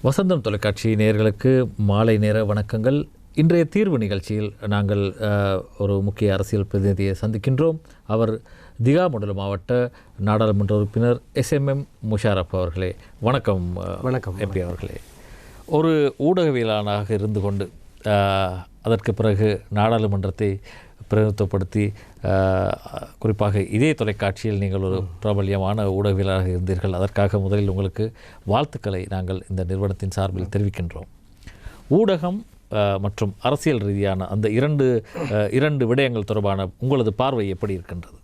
வசந்தம் தொலைக்காட்சி நேயர்களுக்கு மாலை நேர வணக்கங்கள். இன்றைய தீர்வு நிகழ்ச்சியில் நாங்கள் ஒரு முக்கிய அரசியல் பிரதிநிதியை சந்திக்கின்றோம். அவர் திகாமண்டல மாவட்ட நாடாளுமன்ற உறுப்பினர் SMM முஷாரப் அவர்களே. வணக்கம். வணக்கம் MP அவர்களே. ஒரு ஊடகவியலாளராக இருந்து கொண்டு அதற்கு பிறகு நாடாளுமன்றத்தை பிரதிநிதித்துவப்படுத்தி குறிப்பாக இதே தொலைக்காட்சியில் நீங்கள் ஒரு பிரபல்யமான ஊடகவியலாளராக இருந்தீர்கள். அதற்காக முதலில் உங்களுக்கு வாழ்த்துக்களை நாங்கள் இந்த நிறுவனத்தின் சார்பில் தெரிவிக்கின்றோம். ஊடகம் மற்றும் அரசியல் ரீதியான அந்த இரண்டு விடயங்கள் தொடர்பான உங்களது பார்வை எப்படி இருக்கின்றது?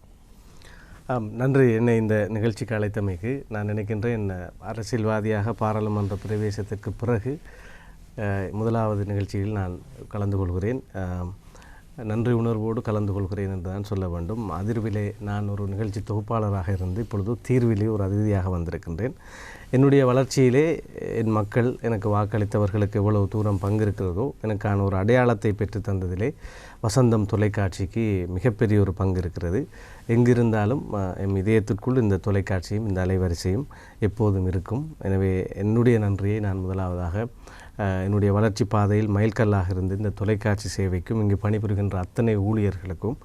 நன்றி. என்னை இந்த நிகழ்ச்சிக்கு அழைத்தமைக்கு நான் நினைக்கின்றேன், அரசியல்வாதியாக பாராளுமன்ற பிரவேசத்திற்கு பிறகு முதலாவது நிகழ்ச்சியில் நான் கலந்து கொள்கிறேன். நன்றி உணர்வோடு கலந்து கொள்கிறேன் என்று தான் சொல்ல வேண்டும். அதிர்விலே நான் ஒரு நிகழ்ச்சி தொகுப்பாளராக இருந்து இப்பொழுது தீர்விலே ஒரு அதிதியாக வந்திருக்கின்றேன். என்னுடைய வளர்ச்சியிலே என் மக்கள் எனக்கு வாக்களித்தவர்களுக்கு எவ்வளவு தூரம் பங்கு இருக்கிறதோ எனக்கான ஒரு அடையாளத்தை பெற்று தந்ததிலே வசந்தம் தொலைக்காட்சிக்கு மிகப்பெரிய ஒரு பங்கு இருக்கிறது. எங்கிருந்தாலும் எம் இதயத்திற்குள் இந்த தொலைக்காட்சியும் இந்த அலைவரிசையும் எப்போதும் இருக்கும். எனவே என்னுடைய நன்றியை நான் முதலாவதாக என்னுடைய வளர்ச்சி பாதையில் மைல்கல்லாக இருந்து இந்த தொலைக்காட்சி சேவைக்கும் இங்கு பணிபுரிகின்ற அத்தனை ஊழியர்களுக்கும்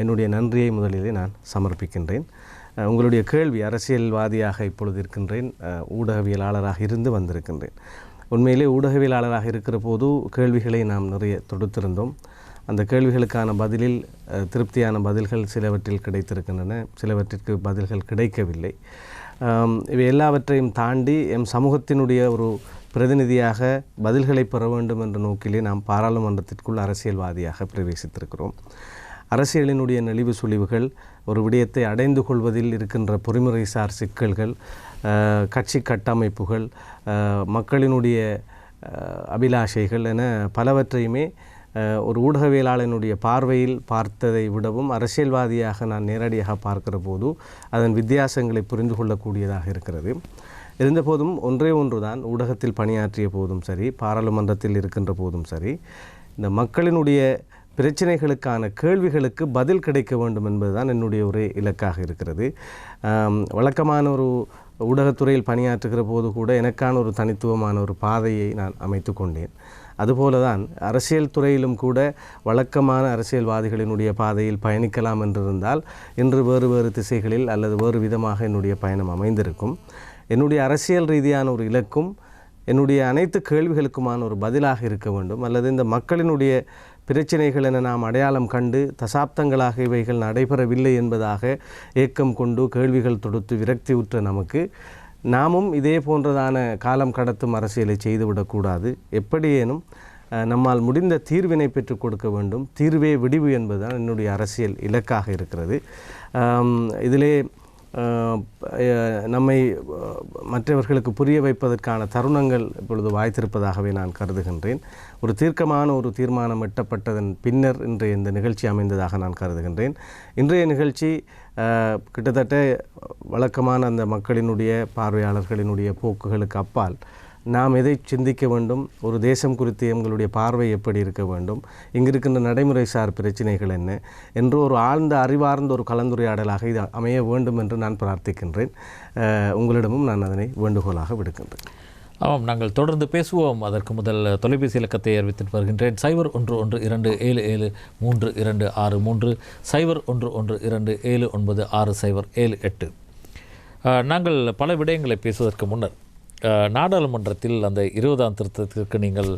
என்னுடைய நன்றியை முதலிலே நான் சமர்ப்பிக்கின்றேன். உங்களுடைய கேள்வி, அரசியல்வாதியாக இப்பொழுது இருக்கின்றேன், ஊடகவியலாளராக இருந்து வந்திருக்கின்றேன். உண்மையிலே ஊடகவியலாளராக இருக்கிற போது கேள்விகளை நாம் நிறைய தொடுத்திருந்தோம். அந்த கேள்விகளுக்கான பதிலில் திருப்தியான பதில்கள் சிலவற்றில் கிடைத்திருக்கின்றன, சிலவற்றிற்கு பதில்கள் கிடைக்கவில்லை. இவை எல்லாவற்றையும் தாண்டி எம் சமூகத்தினுடைய ஒரு பிரதிநிதியாக பதில்களை பெற வேண்டும் என்ற நோக்கிலே நாம் பாராளுமன்றத்திற்குள் அரசியல்வாதியாக பிரவேசித்திருக்கிறோம். அரசியலினுடைய நெளிவு சுழிவுகள், ஒரு விடயத்தை அடைந்து கொள்வதில் இருக்கின்ற பொறிமுறைசார் சிக்கல்கள், கட்சி கட்டமைப்புகள், மக்களினுடைய அபிலாஷைகள் என பலவற்றையுமே ஒரு ஊடகவியலாளனுடைய பார்வையில் பார்த்ததை விடவும் அரசியல்வாதியாக நான் நேரடியாக பார்க்கிற போது அதன் வித்தியாசங்களை புரிந்து கொள்ளக்கூடியதாக இருக்கிறது. இருந்தபோதும் ஒன்றே ஒன்றுதான், ஊடகத்தில் பணியாற்றிய போதும் சரி, பாராளுமன்றத்தில் இருக்கின்ற போதும் சரி, இந்த மக்களினுடைய பிரச்சனைகளுக்கான கேள்விகளுக்கு பதில் கிடைக்க வேண்டும் என்பதுதான் என்னுடைய ஒரே இலக்காக இருக்கிறது. வழக்கமான ஒரு ஊடகத்துறையில் பணியாற்றுகிற போது கூட எனக்கான ஒரு தனித்துவமான ஒரு பாதையை நான் அமைத்து கொண்டேன். அதுபோல தான் அரசியல் துறையிலும் கூட வழக்கமான அரசியல்வாதிகளினுடைய பாதையில் பயணிக்கலாம் என்றிருந்தால் இன்று வேறு வேறு திசைகளில் அல்லது வேறு விதமாக என்னுடைய பயணம் அமைந்திருக்கும். என்னுடைய அரசியல் ரீதியான ஒரு இலக்கும் என்னுடைய அனைத்து கேள்விகளுக்குமான ஒரு பதிலாக இருக்க வேண்டும், அல்லது இந்த மக்களினுடைய பிரச்சனைகள் என நாம் அடையாளம் கண்டு தசாப்தங்களாக இவைகள் நடைபெறவில்லை என்பதாக ஏக்கம் கொண்டு கேள்விகள் தொடுத்து விரக்தி உற்ற நமக்கு நாமும் இதே போன்றதான காலம் கடத்தும் அரசியலை செய்துவிடக்கூடாது. எப்படியேனும் நம்மால் முடிந்த தீர்வினை பெற்றுக் கொடுக்க வேண்டும். தீர்வே விடிவு என்பதுதான் என்னுடைய அரசியல் இலக்காக இருக்கிறது. இதிலே நம்மை மற்றவர்களுக்கு புரிய வைப்பதற்கான தருணங்கள் இப்பொழுது வாய்த்திருப்பதாகவே நான் கருதுகின்றேன். ஒரு தீர்க்கமான ஒரு தீர்மானம் எட்டப்பட்டதன் பின்னர் இன்றைய இந்த நிகழ்ச்சி அமைந்ததாக நான் கருதுகின்றேன். இன்றைய நிகழ்ச்சி கிட்டத்தட்ட வழக்கமான அந்த மக்களினுடைய பார்வையாளர்களினுடைய போக்குகளுக்கு அப்பால் நாம் எதை சிந்திக்க வேண்டும், ஒரு தேசம் குறித்து எங்களுடைய பார்வை எப்படி இருக்க வேண்டும், இங்கிருக்கின்ற நடைமுறை சார் பிரச்சனைகள் என்ன என்று ஒரு ஆழ்ந்த அறிவார்ந்த ஒரு கலந்துரையாடலாக இது அமைய வேண்டும் என்று நான் பிரார்த்திக்கின்றேன். உங்களிடமும் நான் அதனை வேண்டுகோளாக விடுக்கின்றேன். ஆமாம், நாங்கள் தொடர்ந்து பேசுவோம். அதற்கு முதல் தொலைபேசி இலக்கத்தை அறிவித்துட்டு வருகின்றேன். 0112273263 0112279608. நாங்கள் பல விடயங்களை பேசுவதற்கு முன்னர் நாடாளுமன்றத்தில் அந்த 20ஆம் திருத்தத்திற்கு நீங்கள்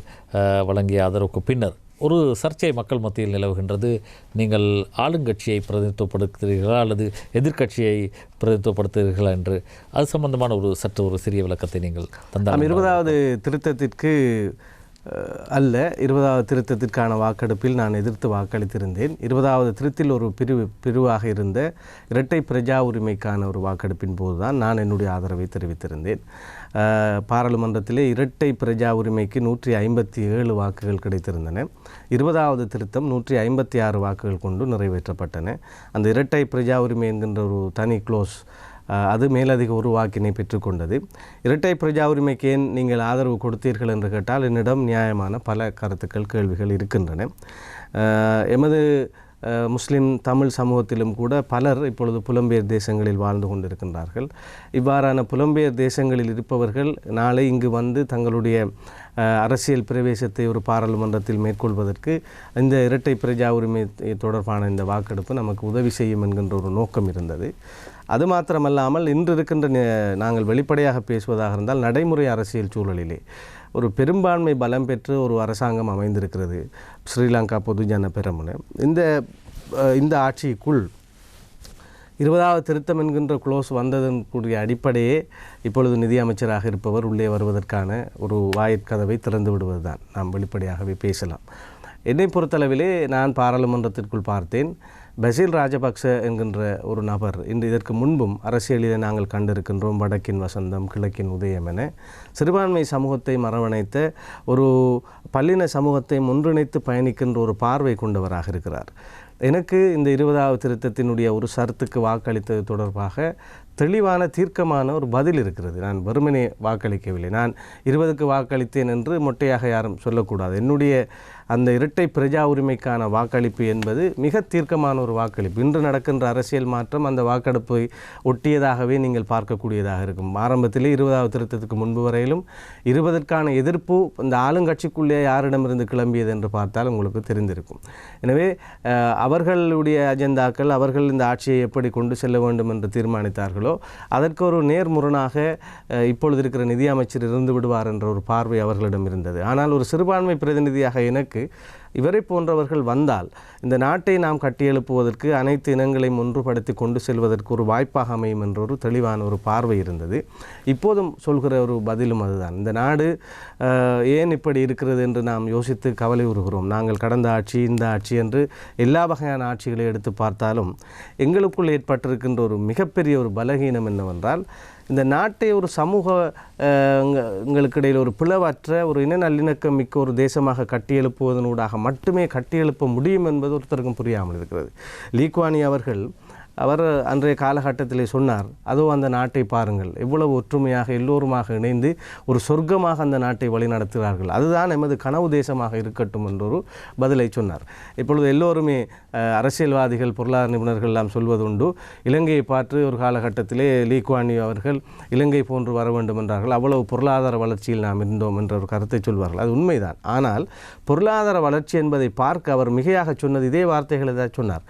வழங்கிய ஆதரவுக்கு பின்னர் ஒரு சர்ச்சை மக்கள் மத்தியில் நிலவுகின்றது. நீங்கள் ஆளுங்கட்சியை பிரதிநிதித்துவப்படுத்துகிறீர்களா அல்லது எதிர்க்கட்சியை பிரதிநிதித்துவப்படுத்துகிறீர்களா என்று அது சம்பந்தமான ஒரு சிறிய விளக்கத்தை நீங்கள் தந்தால். 20வது திருத்தத்திற்கு அல்ல, 20வது திருத்தத்திற்கான வாக்கெடுப்பில் நான் எதிர்த்து வாக்களித்திருந்தேன். 20வது திருத்தில் ஒரு பிரிவாக இருந்த இரட்டை பிரஜா உரிமைக்கான ஒரு வாக்கெடுப்பின் போது தான் நான் என்னுடைய ஆதரவை தெரிவித்திருந்தேன். பாராளுமன்றத்திலே இரட்டை பிரஜா உரிமைக்கு 157 வாக்குகள் கிடைத்திருந்தன. 20வது திருத்தம் 156 வாக்குகள் கொண்டு நிறைவேற்றப்பட்டன. அந்த இரட்டை பிரஜா உரிமை என்கின்ற ஒரு தனி க்ளோஸ் அது மேலதிக ஒரு வாக்கினை பெற்றுக்கொண்டது. இரட்டை பிரஜா உரிமைக்கு ஏன் நீங்கள் ஆதரவு கொடுத்தீர்கள் என்று கேட்டால் என்னிடம் நியாயமான பல கருத்துக்கள் கேள்விகள் இருக்கின்றன. எமது முஸ்லிம் தமிழ் சமூகத்திலும் கூட பலர் இப்பொழுது புலம்பெயர் தேசங்களில் வாழ்ந்து கொண்டிருக்கின்றார்கள். இவ்வாறான புலம்பெயர் தேசங்களில் இருப்பவர்கள் நாளை இங்கு வந்து தங்களுடைய அரசியல் பிரவேசத்தை ஒரு பாராளுமன்றத்தில் மேற்கொள்வதற்கு இந்த இரட்டை பிரஜா உரிமை தொடர்பான இந்த வாக்கெடுப்பு நமக்கு உதவி செய்யும் என்கின்ற ஒரு நோக்கம் இருந்தது. அது மாத்திரமல்லாமல் இன்று இருக்கின்ற நாங்கள் வெளிப்படையாக பேசுவதாக இருந்தால் நடைமுறை அரசியல் சூழலிலே ஒரு பெரும்பான்மை பலம் பெற்று ஒரு அரசாங்கம் அமைந்திருக்கிறது, ஸ்ரீலங்கா பொதுஜன பெரமுன. இந்த ஆட்சிக்குள் 20வது திருத்தம் என்கின்ற குளோஸ் வந்ததன் கூடிய அடிப்படையே இப்பொழுது நிதி அமைச்சராக இருப்பவர் உள்ளே வருவதற்கான ஒரு வாயிற்கதவை திறந்து விடுவது தான். நாம் வெளிப்படையாகவே பேசலாம். என்னை பொறுத்தளவிலே நான் பாராளுமன்றத்திற்குள் பார்த்தேன், பசில் ராஜபக்ச என்கின்ற ஒரு நபர் இன்று இதற்கு முன்பும் அரசியலில் நாங்கள் கண்டிருக்கின்றோம், வடக்கின் வசந்தம் கிழக்கின் உதயம் என சிறுபான்மை சமூகத்தை மரவணைத்த ஒரு பல்லின சமூகத்தை ஒன்றிணைத்து பயணிக்கின்ற ஒரு பார்வை கொண்டவராக இருக்கிறார். எனக்கு இந்த 20வது திருத்தத்தினுடைய ஒரு சரத்துக்கு வாக்களித்தது தொடர்பாக தெளிவான தீர்க்கமான ஒரு பதில் இருக்கிறது. நான் வெறுமனே வாக்களிக்கவில்லை, நான் 20க்கு வாக்களித்தேன் என்று மொட்டையாக யாரும் சொல்லக்கூடாது. என்னுடைய அந்த இரட்டை பிரஜா உரிமைக்கான வாக்களிப்பு என்பது மிக தீர்க்கமான ஒரு வாக்களிப்பு. இன்று நடக்கின்ற அரசியல் மாற்றம் அந்த வாக்கெடுப்பை ஒட்டியதாகவே நீங்கள் பார்க்கக்கூடியதாக இருக்கும். ஆரம்பத்திலே 20வது திருத்தத்துக்கு முன்பு வரையிலும் 20ற்கான எதிர்ப்பு இந்த ஆளுங்கட்சிக்குள்ளே யாரிடமிருந்து கிளம்பியது என்று பார்த்தால் உங்களுக்கு தெரிந்திருக்கும். எனவே அவர்களுடைய அஜெண்டாக்கள், அவர்கள் இந்த ஆட்சியை எப்படி கொண்டு செல்ல வேண்டும் என்று தீர்மானித்தார்களோ அதற்கு ஒரு நேர்முரணாக இப்பொழுது இருக்கிற நிதி அமைச்சர் இருந்து விடுவார் என்ற ஒரு பார்வை அவர்களிடம் இருந்தது. ஆனால் ஒரு சிறுபான்மை பிரதிநிதியாக எனக்கு இவரை போன்றவர்கள் வந்தால் இந்த நாட்டை நாம் கட்டியெழுப்புவதற்கு அனைத்து இனங்களையும் ஒன்றுபடுத்தி கொண்டு செல்வதற்கு ஒரு வாய்ப்பாக அமையும் என்ற ஒரு தெளிவான ஒரு பார்வை இருந்தது. இப்போதும் சொல்கிற ஒரு பதிலும் அதுதான். இந்த நாடு ஏன் இப்படி இருக்கிறது என்று நாம் யோசித்து கவலை உறுகிறோம். நாங்கள் கடந்த ஆட்சி, இந்த ஆட்சி என்று எல்லா வகையான ஆட்சிகளை எடுத்து பார்த்தாலும் எங்களுக்குள் ஏற்பட்டிருக்கின்ற ஒரு மிகப்பெரிய ஒரு பலகீனம் என்னவென்றால், இந்த நாட்டை ஒரு சமூக எங்களுக்கிடையில் ஒரு பிளவற்ற ஒரு இன நல்லிணக்கம் மிக்க ஒரு தேசமாக கட்டியெழுப்புவதனூடாக மட்டுமே கட்டியெழுப்ப முடியும் என்பது ஒருத்தருக்கும் புரியாமல் இருக்கிறது. லீ குவான் யூ அவர் அன்றைய காலகட்டத்திலே சொன்னார், அதோ அந்த நாட்டை பாருங்கள், எவ்வளவு ஒற்றுமையாக எல்லோருமாக இணைந்து ஒரு சொர்க்கமாக அந்த நாட்டை வழிநடத்துகிறார்கள், அதுதான் எமது கனவு தேசமாக இருக்கட்டும் என்றொரு பதிலை சொன்னார். இப்பொழுது எல்லோருமே அரசியல்வாதிகள், பொருளாதார நிபுணர்கள் எல்லாம் சொல்வதுண்டு, இலங்கையை பார்த்து ஒரு காலகட்டத்திலே லீ குவான் யூ அவர்கள் இலங்கை போன்று வர வேண்டும் என்றார்கள், அவ்வளவு பொருளாதார வளர்ச்சியில் நாம் இருந்தோம் என்ற ஒரு கருத்தை சொல்வார்கள். அது உண்மைதான். ஆனால் பொருளாதார வளர்ச்சி என்பதை பார்க்க அவர் மிகையாக சொன்னது இதே வார்த்தைகளை தான் சொன்னார்.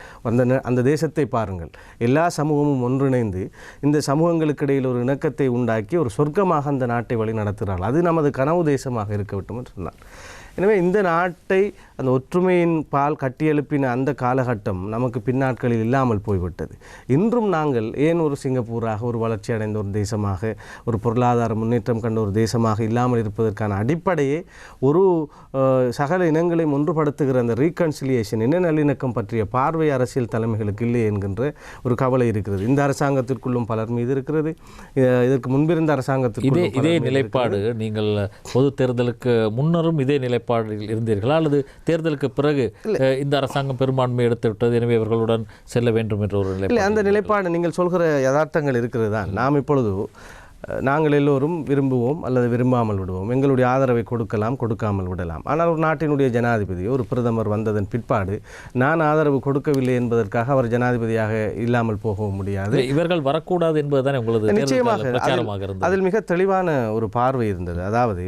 அந்த தேசத்தை பாருங்கள், எல்லா சமூகமும் ஒன்றிணைந்து இந்த சமூகங்களுக்கு இடையில் ஒரு இணக்கத்தை உண்டாக்கி ஒரு சொர்க்கமாக அந்த நாட்டை வழி நடத்துகிறார்கள், அது நமது கனவு தேசமாக இருக்க வேண்டும் என்று சொன்னார். எனவே இந்த நாட்டை அந்த ஒற்றுமையின் பால் கட்டியெழுப்பின அந்த காலகட்டம் நமக்கு பின்னாட்களில் இல்லாமல் போய்விட்டது. இன்றும் நாங்கள் ஏன் ஒரு சிங்கப்பூராக, ஒரு வளர்ச்சி அடைந்த ஒரு தேசமாக, ஒரு பொருளாதார முன்னேற்றம் கண்ட ஒரு தேசமாக இல்லாமல் இருப்பதற்கான அடிப்படையே ஒரு சகல இனங்களையும் ஒன்றுபடுத்துகிற அந்த ரீகன்சிலியேஷன், இன நல்லிணக்கம் பற்றிய பார்வை அரசியல் தலைமைகளுக்கு இல்லை என்கின்ற ஒரு கவலை இருக்கிறது. இந்த அரசாங்கத்திற்குள்ளும் பலர் மீது இருக்கிறது, இதற்கு முன்பிருந்த அரசாங்கத்திற்கு இதே நிலைப்பாடு. நீங்கள் பொது தேர்தலுக்கு முன்னரும் இதே நிலைப்பாடில் இருந்தீர்களா, அல்லது தேர்தலுக்கு பிறகு இந்த அரசாங்கம் பெரும்பான்மை எடுத்து விட்டது எனவே இவர்களுடன் செல்ல வேண்டும் என்ற ஒரு நிலை? அந்த நிலைப்பாடு நீங்கள் சொல்கிற யதார்த்தங்கள் இருக்கிறது தான். நாம் இப்பொழுது நாங்கள் எல்லோரும் விரும்புவோம் அல்லது விரும்பாமல் விடுவோம், எங்களுடைய ஆதரவை கொடுக்கலாம், கொடுக்காமல் விடலாம். ஆனால் ஒரு நாட்டினுடைய ஜனாதிபதி, ஒரு பிரதமர் வந்ததன் பிற்பாடு நான் ஆதரவு கொடுக்கவில்லை என்பதற்காக அவர் ஜனாதிபதியாக இல்லாமல் போகவும் முடியாது. இவர்கள் வரக்கூடாது என்பதுதான் உங்களது நிச்சயமாக அதில் மிக தெளிவான ஒரு பார்வை இருந்தது. அதாவது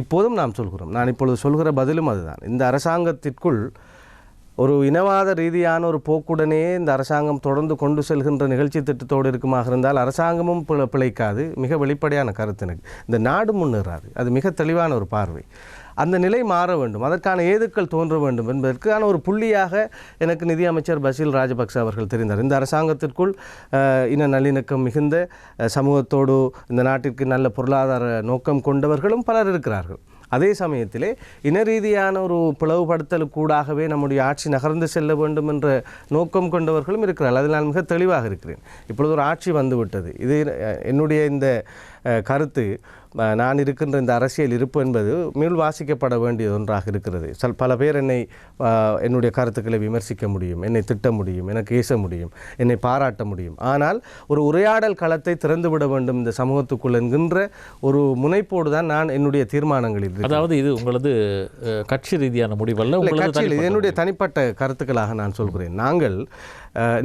இப்போதும் நாம் சொல்கிறோம், நான் இப்பொழுது சொல்கிற பதிலும் அதுதான். இந்த அரசாங்கத்திற்குள் ஒரு இனவாத ரீதியான ஒரு போக்குடனே இந்த அரசாங்கம் தொடர்ந்து கொண்டு செல்கின்ற நிகழ்ச்சி திட்டத்தோடு இருக்குமாக இருந்தால் அரசாங்கமும் பிழைக்காது. மிக வெளிப்படையான கருத்து எனக்கு. இந்த நாடு முன்னேறாது. அது மிக தெளிவான ஒரு பார்வை. அந்த நிலை மாற வேண்டும், அதற்கான ஏதுக்கள் தோன்ற வேண்டும் என்பதற்கான ஒரு புள்ளியாக எனக்கு நிதி அமைச்சர் பசில் ராஜபக்ச அவர்கள் தெரிந்தார். இந்த அரசாங்கத்திற்குள் இன நல்லிணக்கம் மிகுந்த சமூகத்தோடு இந்த நாட்டிற்கு நல்ல பொருளாதார நோக்கம் கொண்டவர்களும் பலர் இருக்கிறார்கள். அதே சமயத்திலே இன ரீதியான ஒரு பிளவுபடுத்தலுக்கூடாகவே நம்முடைய ஆட்சி நகர்ந்து செல்ல வேண்டும் என்ற நோக்கம் கொண்டவர்களும் இருக்கிறார்கள். அதில் நான் மிக தெளிவாக இருக்கிறேன். இப்பொழுது ஒரு ஆட்சி வந்துவிட்டது. இது என்னுடைய இந்த கருத்து நான் இருக்கின்ற இந்த அரசியல் இருப்பு என்பது மீள் வாசிக்கப்பட வேண்டிய ஒன்றாக இருக்கிறது. பல பேர் என்னுடைய கருத்துக்களை விமர்சிக்க முடியும், என்னை திட்ட முடியும், எனக்கு ஏச முடியும், என்னை பாராட்ட முடியும். ஆனால் ஒரு உரையாடல் களத்தை திறந்துவிட வேண்டும் இந்த சமூகத்துக்குள் என்கின்ற ஒரு முனைப்போடு தான் நான் என்னுடைய தீர்மானங்களில். அதாவது இது உங்களது கட்சி ரீதியான முடிவல்ல, கட்சியில் என்னுடைய தனிப்பட்ட கருத்துக்களாக நான் சொல்கிறேன்.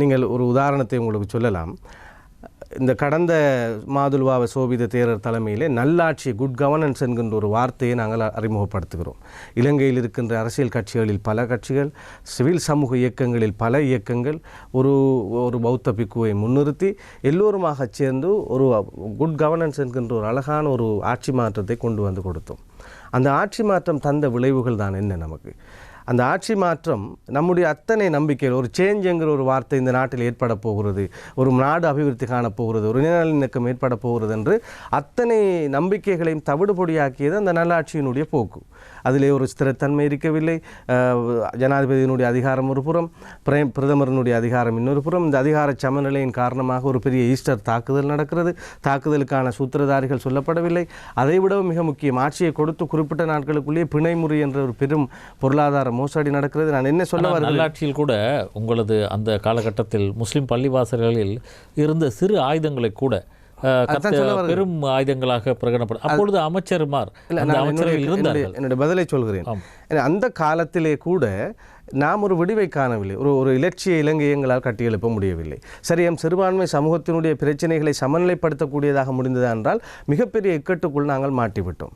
நீங்கள் ஒரு உதாரணத்தை உங்களுக்கு சொல்லலாம். இந்த கடந்த மாதுலுவாவ சோபித தேரர் தலைமையிலே நல்லாட்சி, குட் கவர்னன்ஸ் என்கின்ற ஒரு வார்த்தையை நாங்கள் அறிமுகப்படுத்துகிறோம். இலங்கையில் இருக்கின்ற அரசியல் கட்சிகளில் பல கட்சிகள், சிவில் சமூக இயக்கங்களில் பல இயக்கங்கள் ஒரு பௌத்த பிக்குவை முன்னிறுத்தி எல்லோருமாக சேர்ந்து ஒரு குட் கவர்னன்ஸ் என்கின்ற ஒரு அழகான ஒரு ஆட்சி மாற்றத்தை கொண்டு வந்து கொடுத்தோம். அந்த ஆட்சி மாற்றம் தந்த விளைவுகள் தான் என்ன? நமக்கு அந்த ஆட்சி மாற்றம் நம்முடைய அத்தனை நம்பிக்கைகள், ஒரு சேஞ்ச் என்கிற ஒரு வார்த்தை இந்த நாட்டில் ஏற்பட போகிறது, ஒரு நாடு அபிவிருத்தி காணப்போகிறது, ஒரு இனநலனிணக்கம் ஏற்பட போகிறது என்று அத்தனை நம்பிக்கைகளையும் தவிடுபொடியாக்கியது அந்த நல்லாட்சியினுடைய போக்கு. அதிலே ஒரு ஸ்திரத்தன்மை இருக்கவில்லை. ஜனாதிபதியினுடைய அதிகாரம் ஒரு புறம், பிரதமரினுடைய அதிகாரம் இன்னொரு புறம். இந்த அதிகார சமநிலையின் காரணமாக ஒரு பெரிய ஈஸ்டர் தாக்குதல் நடக்கிறது. தாக்குதலுக்கான சூத்திரதாரிகள் சொல்லப்படவில்லை. அதைவிடவும் மிக முக்கியம், ஆட்சியை கொடுத்து குறிப்பிட்ட நாட்களுக்குள்ளேயே பிணைமுறி என்ற ஒரு பெரும் பொருளாதார மோசடி நடக்கிறது. நான் என்ன சொல்ல வரேன், நல்லாட்சியில் கூட உங்களது அந்த காலகட்டத்தில் முஸ்லிம் பள்ளிவாசல்களில் இருந்த சிறு ஆயுதங்களை கூட பெரும் ஆயுதங்களாக பிரகடனப்படும். அப்பொழுது அமைச்சர்மார் என்னுடைய பதிலை சொல்கிறேன். அந்த காலத்திலே கூட நாம் ஒரு விடிவை காணவில்லை. ஒரு இலட்சிய இலங்கையை எங்களால் கட்டியெழுப்ப முடியவில்லை. சரியம் சிறுபான்மை சமூகத்தினுடைய பிரச்சனைகளை சமநிலைப்படுத்தக்கூடியதாக முடிந்ததா என்றால் மிகப்பெரிய இக்கட்டுக்குள் நாங்கள் மாட்டிவிட்டோம்.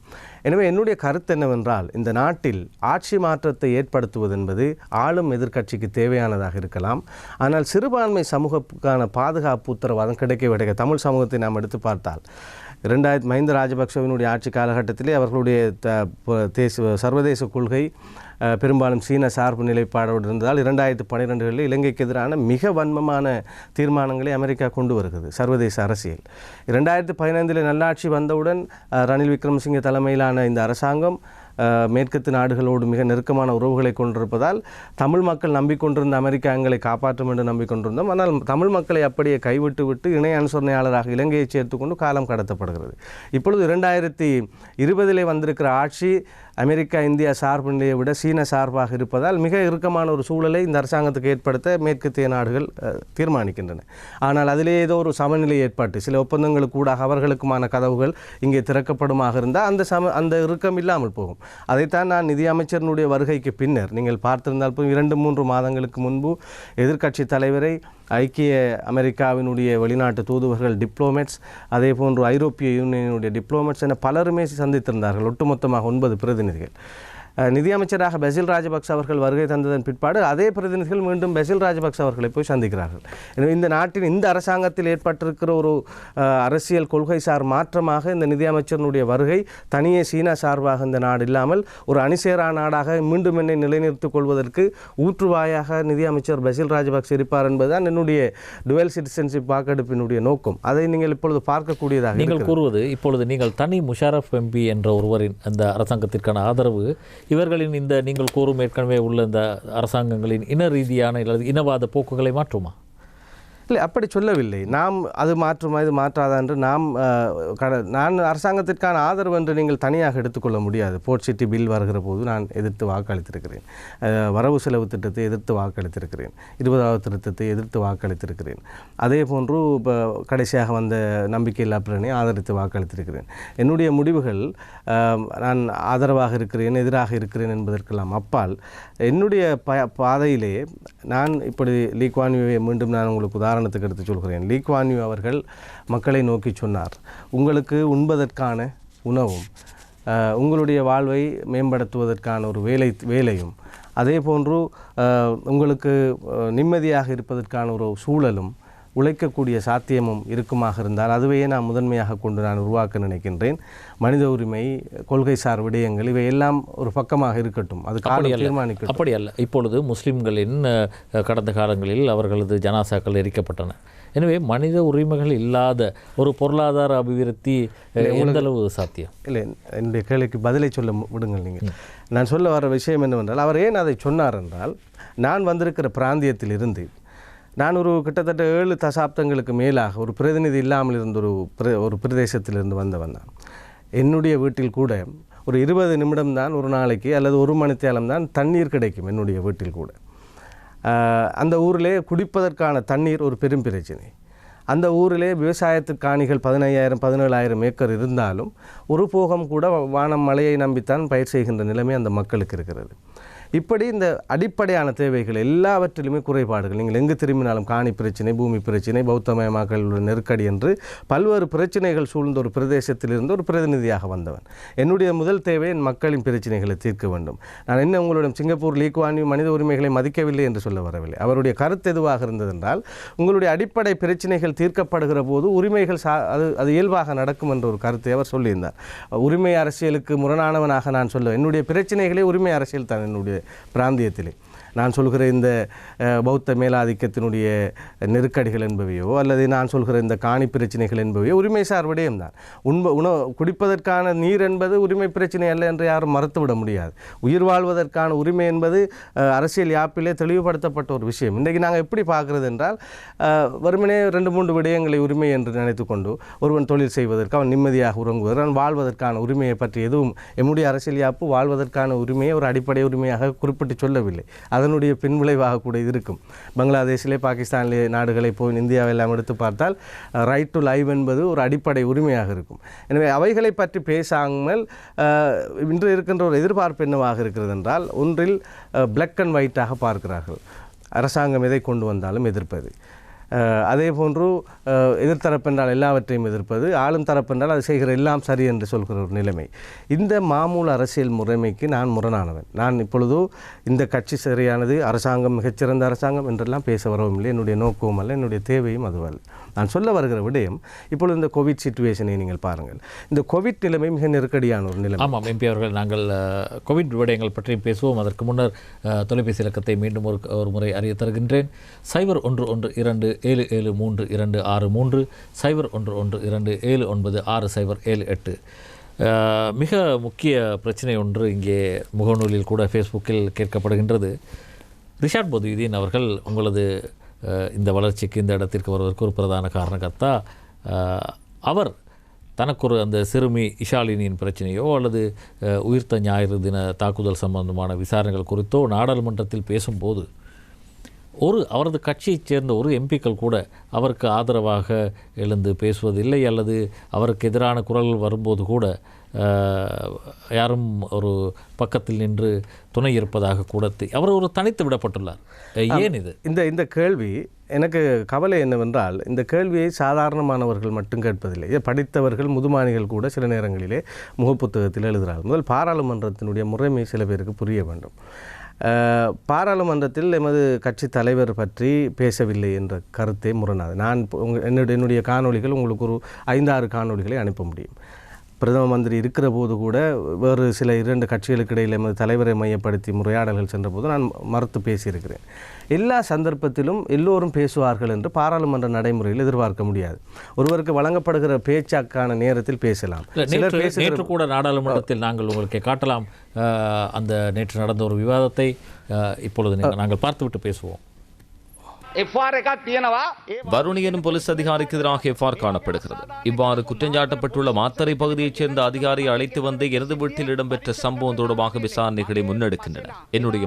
எனவே என்னுடைய கருத்து என்னவென்றால், இந்த நாட்டில் ஆட்சி மாற்றத்தை ஏற்படுத்துவது என்பது ஆளும் எதிர்க்கட்சிக்கு தேவையானதாக இருக்கலாம். ஆனால் சிறுபான்மை சமூகத்துக்கான பாதுகாப்பு உத்தரவாதம் கிடைக்க தமிழ் சமூகத்தை நாம் எடுத்து பார்த்தால் 2000 மஹிந்த ராஜபக்சவினுடைய ஆட்சி காலகட்டத்திலே அவர்களுடைய சர்வதேச கொள்கை பெரும்பாலும் சீன சார்பு நிலைப்பாடோடு இருந்ததால் 2012 இலங்கைக்கு எதிரான மிக வன்மமான தீர்மானங்களை அமெரிக்கா கொண்டு வருகிறது சர்வதேச அரசியல். 2015 நல்லாட்சி வந்தவுடன் ரணில் விக்ரமசிங்கே தலைமையிலான இந்த அரசாங்கம் மேற்கத்து நாடுகளோடு மிக நெருக்கமான உறவுகளை கொண்டிருப்பதால் தமிழ் மக்கள் நம்பிக்கொண்டிருந்த அமெரிக்கா எங்களை காப்பாற்றும் என்று நம்பிக்கொண்டிருந்தோம். ஆனால் தமிழ் மக்களை அப்படியே கைவிட்டு இணை அனுசரணையாளராக இலங்கையை சேர்த்துக்கொண்டு காலம் கடத்தப்படுகிறது. இப்பொழுது 2020 வந்திருக்கிற ஆட்சி அமெரிக்கா இந்தியா சார்பு நிலையை விட சீன சார்பாக இருப்பதால் மிக இறுக்கமான ஒரு சூழலை இந்த அரசாங்கத்துக்கு ஏற்படுத்த மேற்கத்திய நாடுகள் தீர்மானிக்கின்றன. ஆனால் அதிலே ஏதோ ஒரு சமநிலை ஏற்பட்டு சில ஒப்பந்தங்களுக்கு கூட அவர்களுக்குமான கதவுகள் இங்கே திறக்கப்படுமாக இருந்தால் அந்த இறுக்கம் இல்லாமல் போகும். அதைத்தான் நான் நிதியமைச்சரினுடைய வருகைக்கு பின்னர் நீங்கள் பார்த்திருந்தால் 2-3 மாதங்களுக்கு முன்பு எதிர்க்கட்சி தலைவரை ஐக்கிய அமெரிக்காவினுடைய வெளிநாட்டு தூதுவர்கள், டிப்ளோமேட்ஸ், அதே போன்று ஐரோப்பிய யூனியனுடைய டிப்ளோமேட்ஸ் என பலருமே சந்தித்திருந்தார்கள். ஒட்டுமொத்தமாக 9 பிரதிநிதிகள். நிதியமைச்சராக பெசில் ராஜபக்ச அவர்கள் வருகை தந்ததன் பிற்பாடு அதே பிரதிநிதிகள் மீண்டும் பெசில் ராஜபக்ச அவர்களை போய் சந்திக்கிறார்கள். எனவே இந்த நாட்டின் இந்த அரசாங்கத்தில் ஏற்பட்டிருக்கிற ஒரு அரசியல் கொள்கை சார் மாற்றமாக இந்த நிதியமைச்சரினுடைய வருகை தனியே சீனா சார்பாக இந்த நாடு இல்லாமல் ஒரு அணிசேரா நாடாக மீண்டும் என்னை நிலைநிறுத்திக் கொள்வதற்கு ஊற்றுவாயாக நிதியமைச்சர் பெசில் ராஜபக்ச இருப்பார் என்பதுதான் என்னுடைய டுவெல் சிட்டிசன்ஷிப் வாக்கெடுப்பினுடைய நோக்கம். அதை நீங்கள் இப்பொழுது பார்க்கக்கூடியதாக நீங்கள் கூறுவது, இப்பொழுது நீங்கள் தனி முஷாரஃப் எம்பி என்ற ஒருவரின் அந்த அரசாங்கத்திற்கான ஆதரவு இவர்களின் இந்த நீங்கள் கூறும் ஏற்கனவே உள்ள இந்த அரசாங்கங்களின் இன ரீதியான அல்லது இனவாத போக்குகளை மாற்றுமா? இல்லை, அப்படி சொல்லவில்லை. நாம் அது மாற்றுமா இது மாற்றாதா என்று நான் அரசாங்கத்திற்கான ஆதரவு என்று நீங்கள் தனியாக எடுத்துக்கொள்ள முடியாது. போர்ட் சிட்டி பில் வருகிற போது நான் எதிர்த்து வாக்களித்திருக்கிறேன். வரவு செலவு திட்டத்தை எதிர்த்து வாக்களித்திருக்கிறேன். 20வது திருத்தத்தை எதிர்த்து வாக்களித்திருக்கிறேன். அதே போன்று இப்போ கடைசியாக வந்த நம்பிக்கையில்லா பிரேரணை ஆதரித்து வாக்களித்திருக்கிறேன். என்னுடைய முடிவுகள் நான் ஆதரவாக இருக்கிறேன் எதிராக இருக்கிறேன் என்பதற்கெல்லாம் அப்பால் என்னுடைய பாதையிலே நான் இப்படி லீ குவான் யூவை மீண்டும் நான் உங்களுக்கு உதாரணத்துக்கு எடுத்து சொல்கிறேன். லீ குவான் யூ அவர்கள் மக்களை நோக்கி சொன்னார், உங்களுக்கு உண்பதற்கான உணவும் உங்களுடைய வாழ்வை மேம்படுத்துவதற்கான ஒரு வேலையும் அதே போன்று உங்களுக்கு நிம்மதியாக இருப்பதற்கான ஒரு சூழலும் உழைக்கக்கூடிய சாத்தியமும் இருக்குமாக இருந்தால் அதுவே நான் முதன்மையாக கொண்டு நான் உருவாக்க நினைக்கின்றேன். மனித உரிமை, கொள்கை சார் விடயங்கள் இவையெல்லாம் ஒரு பக்கமாக இருக்கட்டும், அது காலம் தீர்மானிக்கட்டும். அப்படி அல்ல. இப்பொழுது முஸ்லிம்களின் கடந்த காலங்களில் அவர்களது ஜனாசாக்கள் எரிக்கப்பட்டன. எனவே மனித உரிமைகள் இல்லாத ஒரு பொருளாதார அபிவிருத்தி எந்தளவு சாத்தியம்? இல்லை, என்னுடைய கேள்விக்கு பதிலை சொல்ல விடுங்கள். நீங்கள் நான் சொல்ல வர விஷயம் என்னவென்றால், அவர் ஏன் அதை சொன்னார் என்றால், நான் வந்திருக்கிற பிராந்தியத்தில் இருந்து நான் கிட்டத்தட்ட 7 தசாப்தங்களுக்கு மேலாக ஒரு பிரதிநிதி இல்லாமல் இருந்த ஒரு பிரதேசத்திலிருந்து வந்தவன் நான். என்னுடைய வீட்டில் கூட ஒரு 20 நிமிடம் தான் ஒரு நாளைக்கு அல்லது 1 மணித்தேலம் தான் தண்ணீர் கிடைக்கும் என்னுடைய வீட்டில் கூட. அந்த ஊரிலே குடிப்பதற்கான தண்ணீர் ஒரு பெரும் பிரச்சனை. அந்த ஊரிலே விவசாயத்துக்கு காணிகள் 15,000 17,000 ஏக்கர் இருந்தாலும் ஒரு போகம் கூட வானம் மழையை நம்பித்தான் பயிர் செய்கின்ற நிலைமை அந்த மக்களுக்கு இருக்கிறது. இப்படி இந்த அடிப்படையான தேவைகள் எல்லாவற்றிலுமே குறைபாடுகள். நீங்கள் எங்கு திரும்பினாலும் காணி பிரச்சனை, பூமி பிரச்சனை, பௌத்தமயமாக்கல் நெருக்கடி என்று பல்வேறு பிரச்சனைகள் சூழ்ந்த ஒரு பிரதேசத்திலிருந்து ஒரு பிரதிநிதியாக வந்தவன். என்னுடைய முதல் தேவை என் மக்களின் பிரச்சனைகளை தீர்க்க வேண்டும். நான் என்ன உங்களிடம் சிங்கப்பூர் லீ குவான் யூ மனித உரிமைகளை மதிக்கவில்லை என்று சொல்ல வரவில்லை. அவருடைய கருத்து எதுவாக இருந்ததென்றால், உங்களுடைய அடிப்படை பிரச்சனைகள் தீர்க்கப்படுகிற போது உரிமைகள் அது இயல்பாக நடக்கும் என்ற ஒரு கருத்தை அவர் சொல்லியிருந்தார். உரிமை அரசியலுக்கு முரணானவனாக நான் சொல்ல, என்னுடைய பிரச்சனைகளே உரிமை அரசியல் தான். என்னுடைய பிராந்தியத்திலே நான் சொல்கிற இந்த பௌத்த மேலாதிக்கத்தினுடைய நெருக்கடிகள் என்பவையோ அல்லது நான் சொல்கிற இந்த காணி பிரச்சனைகள் என்பவையோ உரிமைசார் விடயம்தான். குடிப்பதற்கான நீர் என்பது உரிமை பிரச்சனை அல்ல என்று யாரும் மறுத்துவிட முடியாது. உயிர் வாழ்வதற்கான உரிமை என்பது அரசியல் யாப்பிலே தெளிவுபடுத்தப்பட்ட ஒரு விஷயம். இன்றைக்கு நாங்கள் எப்படி பார்க்குறது என்றால், வெறுமனே 2-3 விடயங்களை உரிமை என்று நினைத்து கொண்டு ஒருவன் தொழில் செய்வதற்கு, அவன் நிம்மதியாக உறங்குவதற்கு, அவன் வாழ்வதற்கான உரிமையை பற்றி எதுவும் எம்முடைய அரசியல் யாப்பு வாழ்வதற்கான உரிமையை ஒரு அடிப்படை உரிமையாக குறிப்பிட்டு சொல்லவில்லை. அதனுடைய பின்விளைவாக கூட இது இருக்கும். பங்களாதேஷிலே, பாகிஸ்தானிலே நாடுகளை போய் இந்தியாவெல்லாம் எடுத்து பார்த்தால் ரைட் டு லைவ் என்பது ஒரு அடிப்படை உரிமையாக இருக்கும். எனவே அவைகளை பற்றி பேசாமல் இன்று இருக்கின்ற ஒரு எதிர்பார்ப்பு என்னவாக இருக்கிறது என்றால், ஒன்றில் பிளாக் அண்ட் ஒயிட்டாக பார்க்கிறார்கள். அரசாங்கம் எதை கொண்டு வந்தாலும் எதிர்ப்பது. அதே போன்று எதிர்த்தரப்பென்றால் எல்லாவற்றையும் எதிர்ப்பது, ஆளும் தரப்பென்றால் அது செய்கிற எல்லாம் சரி என்று சொல்கிற ஒரு நிலைமை. இந்த மாமூல அரசியல் முறைமைக்கு நான் முரணானவன். நான் இப்பொழுது இந்த கட்சி சரியானது, அரசாங்கம் மிகச்சிறந்த அரசாங்கம் என்றெல்லாம் பேச வரவும் இல்லை. என்னுடைய நோக்கமும் அல்ல, என்னுடைய தேவையும் அதுவல்ல. நான் சொல்ல வருகிற விடயம், இப்பொழுது இந்த கோவிட் சிச்சுவேஷனை நீங்கள் பாருங்கள். இந்த கோவிட் நிலைமை மிக நெருக்கடியான ஒரு நிலைமை. ஆமாம் எம்பி அவர்கள், நாங்கள் கோவிட் விடயங்கள் பற்றி பேசுவோம். அதற்கு முன்னர் தொலைபேசி இலக்கத்தை மீண்டும் ஒரு முறை அறிய தருகின்றேன். 0112773263 0112796078. மிக முக்கிய பிரச்சனை ஒன்று இங்கே முகநூலில் கூட ஃபேஸ்புக்கில் கேட்கப்படுகின்றது. ரிஷாட் பொதுயுதீன் அவர்கள் உங்களது இந்த வளர்ச்சிக்கு, இந்த இடத்திற்கு வருவதற்கு ஒரு பிரதான காரணகர்த்தா. அவர் தனக்கொரு அந்த சிறுமி இஷாலினியின் பிரச்சனையோ அல்லது உயிர்த்த ஞாயிறு தின தாக்குதல் சம்பந்தமான விசாரணைகள் குறித்தோ நாடாளுமன்றத்தில் பேசும்போது அவரது கட்சியைச் சேர்ந்த ஒரு எம்பிக்கள் கூட அவருக்கு ஆதரவாக எழுந்து பேசுவதில்லை, அல்லது அவருக்கு எதிரான குரல்கள் வரும்போது கூட யாரும் ஒரு பக்கத்தில் நின்று துணை இருப்பதாக கூட அவர் ஒரு தனித்து விடப்பட்டுள்ளார். ஏன் இது? இந்த கேள்வி எனக்கு கவலை என்னவென்றால், இந்த கேள்வியை சாதாரணமானவர்கள் மட்டும் கேட்பதில்லை. படித்தவர்கள், முதுமானிகள் கூட சில நேரங்களிலே முகப்புத்தகத்தில் எழுதுகிறார்கள். முதல் பாராளுமன்றத்தினுடைய முறைமை சில பேருக்கு புரிய வேண்டும். பாராளுமன்றத்தில் எமது கட்சி தலைவர் பற்றி பேசவில்லை என்ற கருத்தை முரணாது. நான் என்னுடைய காணொளிகள் உங்களுக்கு ஒரு 5-6 காணொளிகளை அனுப்ப முடியும். பிரதம மந்திரி இருக்கிற போது கூட வேறு சில 2 கட்சிகளுக்கு இடையில் எமது தலைவரை மையப்படுத்தி உரையாடல்கள் சென்ற போது நான் மறுத்து பேசியிருக்கிறேன். எல்லா சந்தர்ப்பத்திலும் எல்லோரும் பேசுவார்கள் என்று பாராளுமன்ற நடைமுறையில் எதிர்பார்க்க முடியாது. ஒருவருக்கு வழங்கப்படுகிற பேச்சாக்கான நேரத்தில் பேசலாம். நேற்று கூட நாடாளுமன்றத்தில் நாங்கள் உங்களுக்கு காட்டலாம் அந்த நேற்று நடந்த ஒரு விவாதத்தை. இப்பொழுது நாங்கள் பார்த்துவிட்டு பேசுவோம். வருணி எனும் போலீஸ் அதிகாரிக்கு எதிராக எஃப்ஆர் காணப்படுகிறது. இவ்வாறு குற்றஞ்சாட்டப்பட்டுள்ள மாத்தறை பகுதியைச் சேர்ந்த அதிகாரியை அழைத்து வந்து எனது வீட்டில் இடம்பெற்ற சம்பவம் தொடர்பாக விசாரணைகளை முன்னெடுக்கின்றன. என்னுடைய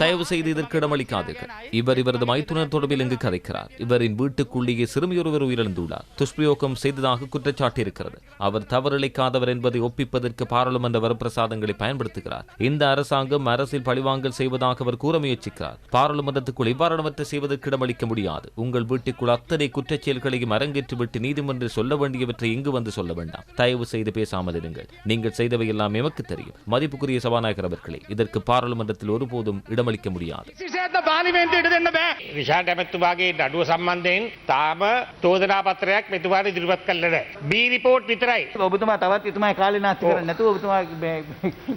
தயவு செய்து இதற்கு இடமளிக்காதீர்கள். இவரது மைத்துனர் தொடர்பில் இங்கு கதைக்கிறார். இவரின் வீட்டுக்குள்ளேயே சிறுமியொருவர் உயிரிழந்துள்ளார். துஷ்பிரயோகம் செய்ததாக குற்றச்சாட்டு இருக்கிறது. அவர் தவறிழைக்காதவர் என்பதை ஒப்பிப்பதற்கு பாராளுமன்ற வரப்பிரசாதங்களை பயன்படுத்துகிறார். இந்த அரசாங்கம் அரசியல் பழிவாங்கல் செய்வதாக அவர் கூற முயற்சிக்கிறார். பாராளுமன்றத்துக்குள் இவ்வாறானவற்றை செய்வதற்கு இடமளிக்க முடியாது. உங்கள் வீட்டுக்குள் அத்தனை குற்றச் செயல்களையும் அரங்கேற்றிவிட்டு நீதிமன்றம் சொல்ல வேண்டியவற்றை இங்கு வந்து சொல்ல வேண்டாம். தயவு செய்து பேசாமல் இருங்கள். நீங்கள் செய்தவை எல்லாம் எமக்கு தெரியும். மதிப்புக்குரிய சபாநாயகர் அவர்களே, இதற்கு பாராளுமன்றத்தில் ஒருபோதும் இடமளிக்க முடியாது. රිෂාඩ් ඇමතුමාගේ නඩුව සම්බන්ධයෙන් තාම චෝදනා පත්‍රයක් මෙතුමාට ඉදිරිපත් කළේ නැහැ. බී රිපෝට් විතරයි. ඔබතුමා තවත් එතුමා කාලේ නාස්ති කරන්නේ නැතුව ඔබතුමා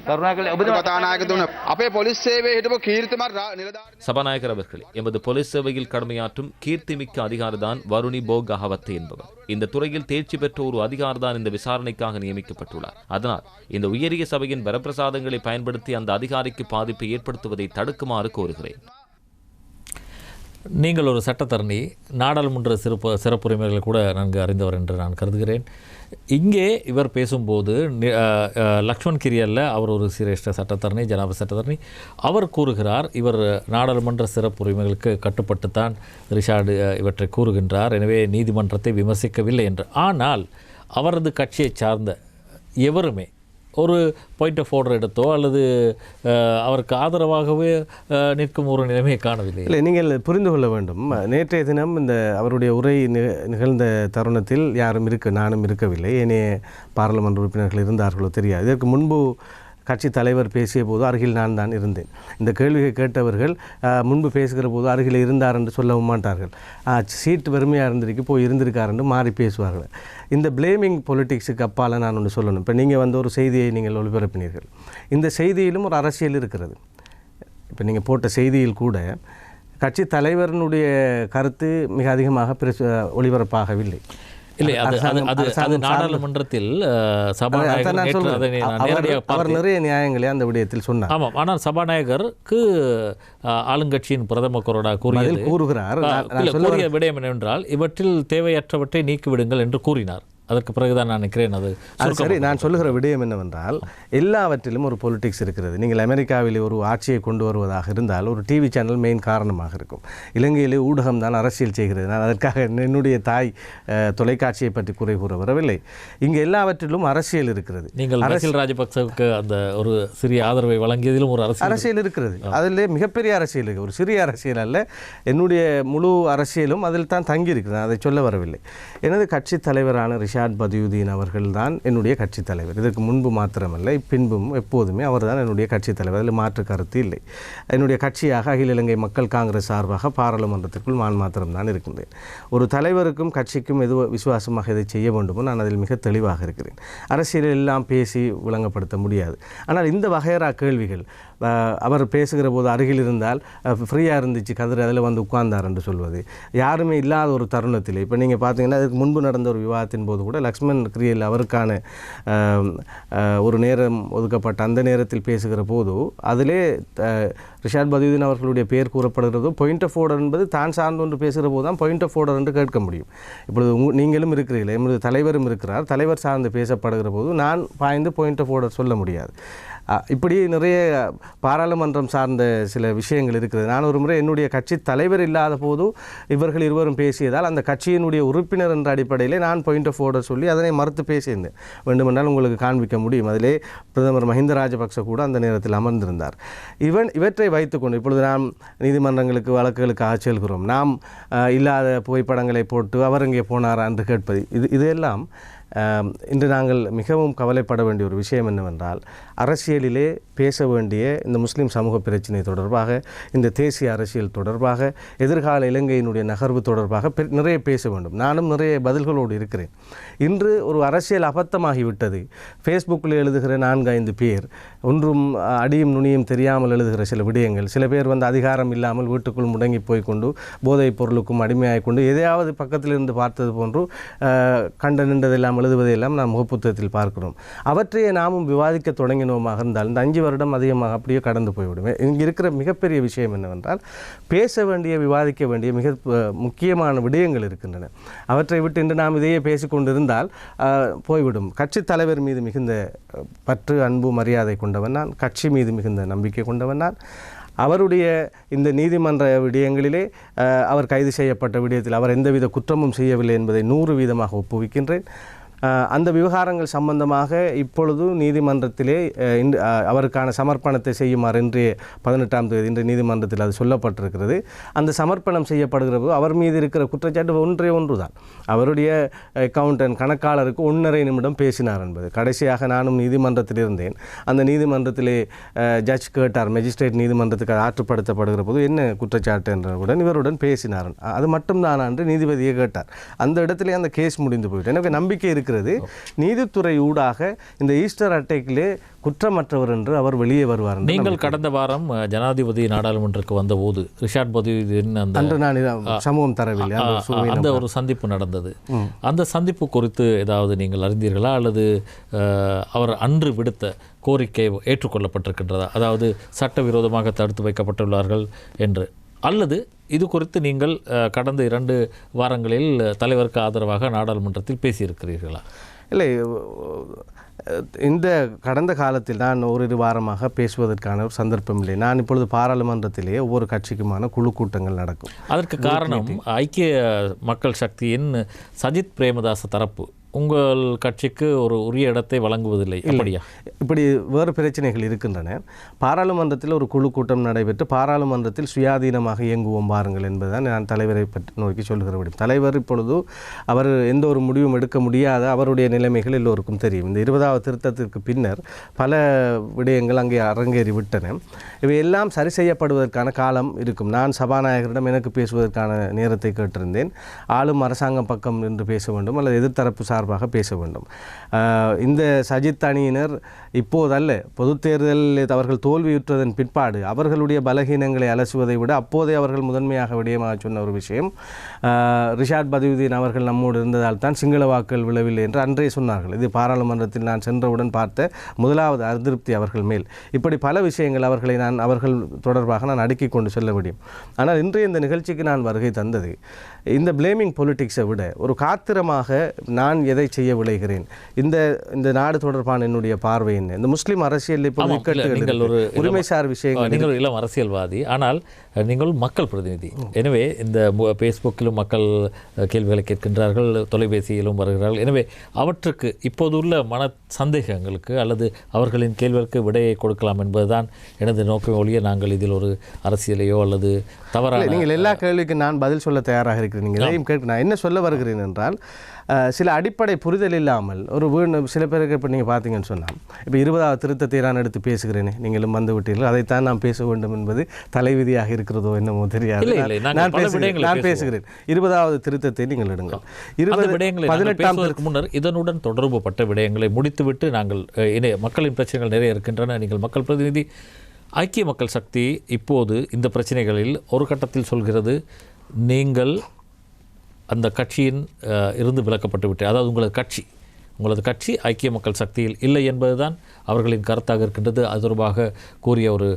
කරුණාකරලා ඔබතුමා කතානායකතුමා අපේ පොලිස් සේවයේ හිටපු කීර්තිමත් නිලධාරී சபாநாயகர் அவர்களே, எமது போலீஸ் சேவையில் கடமையாற்றும் கீர்த்திமிக்க அதிகாரிதான் வருணி போகவத் என்பவர். இந்த துறையில் தேர்ச்சி பெற்ற ஒரு அதிகாரிதான் இந்த விசாரணைக்காக நியமிக்கப்பட்டுள்ளார். அதனால் இந்த உயரிய சபையின் வரப்பிரசாதங்களை பயன்படுத்தி அந்த அதிகாரிக்கு பாதிப்பை ஏற்படுத்துவதை தடுக்குமாறு கோருகிறேன். நீங்கள் ஒரு சட்டத்தரணி, நாடாளுமன்ற சிறப்புரிமைகளை கூட நன்கு அறிந்தவர் என்று நான் கருதுகிறேன். இங்கே இவர் பேசும்போது லக்ஷ்மண் கிரியல்ல அவர் ஒரு சிரேஷ்ட சட்டத்தரணி, ஜனாப சட்டத்தரணி, அவர் கூறுகிறார் இவர் நாடாளுமன்ற சிறப்புரிமைகளுக்கு கட்டுப்பட்டுத்தான் ரிஷாட் இவற்றை கூறுகின்றார், எனவே நீதிமன்றத்தை விமர்சிக்கவில்லை என்று. ஆனால் அவரது கட்சியை சார்ந்த எவருமே ஒரு பாயிண்ட் ஆஃப் ஆர்டர் எடுத்தோ அல்லது அவருக்கு ஆதரவாகவே நிற்கும் ஒரு நிலைமையை காணவில்லை. இல்லை, நீங்கள் புரிந்து கொள்ள வேண்டும். நேற்றைய தினம் இந்த அவருடைய உரை நிகழ்ந்த தருணத்தில் யாரும் நானும் இருக்கவில்லை, ஏனைய பாராளுமன்ற உறுப்பினர்கள் இருந்தார்களோ தெரியாது. இதற்கு முன்பு கட்சி தலைவர் பேசிய போது அருகில் நான் தான் இருந்தேன். இந்த கேள்வியை கேட்டவர்கள் முன்பு பேசுகிற போது அருகில் இருந்தார் என்று சொல்லவும் மாட்டார்கள். சீட் வெறுமையாக இருந்திருக்கு, போய் இருந்திருக்கார் என்று மாறி பேசுவார்கள். இந்த பிளேமிங் பொலிட்டிக்ஸுக்கு அப்பால் நான் ஒன்று சொல்லணும். இப்போ நீங்கள் ஒரு செய்தியை நீங்கள் ஒளிபரப்பினீர்கள். இந்த செய்தியிலும் ஒரு அரசியல் இருக்கிறது. இப்போ நீங்கள் போட்ட செய்தியில் கூட கட்சி தலைவரினுடைய கருத்து மிக அதிகமாக ஒளிபரப்பாகவில்லை. இல்லை, அது நாடாளுமன்றத்தில் அவர் நிறைய நியாயங்களை அந்த விடயத்தில் சொன்னார். ஆமாம், ஆனால் சபாநாயகருக்கு ஆளுங்கட்சியின் பிரதம கொறடா கூறுகிறார். கூறிய விடயம் என்னவென்றால் இவற்றில் தேவையற்றவற்றை நீக்கிவிடுங்கள் என்று கூறினார். அதற்கு பிறகுதான் நான் நினைக்கிறேன் அது சரி. நான் சொல்லுகிற விடயம் என்னவென்றால் எல்லாவற்றிலும் ஒரு பொலிட்டிக்ஸ் இருக்கிறது. நீங்கள் அமெரிக்காவில் ஒரு ஆட்சியை கொண்டு வருவதாக இருந்தால் ஒரு டிவி சேனல் மெயின் காரணமாக இருக்கும். இலங்கையிலே ஊடகம் தான் அரசியல் செய்கிறது. நான் அதற்காக என்னுடைய தாய் தொலைக்காட்சியை பற்றி குறை கூற வரவில்லை. இங்கே எல்லாவற்றிலும் அரசியல் இருக்கிறது. நீங்கள் அரசியல் ராஜபக்சவுக்கு அந்த ஒரு சிறிய ஆதரவை வழங்கியதிலும் ஒரு அரசியல் இருக்கிறது. அதில் மிகப்பெரிய அரசியல் இருக்குது, ஒரு சிறிய அரசியல் அல்ல. என்னுடைய முழு அரசியலும் அதில் தான் தங்கி இருக்குது. அதை சொல்ல வரவில்லை. எனது கட்சி தலைவரான ரிஷாட் பதியுதீன் அவர்கள் தான் என்னுடைய கட்சி தலைவர். இதற்கு முன்பு மாத்திரமல்ல, பின்பும் எப்போதுமே அவர் தான் என்னுடைய கட்சி தலைவர். அதில் மாற்று கருத்து இல்லை. என்னுடைய கட்சியாக அகில இலங்கை மக்கள் காங்கிரஸ் சார்பாக பாராளுமன்றத்திற்குள் நான் மாத்திரம்தான் இருக்கின்றேன். ஒரு தலைவருக்கும் கட்சிக்கும் எது விசுவாசமாக எதை செய்ய வேண்டுமோ நான் அதில் மிக தெளிவாக இருக்கிறேன். அரசியலில் எல்லாம் பேசி விளங்கப்படுத்த முடியாது. ஆனால் இந்த வகையறா கேள்விகள் அவர் பேசுகிற போது அருகில் இருந்தால் ஃப்ரீயாக இருந்துச்சு கதிர் அதில் வந்து உட்கார்ந்தார் என்று சொல்வது, யாருமே இல்லாத ஒரு தருணத்தில். இப்போ நீங்கள் பார்த்தீங்கன்னா அதுக்கு முன்பு நடந்த ஒரு விவாதத்தின் போது கூட லக்ஷ்மண் கிரியல் அவருக்கான ஒரு நேரம் ஒதுக்கப்பட்ட அந்த நேரத்தில் பேசுகிற போது அதிலே ரிஷாட் பதியுதீன் அவர்களுடைய பெயர் கூறப்படுகிறதோ பாயிண்ட் ஆஃப் ஆர்டர் என்பது தான் சார்ந்து ஒன்று பேசுகிற போது தான் பாயிண்ட் ஆஃப் ஆர்டர் என்று கேட்க முடியும். இப்பொழுது நீங்களும் இருக்கிறீர்கள், எமது தலைவரும் இருக்கிறார். தலைவர் சார்ந்து பேசப்படுகிற போது நான் பாய்ந்து பாயிண்ட் ஆஃப் ஆர்டர் சொல்ல முடியாது. இப்படி நிறைய பாராளுமன்றம் சார்ந்த சில விஷயங்கள் இருக்கிறது. நான் ஒரு முறை என்னுடைய கட்சி தலைவர் இல்லாத போது இவர்கள் இருவரும் பேசியதால் அந்த கட்சியினுடைய உறுப்பினர் என்ற அடிப்படையிலே நான் பாயிண்ட் ஆஃப் ஆர்டர் சொல்லி அதனை மறுத்து பேசியிருந்தேன். வேண்டுமென்றால் உங்களுக்கு காண்பிக்க முடியும். அதிலே பிரதமர் மஹிந்த ராஜபக்ச கூட அந்த நேரத்தில் அமர்ந்திருந்தார். இவற்றை வைத்துக்கொண்டு இப்பொழுது நாம் நீதிமன்றங்களுக்கு வழக்குகளுக்காக செல்கிறோம். நாம் இல்லாத புகைப்படங்களை போட்டு அவர் எங்கே போனாரா என்று கேட்பது, இதெல்லாம் இன்று நாங்கள் மிகவும் கவலைப்பட வேண்டிய ஒரு விஷயம் என்னவென்றால் அரசியலிலே பேச வேண்டிய இந்த முஸ்லீம் சமூக பிரச்சினை தொடர்பாக, இந்த தேசிய அரசியல் தொடர்பாக, எதிர்கால இலங்கையினுடைய நகர்வு தொடர்பாக நிறைய பேச வேண்டும். நானும் நிறைய பதில்களோடு இருக்கிறேன். இன்று ஒரு அரசியல் அபத்தமாகிவிட்டது. ஃபேஸ்புக்கில் எழுதுகிற 4-5 பேர் ஒன்றும் அடியும் நுனியும் தெரியாமல் எழுதுகிற சில விடயங்கள், சில பேர் வந்து அதிகாரம் இல்லாமல் வீட்டுக்குள் முடங்கி போய்கொண்டு போதைப் பொருளுக்கும் அடிமையாகிக் கொண்டு எதையாவது பக்கத்தில் இருந்து பார்த்தது போன்று கண்ட நின்றதெல்லாம் எழுதுவதையெல்லாம் நாம் முகப்புத்தகத்தில் பார்க்கிறோம். அவற்றையே நாமும் விவாதிக்க தொடங்கினோமாக இருந்தால் இந்த 5 வருடம் அதிகமாக அப்படியே கடந்து போய்விடும். இங்கே இருக்கிற மிகப்பெரிய விஷயம் என்னவென்றால் பேச வேண்டிய, விவாதிக்க வேண்டிய மிக முக்கியமான விடயங்கள் இருக்கின்றன. அவற்றை விட்டு இன்று நாம் இதையே பேசிக்கொண்டிருந்தால் போய்விடும். கட்சி தலைவர் மீது மிகுந்த பற்று, அன்பு, மரியாதை கொண்டவன் நான். கட்சி மீது மிகுந்த நம்பிக்கை கொண்டவன் நான். அவருடைய இந்த நீதிமன்ற விடயங்களிலே அவர் கைது செய்யப்பட்ட விடயத்தில் அவர் எந்தவித குற்றமும் செய்யவில்லை என்பதை 100% ஒப்புவிக்கின்றேன். அந்த விவகாரங்கள் சம்பந்தமாக இப்பொழுது நீதிமன்றத்திலே அவருக்கான சமர்ப்பணத்தை செய்யுமாறு இன்றைய 18ஆம் தேதி இன்று நீதிமன்றத்தில் அது சொல்லப்பட்டிருக்கிறது. அந்த சமர்ப்பணம் செய்யப்படுகிற போது அவர் மீது இருக்கிற குற்றச்சாட்டு ஒன்று தான். அவருடைய அக்கவுண்டன்ட் கணக்காளருக்கு 1.5 நிமிடம் பேசினார் என்பது. கடைசியாக நானும் நீதிமன்றத்தில் இருந்தேன். அந்த நீதிமன்றத்திலே ஜட்ஜ் கேட்டார், மெஜிஸ்ட்ரேட் நீதிமன்றத்துக்கு ஆற்றுப்படுத்தப்படுகிற போது என்ன குற்றச்சாட்டு என்றவுடன் இவருடன் பேசினார். அது மட்டும்தான் என்று நீதிபதியை கேட்டார். அந்த இடத்திலே அந்த கேஸ் முடிந்து போயிட்டு எனக்கு நம்பிக்கை இருக்கிறது. இருக்கிறது. நீதித்துறை ஊடாக இந்த ஈஸ்டர் அட்டைக்கிலே குற்றமற்றவர் என்று அவர் வெளியே வருவார். நீங்கள் கடந்த வாரம் ஜனாதிபதி நாடாளுமன்றத்துக்கு வந்தபோது ரிஷாட் பதியுதீன் அன்று நான் சமூகம் தரவில்லை அந்த ஒரு சந்திப்பு நடந்தது. அந்த சந்திப்பு குறித்து ஏதாவது நீங்கள் அறிந்தீர்களா, அல்லது அவர் அன்று விடுத்த கோரிக்கை ஏற்றுக்கொள்ளப்பட்டிருக்கின்றதா, அதாவது சட்டவிரோதமாக தடுத்து வைக்கப்பட்டுள்ளார்கள் என்று, அல்லது இது குறித்து நீங்கள் கடந்த 2 வாரங்களில் தலைவருக்கு ஆதரவாக நாடாளுமன்றத்தில் பேசியிருக்கிறீர்களா? இல்லை, இந்த கடந்த காலத்தில் நான் 1 வாரமாக பேசுவதற்கான ஒரு சந்தர்ப்பம் இல்லை. நான் இப்பொழுது பாராளுமன்றத்திலே ஒவ்வொரு கட்சிக்குமான குழு கூட்டங்கள் நடக்கும். அதற்கு காரணம் ஐக்கிய மக்கள் சக்தியின் சஜித் பிரேமதாச தரப்பு உங்கள் கட்சிக்கு ஒரு உரிய இடத்தை வழங்குவதில்லை. அப்படியா? இப்படி வேறு பிரச்சனைகள் இருக்கின்றன. பாராளுமன்றத்தில் ஒரு குழு கூட்டம் நடைபெற்று பாராளுமன்றத்தில் சுயாதீனமாக இயங்குவோம் பாருங்கள் என்பதுதான் நான் தலைவரை பற்றி நோக்கி சொல்கிற விடும். தலைவர் இப்பொழுது அவர் எந்த ஒரு முடிவும் எடுக்க முடியாத அவருடைய நிலைமைகள் எல்லோருக்கும் தெரியும். இந்த 20வது திருத்தத்திற்கு பின்னர் பல விடயங்கள் அங்கே அரங்கேறி விட்டன. இவை எல்லாம் சரி செய்யப்படுவதற்கான காலம் இருக்கும். நான் சபாநாயகரிடம் எனக்கு பேசுவதற்கான நேரத்தை கேட்டிருந்தேன். ஆளும் அரசாங்கம் பக்கம் என்று பேச வேண்டும் அல்லது எதிர்த்தரப்பு சார்பாக பேச வேண்டும். இந்த சஜித் அணியினர் இப்போதல்ல, பொது தேர்தலில் அவர்கள் தோல்வியுற்றதன் பிற்பாடு அவர்களுடைய பலகீனங்களை அலசுவதை விட அப்போதே அவர்கள் முதன்மையாக விடயமாக சொன்ன ஒரு விஷயம், ரிஷாட் பதியுதீன் அவர்கள் நம்மோடு இருந்ததால் தான் சிங்கள வாக்குகள் விழவில்லை என்று அன்றே சொன்னார்கள். இது பாராளுமன்றத்தில் நான் சென்றவுடன் பார்த்த முதலாவது அதிருப்தி அவர்கள் மேல். இப்படி பல விஷயங்கள் அவர்கள் தொடர்பாக நான் அடுக்கிக் கொண்டு செல்ல முடியும். ஆனால் இன்றைய இந்த நிகழ்ச்சிக்கு நான் வருகை தந்தது இந்த பிளேமிங் பொலிட்டிக்ஸை விட ஒரு காத்திரமாக நான் எதை செய்ய விளைகிறேன், இந்த நாடு தொடர்பான என்னுடைய பார்வை என்ன, இந்த முஸ்லீம் அரசியல் உரிமைசார் விஷயங்கள். நீங்கள் இளம் அரசியல்வாதி, ஆனால் நீங்கள் மக்கள் பிரதிநிதி. எனவே இந்த ஃபேஸ்புக்கிலும் மக்கள் கேள்விகளை கேட்கின்றார்கள், தொலைபேசியிலும் வருகிறார்கள். எனவே அவற்றுக்கு இப்போதுள்ள மன சந்தேகங்களுக்கு அல்லது அவர்களின் கேள்விகளுக்கு விடையை கொடுக்கலாம் என்பதுதான் எனது நோக்கம் ஒழிய நாங்கள் இதில் ஒரு அரசியலையோ அல்லது தவறாக. நீங்கள் எல்லா கேள்விக்கும் நான் பதில் சொல்ல தயாராக இருக்கிறேன். நீங்கள் எதையும் கேட்க நான் என்ன சொல்ல வருகிறேன் என்றால், சில அடிப்படை புரிதல் இல்லாமல் ஒரு சில பேருக்கு இப்போ நீங்கள் பார்த்தீங்கன்னு சொன்னால், இப்போ 20வது திருத்தத்தை நான் எடுத்து பேசுகிறேனே, நீங்களும் வந்து விட்டீர்கள், அதைத்தான் நான் பேச வேண்டும் என்பது தலைவிதியாக இருக்கிறதோ என்னமோ தெரியாது. நான் பேசுகிறேன் 20வது திருத்தத்தை நீங்கள் எடுங்கள். 18 முன்னர் இதனுடன் தொடர்பு பட்ட விடயங்களை முடித்துவிட்டு நாங்கள் மக்களின் பிரச்சனைகள் நிறைய இருக்கின்றன. நீங்கள் மக்கள் பிரதிநிதி. ஐக்கிய மக்கள் சக்தி இப்போது இந்த பிரச்சனைகளில் ஒரு கட்டத்தில் சொல்கிறது, நீங்கள் அந்த கட்சியின் இருந்து விலக்கப்பட்டு விட்டு, அதாவது உங்களது கட்சி ஐக்கிய மக்கள் சக்தியில் இல்லை என்பதுதான் அவர்களின் கருத்தாக இருக்கின்றது. அது தொடர்பாக கூறிய ஒரு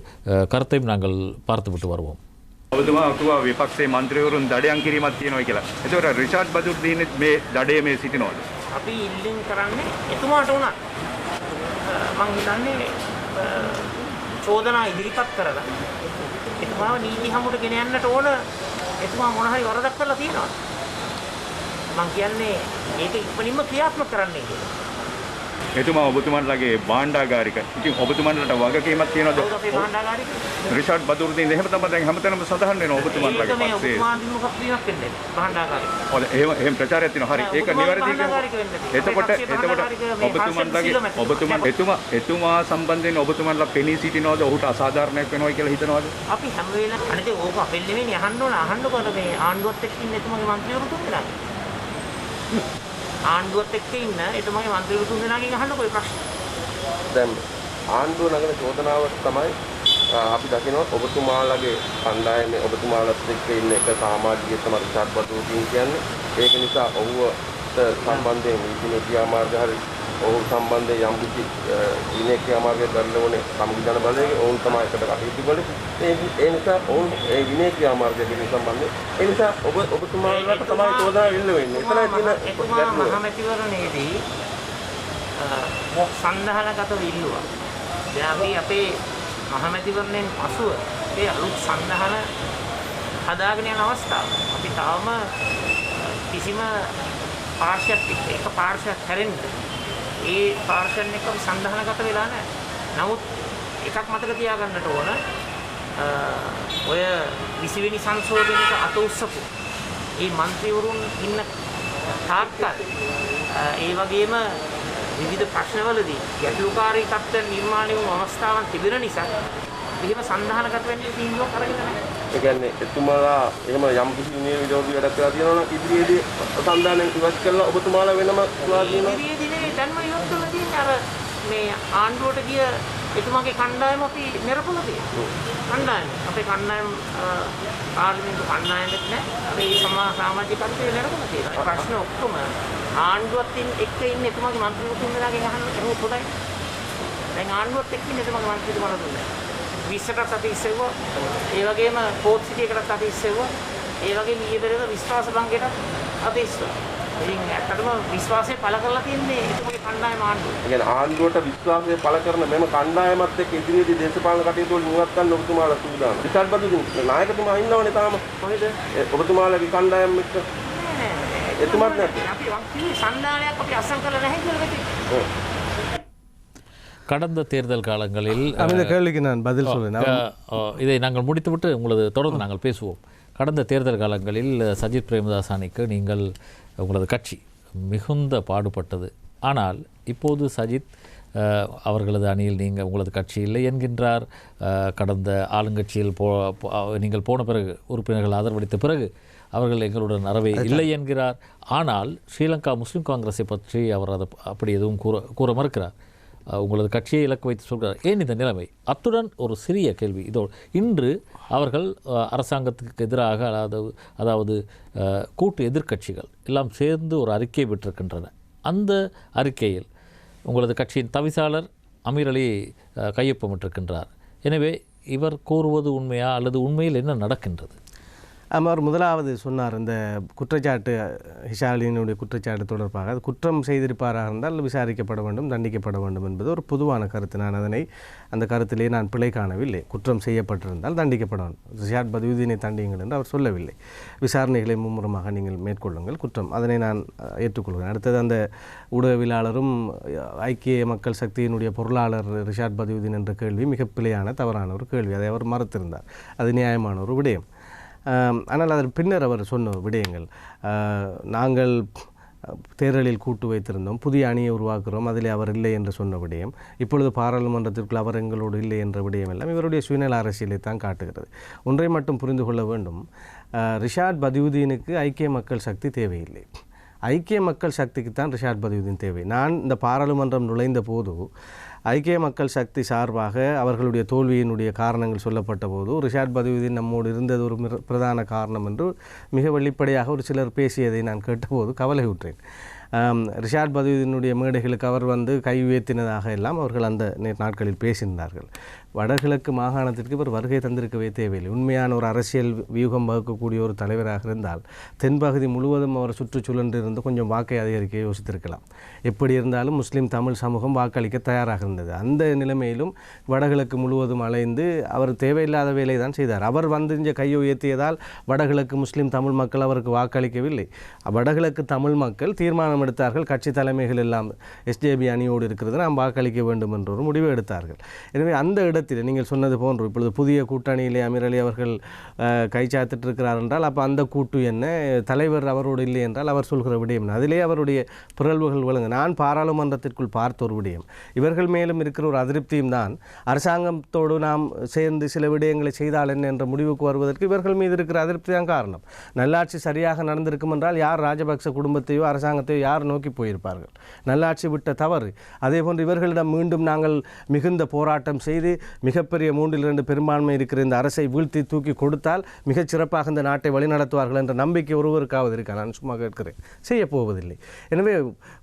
கருத்தையும் நாங்கள் பார்த்துவிட்டு வருவோம். ඔබතුමා විපක්ෂයේ මන්ත්‍රීවරුන් දඩයන් කිරීමක් තියෙනවා කියලා. ඒතකොට රිෂාඩ් බදුද්දීන් මේ දඩේ මේ සිටිනවද? අපි ඉල්ලින් කරන්නේ එතුමාට උනා. මං හිතන්නේ චෝදනා ඉදිරිපත් කරලා එතුමාව නීති හමුවට ගෙන යන්නට ඕන. එතුමා මොන හරි වරදක් කරලා තියෙනවා. මං කියන්නේ ඒක ඉක්මනින්ම ක්‍රියාත්මක කරන්නයි කියලා. එතුමා ඔබතුමන්ලගේ භාණ්ඩාගාරික. ඉතින් ඔබතුමන්ලට වගකීමක් තියෙනවද? රිෂාඩ් බදුද්දීන් එහෙම තමයි දැන් හැමතැනම සඳහන් වෙනවා ඔබතුමන්ලගේ පස්සේ. ඔබතුමාන්දිම කප්පියක් වෙන්නේ භාණ්ඩාගාරික. ඔය එහෙම ප්‍රචාරයක් තියෙනවා. හරි. ඒක නිවැරදි කියන්නේ. එතකොට එතුමා සම්බන්ධයෙන් ඔබතුමන්ලා පෙනී සිටිනවද? ඔහුට අසාධාරණයක් වෙනවා කියලා හිතනවද? අපි හැම වෙලාවෙම අනිත් ඕක අපෙල් නෙවෙයි අහන්නකොට මේ ආණ්ඩුවත් එක්ක ඉන්න එතුමාගේ മന്ത്രിවරු තුන්දෙනා. ආණ්ඩුවත් එක්ක ඉන්න එතුමාගේ മന്ത്രിවරු තුන්දෙනාගෙන් අහන්නකො ඒ ප්‍රශ්න. දැන් ආණ්ඩුව නගන චෝදනාව තමයි අපි දකිනවා ඔබතුමාලගේ කණ්ඩායමේ ඔබතුමාලත් එක්ක ඉන්න එක සමාජිකයෙක් තමයි රිෂාඩ් බදුද්දීන් කියන්නේ. ඒක නිසා ඔහුට සම්බන්ධයෙන් විදිනේ ක්‍රියාමාර්ග හරි ඔහු සම්බන්ධයෙන් යම් කිසි විනය ක්‍රියාමාර්ගයක් ගන්න ඕනේ සමගිජන බලයේ ඔවුන් තමයි එකට කටයුතු කළේ. ඒ නිසා ඔවුන් ඒ විනය ක්‍රියාමාර්ගයක සම්බන්ධයෙන් ඒ නිසා ඔබතුමාලට තමයි චෝදනාව ඉල්ල වෙන්නේ. එතනයි තියෙන මහමැතිවරණයේදී සන්ධානගතව ඉල්ලුවා. දැන් අපි අපේ මහමැතිවරණයෙන් පසුව ඒ අලුත් සන්ධාන හදාගෙන යන අවස්ථාව. අපි තාම කිසිම පාර්ශ්වයක් එක පාර්ශ්වයක් හැරෙන්න ඒ පාර්ශ්වයෙන් එක්ක සන්ධානගත වෙලා නැහැ. නමුත් එකක් මතක තියාගන්නට ඕන, ඔය 20 වෙනි සංශෝධනයට අත උස්සපු ඒ മന്ത്രിවරුන් ඉන්න තාක්කල් ඒ වගේම විවිධ ප්‍රශ්නවලදී ගැටලුකාරී තත්ත්ව නිර්මාණය වූ අවස්ථාවන් තිබෙන නිසා එහෙම සන්ධානගත වෙන්නේ තීන්දුවක් අරගෙන නැහැ. ඒ කියන්නේ එතුමාලා එහෙම යම් කිසි නියම විරෝධී වැඩක් කරලා තියෙනවා නම් ඉදිරියේදී සම්දානෙන් ඉවත් කරලා ඔබතුමාලා වෙනම ස්වාධීන ඉදිරියේදී දැන්ම ඉවත් කරලා තියෙන්නේ අර මේ ආණ්ඩුවට ගිය එතුමාගේ කණ්ඩායම අපි නිරපුණා තියෙනවා. කණ්ඩායම අපේ කණ්ඩායම පාර්ලිමේන්තු කණ්ඩායමෙත් නෑ. අපි සමාජිකත්වයේ නිරපුණා තියෙනවා. ප්‍රශ්න ඔක්කොම ආණ්ඩුවත් එක්ක ඉන්න එතුමාගේ මන්ත්‍රීතුමලාගෙන් අහන්න එහෙම පොඩයි. දැන් ආණ්ඩුවත් එක්ක ඉන්න එතුමාගේ මන්ත්‍රීතුමලා දුන්නා. 20ටත් අපි ඉස්සෙව්වා. ඒ වගේම පෝට් සිටි එකටත් අපි ඉස්සෙව්වා. ඒ වගේම ඊයේ පෙරේද විශ්වාස බංගයටත් අපි ඉස්සෙව්වා. ඉතින් ඇත්තටම විශ්වාසය පළ කරලා තියෙන්නේ එතුමාගේ කණ්ඩායම ආණ්ඩුව. ඒ කියන්නේ ආණ්ඩුවට විශ්වාසය පළ කරන මෙම කණ්ඩායමත් එක්ක ඉදිරියේදී දේශපාලන කටයුතු වලින් ඉවත් කරන්න ඔබතුමාලා සූදානම්. රිචාඩ් බදුදින් නායකතුමා ඉන්නවනේ තාම. කොහෙද? ඔබතුමාලාගේ කණ්ඩායම එක්ක. එතුමාත් නැද්ද? අපි වංකී සම්දානයක් අපි අසම් කරලා නැහැ කියලා කිව්වා. கடந்த தேர்தல் காலங்களில் அந்த கேள்விக்கு நான் பதில் சொல்றேன். இதை நாங்கள் முடித்துவிட்டு உங்களது தொடர்ந்து நாங்கள் பேசுவோம். கடந்த தேர்தல் காலங்களில் சஜித் பிரேமதாஸ் அணிக்கு நீங்கள் உங்களது கட்சி மிகுந்த பாடுபட்டது. ஆனால் இப்போது சஜித் அவர்களது அணியில் நீங்கள் உங்களது கட்சி இல்லை என்கின்றார். கடந்த ஆளுங்கட்சியில் நீங்கள் போன பிறகு உறுப்பினர்கள் ஆதரவளித்த பிறகு அவர்கள் எங்களுடன் அறவே இல்லை என்கிறார். ஆனால் ஸ்ரீலங்கா முஸ்லீம் காங்கிரஸை பற்றி அவர் அதை அப்படி எதுவும் கூற மறுக்கிறார். உங்களது கட்சியை இலக்கு வைத்து சொல்கிறார். ஏன் இந்த நிலைமை? அத்துடன் ஒரு சிறிய கேள்வி இதோ இன்று அவர்கள் அரசாங்கத்துக்கு எதிராக அதாவது கூட்டு எதிர்க்கட்சிகள் எல்லாம் சேர்ந்து ஒரு அறிக்கை விட்டிருக்கின்றன. அந்த அறிக்கையில் உங்களது கட்சியின் தவிசாளர் அமீர் அலி கையொப்பமிட்டிருக்கின்றார். எனவே இவர் கூறுவது உண்மையா அல்லது உண்மையில் என்ன நடக்கின்றது? அவர் முதலாவது சொன்னார், இந்த குற்றச்சாட்டு ஹிஷாலினுடைய குற்றச்சாட்டு தொடர்பாக அது குற்றம் செய்திருப்பாராக இருந்தால் விசாரிக்கப்பட வேண்டும், தண்டிக்கப்பட வேண்டும் என்பது ஒரு பொதுவான கருத்து. நான் அந்த கருத்திலே நான் பிழை காணவில்லை. குற்றம் செய்யப்பட்டிருந்தால் தண்டிக்கப்பட வேண்டும். ரிஷாட் பதியுதீனை தண்டியுங்கள் என்று அவர் சொல்லவில்லை. விசாரணைகளை மும்முரமாக நீங்கள் மேற்கொள்ளுங்கள், குற்றம் அதனை நான் ஏற்றுக்கொள்கிறேன். அடுத்தது அந்த ஊடகவியலாளரும் ஐக்கிய மக்கள் சக்தியினுடைய பொருளாளர் ரிஷாட் பதியுதீன் என்ற கேள்வி மிக பிழையான தவறான ஒரு கேள்வி. அதை அவர் மறுத்திருந்தார். அது நியாயமான ஒரு விடயம். ஆனால் அதன் பின்னர் அவர் சொன்ன விடயங்கள், நாங்கள் தேர்தலில் கூட்டு வைத்திருந்தோம், புதிய அணியை உருவாக்குகிறோம், அதில் அவர் இல்லை என்று சொன்ன விடயம், இப்பொழுது பாராளுமன்றத்திற்குள் அவர் எங்களோடு இல்லை என்ற விடயம் எல்லாம் இவருடைய சுயநல அரசியலை தான் காட்டுகிறது. ஒன்றை மட்டும் புரிந்து கொள்ள வேண்டும், ரிஷாட் பதியுதீனுக்கு ஐக்கிய மக்கள் சக்தி தேவையில்லை. ஐக்கிய மக்கள் சக்திக்கு தான் ரிஷாட் பதியுதீன் தேவை. நான் இந்த பாராளுமன்றம் நுழைந்த போது ஐக்கிய மக்கள் சக்தி சார்பாக அவர்களுடைய தோல்வியினுடைய காரணங்கள் சொல்லப்பட்ட போது ரிஷாட் பதியுதீன் நம்மோடு இருந்தது ஒரு பிரதான காரணம் என்று மிக வெளிப்படையாக ஒரு சிலர் பேசியதை நான் கேட்டபோது கவலையுற்றேன். ரிஷாட் பதியுதீனுடைய மேடைகளுக்கு அவர் கை உயர்த்தினதாக எல்லாம் அவர்கள் அந்த நாட்களில் பேசியிருந்தார்கள். வடகிழக்கு மாகாணத்திற்கு இவர் வருகை தந்திருக்கவே தேவையில்லை. உண்மையான ஒரு அரசியல் வியூகம் வகுக்கக்கூடிய ஒரு தலைவராக இருந்தால் தென்பகுதி முழுவதும் அவர் சுற்றுச்சூழன்று இருந்து கொஞ்சம் வாக்கை அதிகரிக்க யோசித்திருக்கலாம். எப்படி இருந்தாலும் முஸ்லீம் தமிழ் சமூகம் வாக்களிக்க தயாராக இருந்தது. அந்த நிலைமையிலும் வடகிழக்கு முழுவதும் அலைந்து அவர் தேவையில்லாத வேலை தான் செய்தார். அவர் இங்கே கையை உயர்த்தியதால் வடகிழக்கு முஸ்லீம் தமிழ் மக்கள் அவருக்கு வாக்களிக்கவில்லை. வடகிழக்கு தமிழ் மக்கள் தீர்மானம் எடுத்தார்கள். கட்சி தலைமைகள் எல்லாம் எஸ்ஜேபி அணியோடு இருக்கிறது, நாம் வாக்களிக்க வேண்டும் என்ற ஒரு முடிவை எடுத்தார்கள். எனவே அந்த இடத்தில் நீங்கள் சொன்னது போன்று இப்பொழுது புதிய கூட்டணியிலே அமீர் அலி அவர்கள் கை சாத்திட்டு இருக்கிறார் என்றால் அப்போ அந்த கூட்டு என்ன, தலைவர் அவரோடு இல்லை என்றால் அவர் சொல்கிற விடயம் அதிலே அவருடைய பிறழ்வுகள் விளங்க. நான் பாராளுமன்றத்திற்குள் பார்த்த ஒரு விடயம், இவர்கள் மேலும் இருக்கிற ஒரு அதிருப்தியும் தான் அரசாங்கத்தோடு நாம் சேர்ந்து சில விடயங்களை செய்தால் என்ன என்ற முடிவுக்கு வருவதற்கு இவர்கள் மீது இருக்கிற அதிருப்தி தான் காரணம். நல்லாட்சி சரியாக நடந்திருக்கும் என்றால் யார் ராஜபக்ச குடும்பத்தையோ அரசாங்கத்தையோ யார் நோக்கி போயிருப்பார்கள்? நல்லாட்சி விட்ட தவறு. அதே போன்று இவர்களிடம் மீண்டும் நாங்கள் மிகுந்த போராட்டம் செய்து மிகப்பெரிய 3/2 பெரும்பான்மை இருக்கிற இந்த அரசை வீழ்த்தி தூக்கி கொடுத்தால் மிகச் சிறப்பாக இந்த நாட்டை வழிநடத்துவார்கள் என்ற நம்பிக்கை ஒருவருக்காவது இருக்கா? நான் சும்மா கேட்கிறேன். செய்ய போவதில்லை. எனவே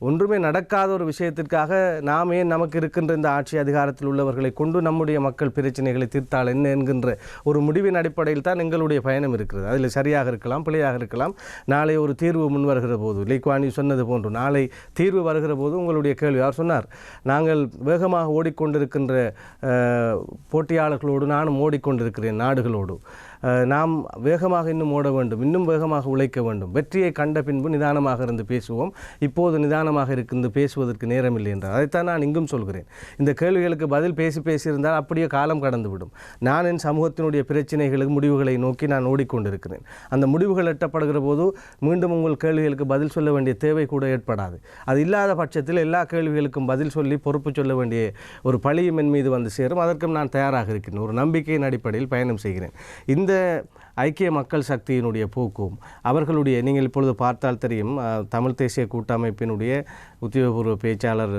ஒன்றுமே நடக்காத ஒரு விஷயத்திற்காக நாம் ஏன் நமக்கு இருக்கின்ற இந்த ஆட்சி அதிகாரத்தில் உள்ளவர்களை கொண்டு நம்முடைய மக்கள் பிரச்சனைகளை தீர்த்தால் என்ன என்கின்ற ஒரு முடிவின் அடிப்படையில் தான் எங்களுடைய பயணம் இருக்கிறது. அதில் சரியாக இருக்கலாம், பிழையாக இருக்கலாம். நாளை ஒரு தீர்வு முன் வருகிற போது லைக்வானி சொன்னது போன்று நாளை தீர்வு வருகிற போது உங்களுடைய கேள்வி, அவர் சொன்னார் நாங்கள் வேகமாக ஓடிக்கொண்டிருக்கின்ற போட்டியாளர்களோடு நானும் ஓடிக்கொண்டிருக்கிறேன், நாடுகளோடு நாம் வேகமாக இன்னும் ஓட வேண்டும், இன்னும் வேகமாக உழைக்க வேண்டும், வெற்றியை கண்ட பின்பு நிதானமாக இருந்து பேசுவோம், இப்போது நிதானமாக இருந்து பேசுவதற்கு நேரம் இல்லை என்றார். அதைத்தான் நான் இங்கும் சொல்கிறேன். இந்த கேள்விகளுக்கு பதில் பேசியிருந்தால் அப்படியே காலம் கடந்துவிடும். நான் என் சமூகத்தினுடைய பிரச்சனைகளுக்கு முடிவுகளை நோக்கி நான் ஓடிக்கொண்டிருக்கிறேன். அந்த முடிவுகள் எட்டப்படுகிற போது மீண்டும் உங்கள் கேள்விகளுக்கு பதில் சொல்ல வேண்டிய தேவை கூட ஏற்படாது. அது இல்லாத பட்சத்தில் எல்லா கேள்விகளுக்கும் பதில் சொல்லி பொறுப்பு சொல்ல வேண்டிய ஒரு பழியும் என் மீது சேரும். அதற்கும் நான் தயாராக இருக்கிறேன். ஒரு நம்பிக்கையின் அடிப்படையில் பயணம் செய்கிறேன். இந்த இந்த ஐக்கிய மக்கள் சக்தியினுடைய போக்கும் அவர்களுடைய நீங்கள் இப்பொழுது பார்த்தால் தெரியும் தமிழ் தேசிய கூட்டமைப்பினுடைய உத்தியோகபூர்வ பேச்சாளர்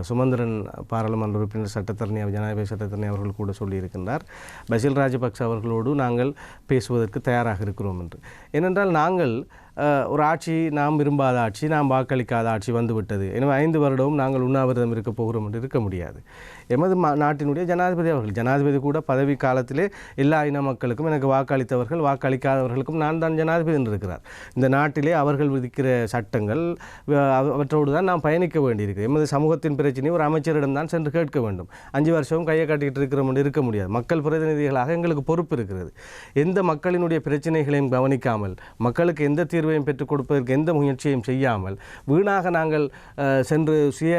சுமந்திரன் பாராளுமன்ற உறுப்பினர் சட்டத்தரணி ஜனாதிபதி சட்டத்தரணி அவர்கள் கூட சொல்லியிருக்கின்றார் பசில் ராஜபக்ச அவர்களோடு நாங்கள் பேசுவதற்கு தயாராக இருக்கிறோம் என்று. ஏனென்றால் நாங்கள் ஒரு ஆட்சி நாம் விரும்பாத ஆட்சி நாம் வாக்களிக்காத ஆட்சி வந்துவிட்டது எனவே 5 வருடமும் நாங்கள் உண்ணாவிரதம் இருக்க போகிறோம் என்று இருக்க முடியாது. எமது நாட்டினுடைய ஜனாதிபதி அவர்கள் ஜனாதிபதி கூட பதவி காலத்திலே எல்லா இன மக்களுக்கும் எனக்கு வாக்களித்தவர்கள் வாக்களிக்காதவர்களுக்கும் நான் தான் ஜனாதிபதி என்று இருக்கிறார். இந்த நாட்டிலே அவர்கள் விதிக்கிற சட்டங்கள் அவற்றோடு தான் நாம் பயணிக்க வேண்டியிருக்கு. எமது சமூகத்தின் பிரச்சனை ஒரு அமைச்சரிடம் தான் சென்று கேட்க வேண்டும். 5 வருஷமும் கையை காட்டிக்கிட்டு இருக்கிறோம் என்று இருக்க முடியாது. மக்கள் பிரதிநிதிகளாக எங்களுக்கு பொறுப்பு இருக்கிறது. எந்த மக்களினுடைய பிரச்சனைகளையும் கவனிக்காமல் மக்களுக்கு எந்த தீர்வையும் பெற்றுக் கொடுப்பதற்கு எந்த முயற்சியையும் செய்யாமல் வீணாக நாங்கள் சென்று சுய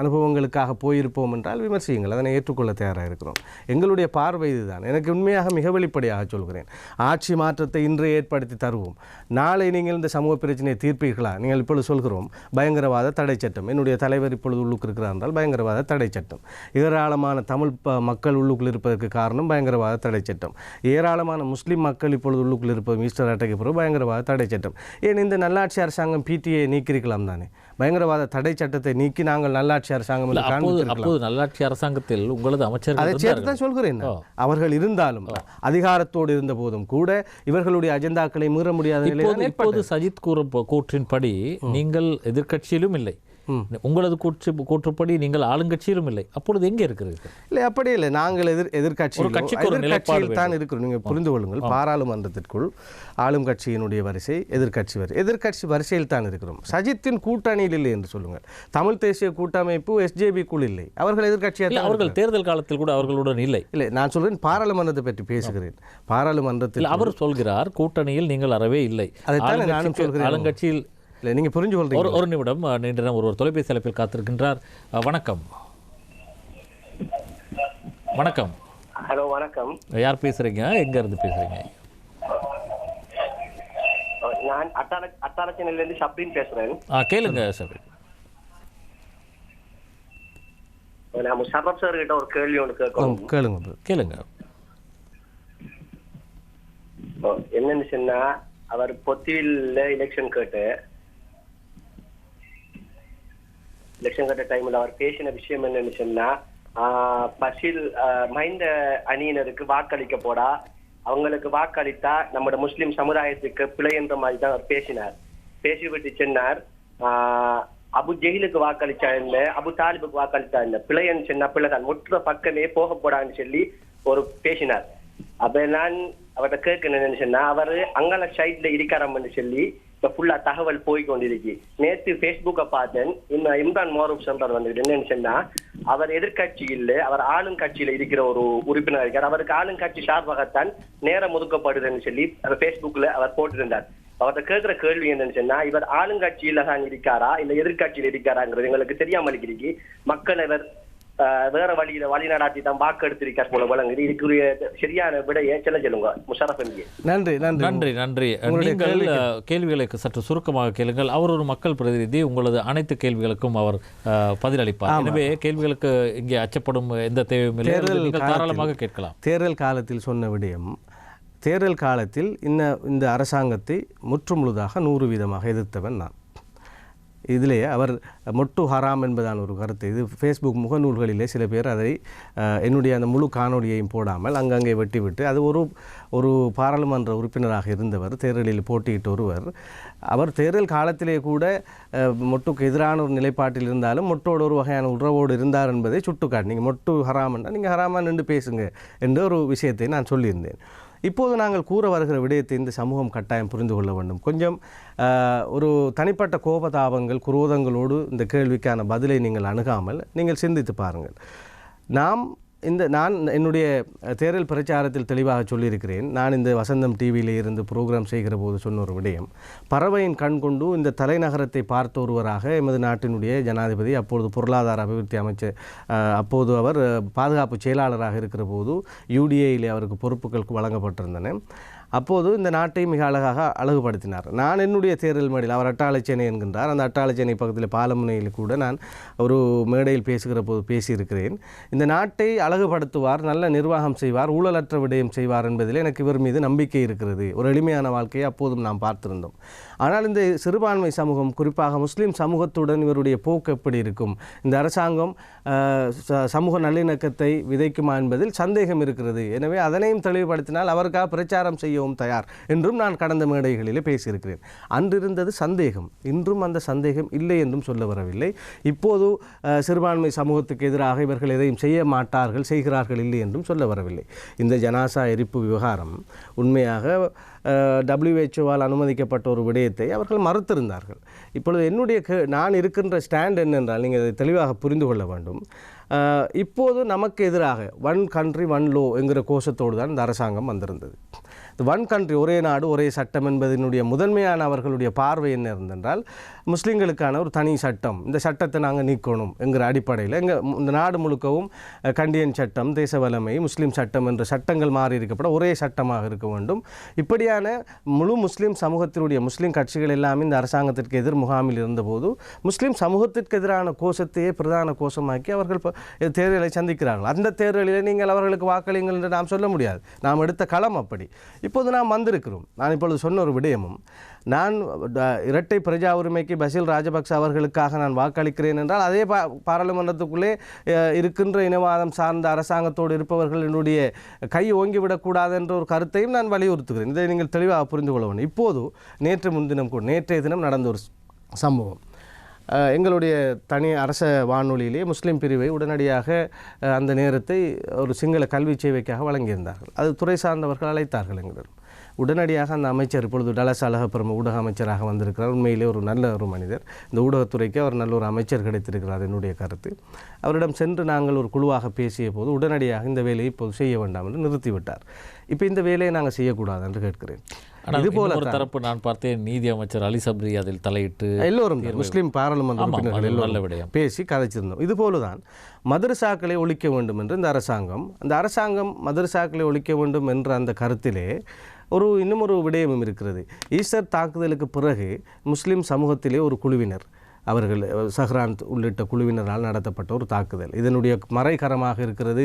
அனுபவங்களுக்காக போயிருப்போம் என்றால் விமர்சியுங்கள், அதனை ஏற்றுக்கொள்ள தயாராக இருக்கிறோம். எங்களுடைய பார்வை இதுதான். எனக்கு உண்மையாக மிக வெளிப்படையாக சொல்கிறேன், ஆட்சி மாற்றத்தை இன்று ஏற்படுத்தி தருவோம். நாளை நீங்கள் இந்த சமூக பிரச்சனையை தீர்ப்பீர்களா? நீங்கள் இப்பொழுது சொல்கிறோம் பயங்கரவாத தடை சட்டம். என்னுடைய தலைவர் இப்பொழுது உள்ளுக்கு இருக்கிறார் என்றால் பயங்கரவாத தடை சட்டம். ஏராளமான தமிழ் மக்கள் உள்ளுக்குள் இருப்பதற்கு காரணம் பயங்கரவாத தடை சட்டம். ஏராளமான முஸ்லீம் மக்கள் இப்பொழுது உள்ளுக்குள் இருப்பது ஈஸ்டர் அட்டைக்கு பிறகு பயங்கரவாத தடை சட்டம். ஏன் இந்த நல்லாட்சி அரசாங்கம் பிடிஐ நீக்கிருக்கலாம் தானே? பயங்கரவாத தடை சட்டத்தை நீக்கி நாங்கள் நல்லாட்சி அரசாங்கம் நல்லாட்சி அரசாங்கத்தில் உங்களது அமைச்சர் அதை சேர்த்து தான் சொல்கிறேன். அவர்கள் இருந்தாலும் அதிகாரத்தோடு இருந்த போதும் கூட இவர்களுடைய அஜெண்டாக்களை மீற முடியாத நிலையில் இப்போது சஜித் கூற்றின்படி நீங்கள் எதிர்க்கட்சியிலும் இல்லை, உங்களது கூற்றுப்படி நீங்கள் ஆளுங்கட்சியிலும் இல்லை. அப்பொழுது எங்கே இருக்கிறீர்கள்? இல்லை, அப்படி இல்லை. நாங்கள் எதிர்க்கட்சியில் தான் இருக்கிறோம். நீங்கள் புரிந்து கொள்ளுங்கள், பாராளுமன்றத்திற்குள் ஆளும் கட்சியினுடைய வரிசை எதிர்க்கட்சி எதிர்க்கட்சி வரிசையில் தான் இருக்கிறோம். சஜித்தின் கூட்டணியில் இல்லை என்று சொல்லுங்கள். தமிழ் தேசிய கூட்டமைப்பு SJB-க்குள் இல்லை, அவர்கள் எதிர்க்கட்சியாக. அவர்கள் தேர்தல் காலத்தில் கூட அவர்களுடன் இல்லை. இல்லை, நான் சொல்கிறேன் பாராளுமன்றத்தை பற்றி பேசுகிறேன். பாராளுமன்றத்தில் அவர் சொல்கிறார் கூட்டணியில் நீங்கள் அறவே இல்லை. அதைத்தான் நானும் சொல்கிறேன். ஆளுங்கட்சியில் இல்லை, நீங்கள் புரிஞ்சு கொள்றீங்க. ஒரு நிமிடம், நீண்ட நேரம் ஒருவர் தொலைபேசி அழைப்பில் காத்திருக்கின்றார். வணக்கம். வணக்கம். ஹலோ, வணக்கம். யார் பேசுறீங்க? எங்க இருந்து பேசுறீங்க? நான் அட்டாளச்சனிலிருந்து ஷப்ரீன் பேசுறேன். கேளுங்க சார். நான் முஷரப் சார் கிட்ட ஒரு கேள்வி ஒன்று கேட்கணும். கேளுங்க. என்னன்னு சொன்னா, அவர் பொத்தியில எலெக்ஷன் கேட்ட டைம்ல அவர் பேசின விஷயம் என்னன்னு சொன்னா, பசில் மஹிந்த அணியினருக்கு வாக்களிக்க போடா, அவங்களுக்கு வாக்களித்தா நம்மளோட முஸ்லிம் சமுதாயத்துக்கு பிழை என்ற மாதிரி தான் அவர் பேசினார். பேசிவிட்டு சொன்னார், அபு ஜெயிலுக்கு வாக்களிச்சா இல்ல, அபு தாலிபுக்கு வாக்களிச்சா இல்ல, பிழைன்னு சொன்னா பிள்ளைதான் முற்ற பக்கமே போக போடான்னு சொல்லி ஒரு பேசினார். அப்ப நான் அவர்கிட்ட கேட்கணும்னு சொன்னா, அவரு அங்கல சைட்ல இருக்காரம்னு சொல்லி இப்ப ஃபுல்லா தகவல் போய் கொண்டிருக்கு. நேற்று பேஸ்புக்கை பார்த்தேன், இன்னும் இம்ரான் மோரூப் சொல்றார் வந்துட்டு என்னன்னு சொன்னா, அவர் எதிர்கட்சி இல்லை, அவர் ஆளுங்கட்சியில இருக்கிற ஒரு உறுப்பினர் இருக்கார், அவருக்கு ஆளுங்கட்சி சார்பாகத்தான் நேரம் ஒதுக்கப்படுதுன்னு சொல்லி பேஸ்புக்ல அவர் போட்டிருந்தார். அவர்கிட்ட கேட்கிற கேள்வி என்னன்னு சொன்னா, இவர் ஆளுங்கட்சியில தான் இருக்காரா இல்ல எதிர்கட்சியில இருக்காராங்கிறது எங்களுக்கு தெரியாமல் இருக்கிறீங்க. மக்கள் இவர் வேற வழி நடாத்தி தான் வாக்கு எடுத்திருக்கார் போல வழங்குது. இதுக்குரிய சரியான விடையை சொல்லுங்க முஷரப். நன்றி. நீங்கள் கேள்விகளை சற்று சுருக்கமாக கேளுங்கள். அவர் ஒரு மக்கள் பிரதிநிதி, உங்களது அனைத்து கேள்விகளுக்கும் அவர் பதிலளிப்பார். எனவே கேள்விகளுக்கு இங்கே அச்சப்படும் எந்த தேவையும் இல்லை, தாராளமாக கேட்கலாம். தேர்தல் காலத்தில் சொன்ன விடயம், தேர்தல் காலத்தில் இந்த அரசாங்கத்தை முற்றுமுழுதாக 100% எதிர்த்தவன் நான். இதிலேயே அவர் மொட்டு ஹராம் என்பதான ஒரு கருத்து, இது ஃபேஸ்புக் முகநூல்களிலே சில பேர் அதை என்னுடைய அந்த முழு காணொலியையும் போடாமல் அங்கங்கே வெட்டிவிட்டு, அது ஒரு பாராளுமன்ற உறுப்பினராக இருந்தவர், தேர்தலில் போட்டியிட்ட ஒருவர், அவர் தேர்தல் காலத்திலே கூட மொட்டுக்கு எதிரான ஒரு நிலைப்பாட்டில் இருந்தாலும் மொட்டோடு ஒரு வகையான உறவோடு இருந்தார் என்பதை சுட்டுக்காட்டு. நீங்கள் மொட்டு ஹராம்னா நீங்கள் ஹராமாக நின்று பேசுங்க என்ற ஒரு விஷயத்தை நான் சொல்லியிருந்தேன். இப்போது நாங்கள் கூற வருகிற விடயத்தை இந்த சமூகம் கட்டாயம் புரிந்து கொள்ள வேண்டும். கொஞ்சம் ஒரு தனிப்பட்ட கோபதாபங்கள் குரோதங்களோடு இந்த கேள்விக்கான பதிலை நீங்கள் அணுகாமல் நீங்கள் சிந்தித்து பாருங்கள். நான் என்னுடைய தேர்தல் பிரச்சாரத்தில் தெளிவாக சொல்லியிருக்கிறேன். நான் இந்த வசந்தம் டிவியிலே இருந்து ப்ரோக்ராம் செய்கிற போது சொன்ன ஒரு விடயம், பறவையின் கண் கொண்டு இந்த தலைநகரத்தை பார்த்த ஒருவராக எமது நாட்டினுடைய ஜனாதிபதி, அப்பொழுது பொருளாதார அபிவிருத்தி அமைச்சர், அப்போது அவர் பாதுகாப்பு செயலாளராக இருக்கிற போது UDA-யிலே அவருக்கு பொறுப்புகள் வழங்கப்பட்டிருந்தன. அப்போது இந்த நாட்டை மிக அழகாக அழகுபடுத்தினார். நான் என்னுடைய தேர்தல் மேடையில், அவர் அட்டாளச்சேனை என்கின்றார், அந்த அட்டாளச்சேனை பக்கத்தில் பாலமுனையில் கூட நான் ஒரு மேடையில் பேசுகிற போது பேசியிருக்கிறேன். இந்த நாட்டை அழகுபடுத்துவார், நல்ல நிர்வாகம் செய்வார், ஊழலற்ற விடயம் செய்வார் என்பதில் எனக்கு இவர் மீது நம்பிக்கை இருக்கிறது. ஒரு எளிமையான வாழ்க்கையை அப்போதும் நாம் பார்த்திருந்தோம். ஆனால் இந்த சிறுபான்மை சமூகம், குறிப்பாக முஸ்லீம் சமூகத்துடன் இவருடைய போக்கு எப்படி இருக்கும், இந்த அரசாங்கம் சமூக நல்லிணக்கத்தை விதைக்குமா என்பதில் சந்தேகம் இருக்கிறது. எனவே அதனையும் தெளிவுபடுத்தினால் அவருக்காக பிரச்சாரம் செய்யவும் தயார் என்றும் நான் கடந்த மேடைகளிலே பேசியிருக்கிறேன். அன்றிருந்தது சந்தேகம், இன்றும் அந்த சந்தேகம் இல்லை என்றும் சொல்ல வரவில்லை. இப்போது சிறுபான்மை சமூகத்துக்கு எதிராக இவர்கள் எதையும் செய்ய மாட்டார்கள், செய்கிறார்கள் இல்லை என்றும் சொல்ல வரவில்லை. இந்த ஜனாசா எரிப்பு விவகாரம் உண்மையாக WHO-வால் அனுமதிக்கப்பட்ட ஒரு விடயத்தை அவர்கள் மறுத்திருந்தார்கள். இப்பொழுது நான் இருக்கின்ற ஸ்டாண்ட் என்னென்றால், நீங்கள் அதை தெளிவாக புரிந்து கொள்ள வேண்டும். இப்போது நமக்கு எதிராக ஒன் கண்ட்ரி ஒன் லோ என்கிற கோஷத்தோடு தான் இந்த அரசாங்கம் வந்திருந்தது. ஒன் கண்ட்ரி, ஒரே நாடு ஒரே சட்டம் என்பதனுடைய முதன்மையான அவர்களுடைய பார்வை என்ன இருந்தென்றால், முஸ்லீம்களுக்கான ஒரு தனி சட்டம், இந்த சட்டத்தை நாங்கள் நீக்கணும் என்கிற அடிப்படையில் இந்த நாடு முழுக்கவும் கண்டியன் சட்டம், தேச வலைமை, முஸ்லீம் சட்டம் என்ற சட்டங்கள் மாறி இருக்கப்பட ஒரே சட்டமாக இருக்க வேண்டும். இப்படியான முழு முஸ்லீம் சமூகத்தினுடைய முஸ்லீம் கட்சிகள் எல்லாமே இந்த அரசாங்கத்திற்கு எதிர் முகாமில் இருந்தபோது முஸ்லீம் சமூகத்திற்கு எதிரான கோஷத்தையே பிரதான கோஷமாக்கி அவர்கள் தேர்தலை சந்திக்கிறார்கள். அந்த தேர்தலில் நீங்கள் அவர்களுக்கு வாக்களிங்கள் என்று நாம் சொல்ல முடியாது. நாம் எடுத்த களம் அப்படி. இப்போது நாம் வந்திருக்கிறோம். நான் இப்பொழுது சொன்ன ஒரு விடயமும், நான் இரட்டை பிரஜா உரிமைக்கு பசில் ராஜபக்ச அவர்களுக்காக நான் வாக்களிக்கிறேன் என்றால், அதே பாராளுமன்றத்துக்குள்ளே இருக்கின்ற இனவாதம் சார்ந்த அரசாங்கத்தோடு இருப்பவர்கள் என்னுடைய கை ஓங்கிவிடக்கூடாது என்ற ஒரு கருத்தையும் நான் வலியுறுத்துகிறேன். இதை நீங்கள் தெளிவாக புரிந்து கொள்ள வேண்டும். இப்போது நேற்றைய தினம் நடந்த ஒரு சம்பவம், எங்களுடைய தனி அரச வானொலியிலே முஸ்லீம் பிரிவை உடனடியாக அந்த நேரத்தை ஒரு சிங்கள கல்வி சேவைக்காக வழங்கியிருந்தார்கள். அது துறை சார்ந்தவர்கள் அழைத்தார்கள் எங்களிடம். உடனடியாக அந்த அமைச்சர், இப்பொழுது டலஸ் அழகப்பெரும ஊடக அமைச்சராக வந்திருக்கிறார். உண்மையிலே ஒரு நல்ல ஒரு மனிதர். இந்த ஊடகத்துறைக்கு அவர் நல்ல ஒரு அமைச்சர் கிடைத்திருக்கிறார் என்னுடைய கருத்து. அவரிடம் சென்று நாங்கள் ஒரு குழுவாக பேசிய போது உடனடியாக இந்த வேலையை இப்போது செய்ய வேண்டாம் என்று நிறுத்திவிட்டார். இப்போ இந்த வேலையை நாங்கள் செய்யக்கூடாது என்று கேட்கிறேன். இதுபோல ஒரு தரப்பு நான் பார்த்தேன், நீதி அமைச்சர் அலி சப்ரி அதில் தலையிட்டு எல்லோரும் முஸ்லீம் பாராளுமன்ற உறுப்பினர்கள் எல்லோரும் பேசி கதைச்சிருந்தோம். இதுபோலதான் மதரசாக்களை ஒழிக்க வேண்டும் என்று இந்த அரசாங்கம் மதரசாக்களை ஒழிக்க வேண்டும் என்ற அந்த கருத்திலே இன்னும் ஒரு விடயமும் இருக்கிறது. ஈஸ்டர் தாக்குதலுக்கு பிறகு முஸ்லீம் சமூகத்திலே ஒரு குழுவினர், அவர்கள் சஹ்ரான் உள்ளிட்ட குழுவினரால் நடத்தப்பட்ட ஒரு தாக்குதல். இதனுடைய மறைகரமாக இருக்கிறது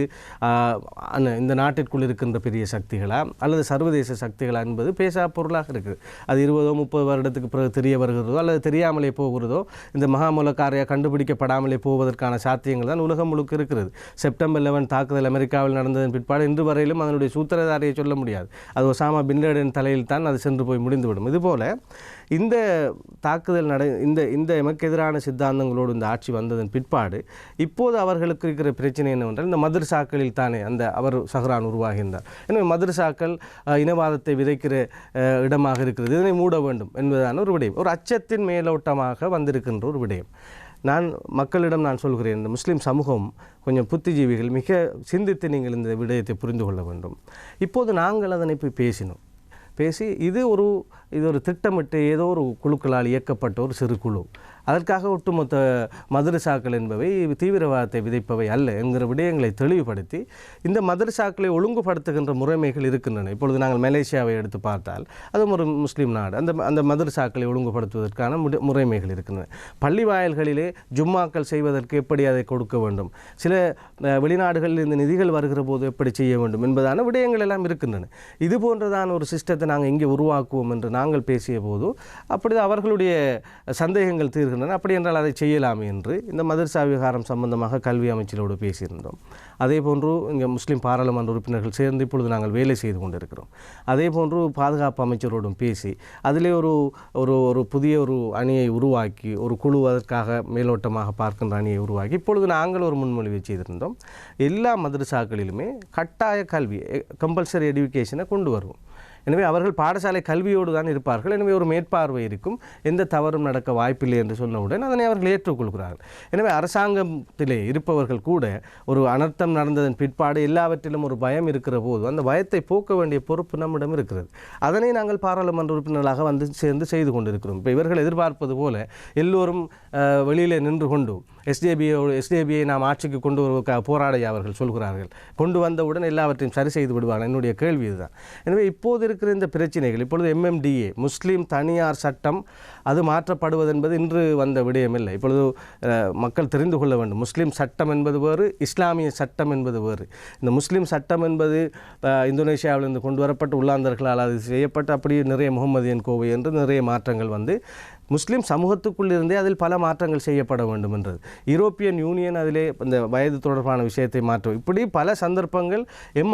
இந்த நாட்டிற்குள் இருக்கின்ற பெரிய சக்திகளா அல்லது சர்வதேச சக்திகளா என்பது பேசா பொருளாக இருக்குது. அது 20-30 வருடத்துக்கு பிறகு தெரிய வருகிறதோ அல்லது தெரியாமலே போகிறதோ, இந்த மகாமுலக்காரையா கண்டுபிடிக்கப்படாமலே போவதற்கான சாத்தியங்கள் தான் உலகம் முழுக்க இருக்கிறது. செப்டம்பர் 11 தாக்குதல் அமெரிக்காவில் நடந்ததன் பிற்பாடு இன்று வரையிலும் அதனுடைய சூத்திரதாரியை சொல்ல முடியாது. அது ஒசாமா பின் லேடன் தலையில் தான் அது சென்று போய் முடிந்துவிடும். இதுபோல இந்த தாக்குதல் இந்த எமக்கு எதிரான சித்தாந்தங்களோடு இந்த ஆட்சி வந்ததன் பிற்பாடு இப்போது அவர்களுக்கு இருக்கிற பிரச்சனை என்னவென்றால், இந்த மதரசாக்களில் தானே அவர் சஹ்ரான் உருவாகின்றார். எனவே மதரசாக்கள் இனவாதத்தை விதைக்கிற இடமாக இருக்கிறது, இதனை மூட வேண்டும் என்பதான ஒரு விடயம், ஒரு அச்சத்தின் மேலோட்டமாக வந்திருக்கின்ற ஒரு விடயம். மக்களிடம் நான் சொல்கிறேன், இந்த முஸ்லீம் சமூகம் கொஞ்சம் புத்திஜீவிகள், மிக சிந்தித்து நீங்கள் இந்த விடயத்தை புரிந்து கொள்ள வேண்டும். இப்போது நாங்கள் அதனை போய் பேசி இது ஒரு திட்டமிட்டு ஏதோ ஒரு குழுக்களால் இயக்கப்பட்ட ஒரு சிறு குழு, அதற்காக ஒட்டுமொத்த மதரசாக்கள் என்பவை தீவிரவாதத்தை விதைப்பவை அல்ல என்கிற விடயங்களை தெளிவுபடுத்தி இந்த மதரசாக்களை ஒழுங்குபடுத்துகின்ற முறைமைகள் இருக்கின்றன. இப்பொழுது நாங்கள் மலேசியாவை எடுத்து பார்த்தால் அதுவும் ஒரு முஸ்லீம் நாடு. அந்த மதரசாக்களை ஒழுங்குபடுத்துவதற்கான முறைமைகள் இருக்கின்றன. பள்ளி வாயில்களிலே ஜும்மாக்கள் செய்வதற்கு எப்படி அதை கொடுக்க வேண்டும், சில வெளிநாடுகளில் இந்த நிதிகள் வருகிற போது எப்படி செய்ய வேண்டும் என்பதான விடயங்கள் எல்லாம் இருக்கின்றன. இது போன்றதான ஒரு சிஸ்டத்தை நாங்கள் இங்கே உருவாக்குவோம் என்று நாங்கள் பேசிய போது அப்படி அவர்களுடைய சந்தேகங்கள் தீர்கின்றன. அப்படி என்றால் அதை செய்யலாமே என்று இந்த மதரசா விவகாரம் சம்பந்தமாக கல்வி அமைச்சரோடு பேசியிருந்தோம். அதே போன்று இங்கே முஸ்லீம் பாராளுமன்ற உறுப்பினர்கள் சேர்ந்து இப்பொழுது நாங்கள் வேலை செய்து கொண்டிருக்கிறோம். அதே போன்று பாதுகாப்பு அமைச்சரோடும் பேசி அதிலே ஒரு புதிய ஒரு அணியை உருவாக்கி, ஒரு குழு அதற்காக மேலோட்டமாக பார்க்கின்ற அணியை உருவாக்கி இப்பொழுது நாங்கள் ஒரு முன்மொழிவை செய்திருந்தோம். எல்லா மதரசாக்களிலுமே கட்டாய கல்வி, கம்பல்சரி எடுகேஷனை கொண்டு வருவோம். எனவே அவர்கள் பாடசாலை கல்வியோடு தான் இருப்பார்கள். எனவே ஒரு மேற்பார்வை இருக்கும், எந்த தவறும் நடக்க வாய்ப்பில்லை என்று சொன்னவுடன் அதனை அவர்கள் ஏற்றுக்கொள்கிறார்கள். எனவே அரசாங்கத்திலே இருப்பவர்கள் கூட ஒரு அனர்த்தம் யுத்தம் நடந்ததன் பிற்பாடு எல்லாவற்றிலும் ஒரு பயம் இருக்கிற போது அந்த பயத்தை போக்க வேண்டிய பொறுப்பு நம்மிடம் இருக்கிறது. அதனை நாங்கள் பாராளுமன்ற உறுப்பினர்களாக வந்து சேர்ந்து செய்து கொண்டிருக்கிறோம். இப்போ இவர்கள் எதிர்பார்ப்பது போல எல்லோரும் வெளியில் நின்று கொண்டு எஸ்டிபியை நாம் ஆட்சிக்கு கொண்டு போராட அவர்கள் சொல்கிறார்கள். கொண்டு வந்தவுடன் எல்லாவற்றையும் சரி செய்து விடுவார்கள். என்னுடைய கேள்வி இதுதான். எனவே இப்போது இருக்கிற இந்த பிரச்சனைகள், இப்பொழுது MMDA முஸ்லீம் தனியார் சட்டம் அது மாற்றப்படுவது என்பது இன்று வந்த விடயமில்லை. இப்பொழுது மக்கள் தெரிந்து கொள்ள வேண்டும். முஸ்லீம் சட்டம் என்பது வேறு, இஸ்லாமிய சட்டம் என்பது வேறு. இந்த முஸ்லீம் சட்டம் என்பது இந்தோனேஷியாவிலிருந்து கொண்டு வரப்பட்டு உள்ளாந்தர்களால் அது செய்யப்பட்டு அப்படியே நிறைய முகமதியன் கோவை என்று நிறைய மாற்றங்கள் வந்து முஸ்லீம் சமூகத்துக்குள் இருந்தே அதில் பல மாற்றங்கள் செய்யப்பட வேண்டும் என்றது. யூரோப்பியன் யூனியன் அதிலே இந்த வயது தொடர்பான விஷயத்தை மாற்றும். இப்படி பல சந்தர்ப்பங்கள்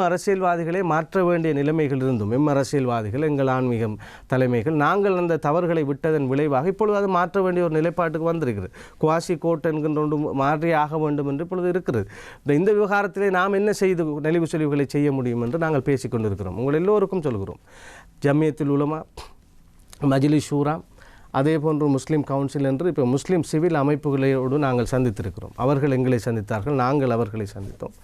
அரசியல்வாதிகளே மாற்ற வேண்டிய நிலைமைகள் இருந்தும் அரசியல்வாதிகள் எங்கள் ஆன்மீகம் தலைமைகள் நாங்கள் அந்த தவறுகளை விட்டதன் விளைவாக இப்பொழுது அது மாற்ற வேண்டிய ஒரு நிலைப்பாட்டுக்கு வந்திருக்கிறது. குவாசி கோர்ட் என்கின்ற ஒன்று மாற்றி ஆக வேண்டும் என்று இப்பொழுது இருக்கிறது. இந்த விவகாரத்திலே நாம் என்ன செய்து நெளிவு சுழிவுகளை செய்ய முடியும் என்று நாங்கள் பேசிக்கொண்டிருக்கிறோம். உங்கள் எல்லோருக்கும் சொல்கிறோம். ஜம்மியத்துல் உலமா, மஜ்லிஸ் ஷூரா, அதே போன்று முஸ்லீம் கவுன்சில் என்று இப்போ முஸ்லீம் சிவில் அமைப்புகளோடு நாங்கள் சந்தித்திருக்கிறோம். அவர்கள் எங்களை சந்தித்தார்கள், நாங்கள் அவர்களை சந்தித்தோம்.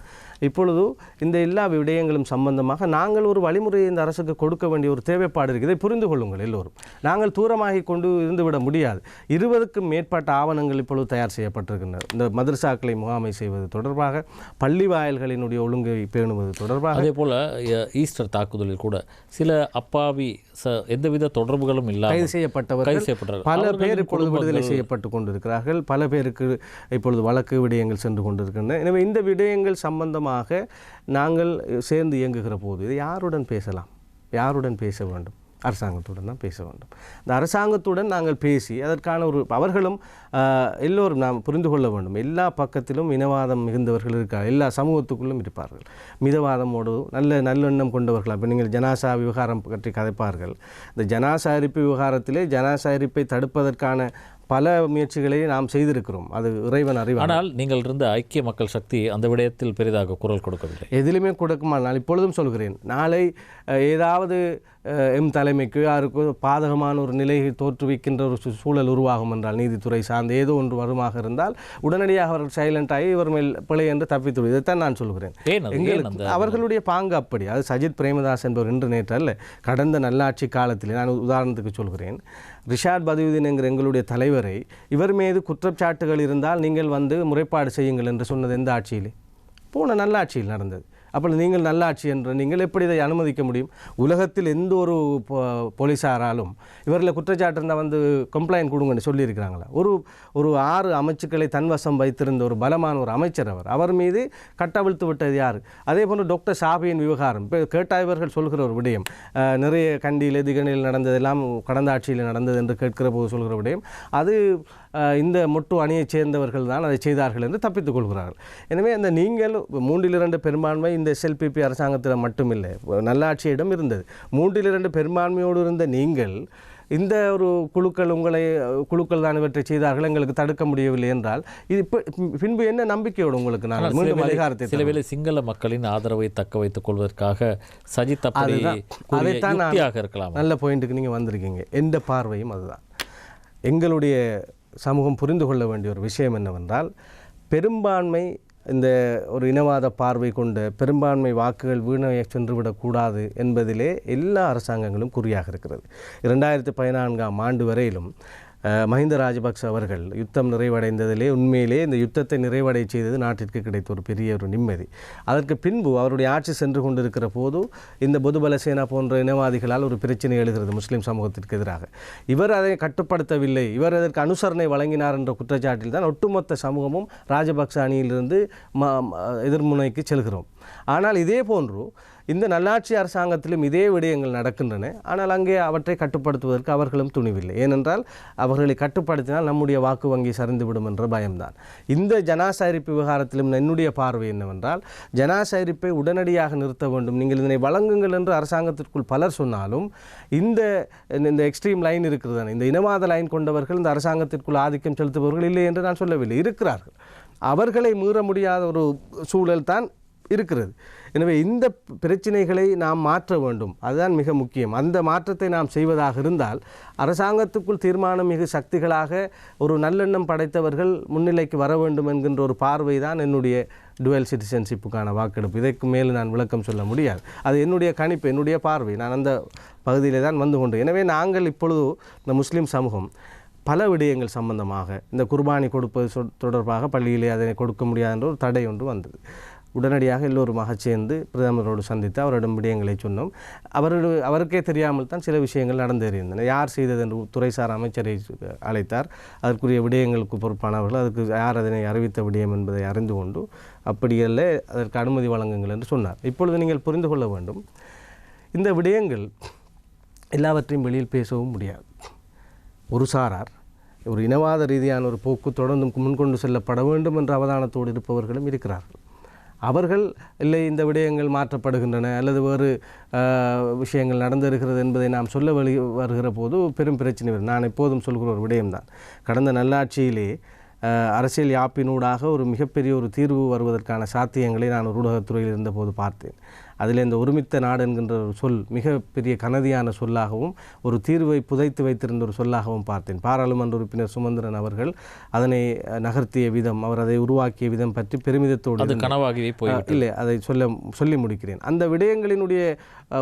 இப்பொழுது இந்த எல்லா விடயங்களும் சம்பந்தமாக நாங்கள் ஒரு வழிமுறையை இந்த அரசுக்கு கொடுக்க வேண்டிய ஒரு தேவைப்பாடு இருக்குது. இதை புரிந்து கொள்ளுங்கள் எல்லோரும். நாங்கள் தூரமாகி கொண்டு இருந்துவிட முடியாது. 20க்கும் மேற்பட்ட ஆவணங்கள் இப்பொழுது தயார் செய்யப்பட்டிருக்கின்றன. இந்த மதரசாக்களை முகாமை செய்வது தொடர்பாக, பள்ளி வாயல்களினுடைய ஒழுங்கை பேணுவது தொடர்பாக. அதே போல் ஈஸ்டர் தாக்குதலில் கூட சில அப்பாவி எந்தவித தொடர்புகளும் இல்லாமல் கைது செய்யப்பட்டவர்கள் பல பேர் இப்பொழுது விடுதலை செய்யப்பட்டு கொண்டிருக்கிறார்கள். பல பேருக்கு இப்பொழுது வழக்கு விடயங்கள் சென்று கொண்டிருக்கின்றன. எனவே இந்த விடயங்கள் சம்பந்தமாக நாங்கள் சேர்ந்து இயங்குகிற போது இதை யாருடன் பேசலாம்? யாருடன் பேச வேண்டும்? அரசாங்கத்துடன் தான் பேச வேண்டும். இந்த அரசாங்கத்துடன் நாங்கள் பேசி அதற்கான ஒரு அவர்களும் எல்லோரும் நாம் புரிந்து கொள்ள வேண்டும். எல்லா பக்கத்திலும் இனவாதம் மிகுந்தவர்கள் இருக்கார்கள். எல்லா சமூகத்துக்குள்ளும் இருப்பார்கள். மிதவாதமோடு நல்லெண்ணம் கொண்டவர்கள். அப்போ நீங்கள் ஜனாசா விவகாரம் பற்றி கதைப்பார்கள். இந்த ஜனாசா எரிப்பு விவகாரத்திலே ஜனாசா எரிப்பை தடுப்பதற்கான பல முயற்சிகளை நாம் செய்திருக்கிறோம். அது இறைவன் அறிவார். ஆனால் நீங்கள் இருந்த ஐக்கிய மக்கள் சக்தி அந்த விடயத்தில் பெரிதாக குரல் கொடுக்கவில்லை. எதிலுமே கொடுக்குமானால் இப்பொழுதும் சொல்கிறேன், நாளை ஏதாவது தலைமைக்கு யாருக்கு பாதகமான ஒரு நிலையை தோற்றுவிக்கின்ற ஒரு சூழல் உருவாகும் என்றால், நீதித்துறை சார்ந்த ஏதோ ஒன்று வருமாக இருந்தால் உடனடியாக அவர்கள் சைலண்ட் ஆகி இவர் மேல் பிழை என்று தப்பித்து இதைத்தான் நான் சொல்கிறேன். எங்களுக்கு அவர்களுடைய பாங்கு அப்படி. அது சஜித் பிரேமதாஸ் என்பவர் இன்று நேற்று அல்ல, கடந்த நல்லாட்சி காலத்தில் நான் உதாரணத்துக்கு சொல்கிறேன். ரிஷாட் பதுவுதீன் என்கிற எங்களுடைய தலைவரை இவர் மீது குற்றச்சாட்டுகள் இருந்தால் நீங்கள் வந்து முறைப்பாடு செய்யுங்கள் என்று சொன்னது எந்த ஆட்சியிலே? போன நல்லாட்சியில் நடந்தது. அப்போ நீங்கள் நல்லாட்சி என்று நீங்கள் எப்படி இதை அனுமதிக்க முடியும்? உலகத்தில் எந்த ஒரு போலீஸாராலும் இவரில் குற்றச்சாட்டு இருந்தால் வந்து கம்ப்ளைண்ட் கொடுங்கன்னு சொல்லியிருக்கிறாங்களா? ஒரு 6 அமைச்சுக்களை தன்வசம் வைத்திருந்த ஒரு பலமான ஒரு அமைச்சர் அவர் மீது கட்டவிழ்த்து விட்டது யார்? அதே போன்று டாக்டர் ஷாபியின் விவகாரம் இப்போ கேட்டால் இவர்கள் சொல்கிற ஒரு விடயம், நிறைய கண்டியில் திகனில் நடந்ததெல்லாம் கடந்த ஆட்சியில் நடந்தது என்று கேட்கிற போது சொல்கிற விடயம், அது இந்த மொட்டு அணியைச் சேர்ந்தவர்கள் தான் அதை செய்தார்கள் என்று தப்பித்துக் கொள்கிறார்கள். எனவே அந்த நீங்கள் 3/2 பெரும்பான்மை இந்த SLPP அரசாங்கத்தில் மட்டுமில்லை, நல்லாட்சியிடம் இருந்தது. 3/2 பெரும்பான்மையோடு இருந்த நீங்கள் இந்த ஒரு குழுக்கள் தான் இவற்றை செய்தார்கள், எங்களுக்கு தடுக்க முடியவில்லை என்றால் இது பின்பு என்ன நம்பிக்கையோடு உங்களுக்கு நான் மீண்டும் அதிகாரத்தை? சில வேளை சிங்கள மக்களின் ஆதரவை தக்க வைத்துக் கொள்வதற்காக சஜித் அதைத்தான் இருக்கலாம். நல்ல பாயிண்ட்டுக்கு நீங்கள் வந்திருக்கீங்க. எந்த பார்வையும் அதுதான். எங்களுடைய சமூகம் புரிந்து கொள்ள வேண்டிய ஒரு விஷயம் என்னவென்றால், பெரும்பான்மை இந்த ஒரு இனவாத பார்வை கொண்ட பெரும்பான்மை வாக்குகள் வீணாக சென்றுவிடக்கூடாது என்பதிலே எல்லா அரசாங்கங்களும் குறியாக இருக்கிறது. 2014ஆம் ஆண்டு வரையிலும் மஹிந்த ராஜபக்ச அவர்கள் யுத்தம் நிறைவடைந்ததிலே உண்மையிலே இந்த யுத்தத்தை நிறைவடை செய்தது நாட்டிற்கு கிடைத்த ஒரு பெரிய ஒரு நிம்மதி. அதற்கு பின்பு அவருடைய ஆட்சி சென்று கொண்டிருக்கிற போது இந்த பொதுபல சேனா போன்ற இனவாதிகளால் ஒரு பிரச்சனை எழுகிறது முஸ்லீம் சமூகத்திற்கு எதிராக. இவர் அதை கட்டுப்படுத்தவில்லை, இவர் அதற்கு அனுசரணை வழங்கினார் என்ற குற்றச்சாட்டில் தான் ஒட்டுமொத்த சமூகமும் ராஜபக்ச அணியிலிருந்து எதிர்முனைக்கு செல்கிறோம். ஆனால் இதே போன்று இந்த நல்லாட்சி அரசாங்கத்திலும் இதே விடயங்கள் நடக்கின்றன. ஆனால் அங்கே அவற்றை கட்டுப்படுத்துவதற்கு அவர்களும் துணிவில்லை. ஏனென்றால் அவர்களை கட்டுப்படுத்தினால் நம்முடைய வாக்கு வங்கி சரிந்துவிடும் என்ற பயம்தான். இந்த ஜனாசா எரிப்பு விவகாரத்திலும் என்னுடைய பார்வை என்னவென்றால், ஜனாசா எரிப்பை உடனடியாக நிறுத்த வேண்டும், நீங்கள் இதனை வழங்குங்கள் என்று அரசாங்கத்திற்குள் பலர் சொன்னாலும் இந்த எக்ஸ்ட்ரீம் லைன் இருக்கிறது, இந்த இனவாத லைன் கொண்டவர்கள் இந்த அரசாங்கத்திற்குள் ஆதிக்கம் செலுத்துபவர்கள் இல்லை என்று நான் சொல்லவில்லை, இருக்கிறார்கள். அவர்களை மீற முடியாத ஒரு சூழல் தான் இருக்கிறது. எனவே இந்த பிரச்சனைகளை நாம் மாற்ற வேண்டும், அதுதான் மிக முக்கியம். அந்த மாற்றத்தை நாம் செய்வதாக இருந்தால் அரசாங்கத்துக்குள் தீர்மானம் மிகு சக்திகளாக ஒரு நல்லெண்ணம் படைத்தவர்கள் முன்னிலைக்கு வர வேண்டும் என்கின்ற ஒரு பார்வை தான் என்னுடைய டுவல் சிட்டிசன்ஷிப்புக்கான வாக்கெடுப்பு. இதற்கு மேல் நான் விளக்கம் சொல்ல முடியாது. அது என்னுடைய கணிப்பு, என்னுடைய பார்வை. நான் அந்த பகுதியிலே தான் வந்து கொண்டு. எனவே நாங்கள் இப்பொழுது இந்த முஸ்லீம் சமூகம் பல விடயங்கள் சம்பந்தமாக இந்த குர்பானி கொடுப்பது தொடர்பாக பள்ளியிலே அதனை கொடுக்க முடியாது என்ற ஒரு தடை ஒன்று வந்தது. உடனடியாக எல்லோருமாக சேர்ந்து பிரதமரோடு சந்தித்து அவரிடம் விடயங்களை சொன்னோம். அவருக்கே தெரியாமல் தான் சில விஷயங்கள் நடந்தேறியிருந்தன. யார் செய்தது என்று துறைசார் அமைச்சரை அழைத்தார். அதற்குரிய விடயங்களுக்கு பொறுப்பானவர்கள், அதுக்கு யார் அதனை அறிவித்த விடயம் என்பதை அறிந்து கொண்டு அப்படியல்ல அதற்கு அனுமதி வழங்குங்கள் என்று சொன்னார். இப்பொழுது நீங்கள் புரிந்து கொள்ள வேண்டும், இந்த விடயங்கள் எல்லாவற்றையும் வெளியில் பேசவும் முடியாது. ஒரு சாரார் ஒரு இனவாத ரீதியான ஒரு போக்கு தொடர்ந்து முன்கொண்டு செல்லப்பட வேண்டும் என்ற அவதானத்தோடு இருப்பவர்களும் இருக்கிறார்கள். அவர்கள் இல்லை இந்த விடயங்கள் மாற்றப்படுகின்றன அல்லது வேறு விஷயங்கள் நடந்திருக்கிறது என்பதை நாம் சொல்ல வருகிற போது பெரும் பிரச்சனை வரும். நான் எப்போதும் சொல்கிற ஒரு விடயம்தான், கடந்த நல்லாட்சியிலே அரசியல் யாப்பினூடாக ஒரு மிகப்பெரிய ஒரு தீர்வு வருவதற்கான சாத்தியங்களை நான் ஒரு ஊடகத்துறையில் இருந்தபோது பார்த்தேன். அதில் இந்த ஒருமித்த நாடு என்கின்ற ஒரு சொல் மிகப்பெரிய கனதியான சொல்லாகவும் ஒரு தீர்வை புதைத்து வைத்திருந்த ஒரு சொல்லாகவும் பார்த்தேன். பாராளுமன்ற உறுப்பினர் சுமந்திரன் அவர்கள் அதனை நகர்த்திய விதம், அவர் அதை உருவாக்கிய விதம் பற்றி பெருமிதத்தோடு கனவாகவே இல்லை அதை சொல்லி முடிக்கிறேன். அந்த விடயங்களினுடைய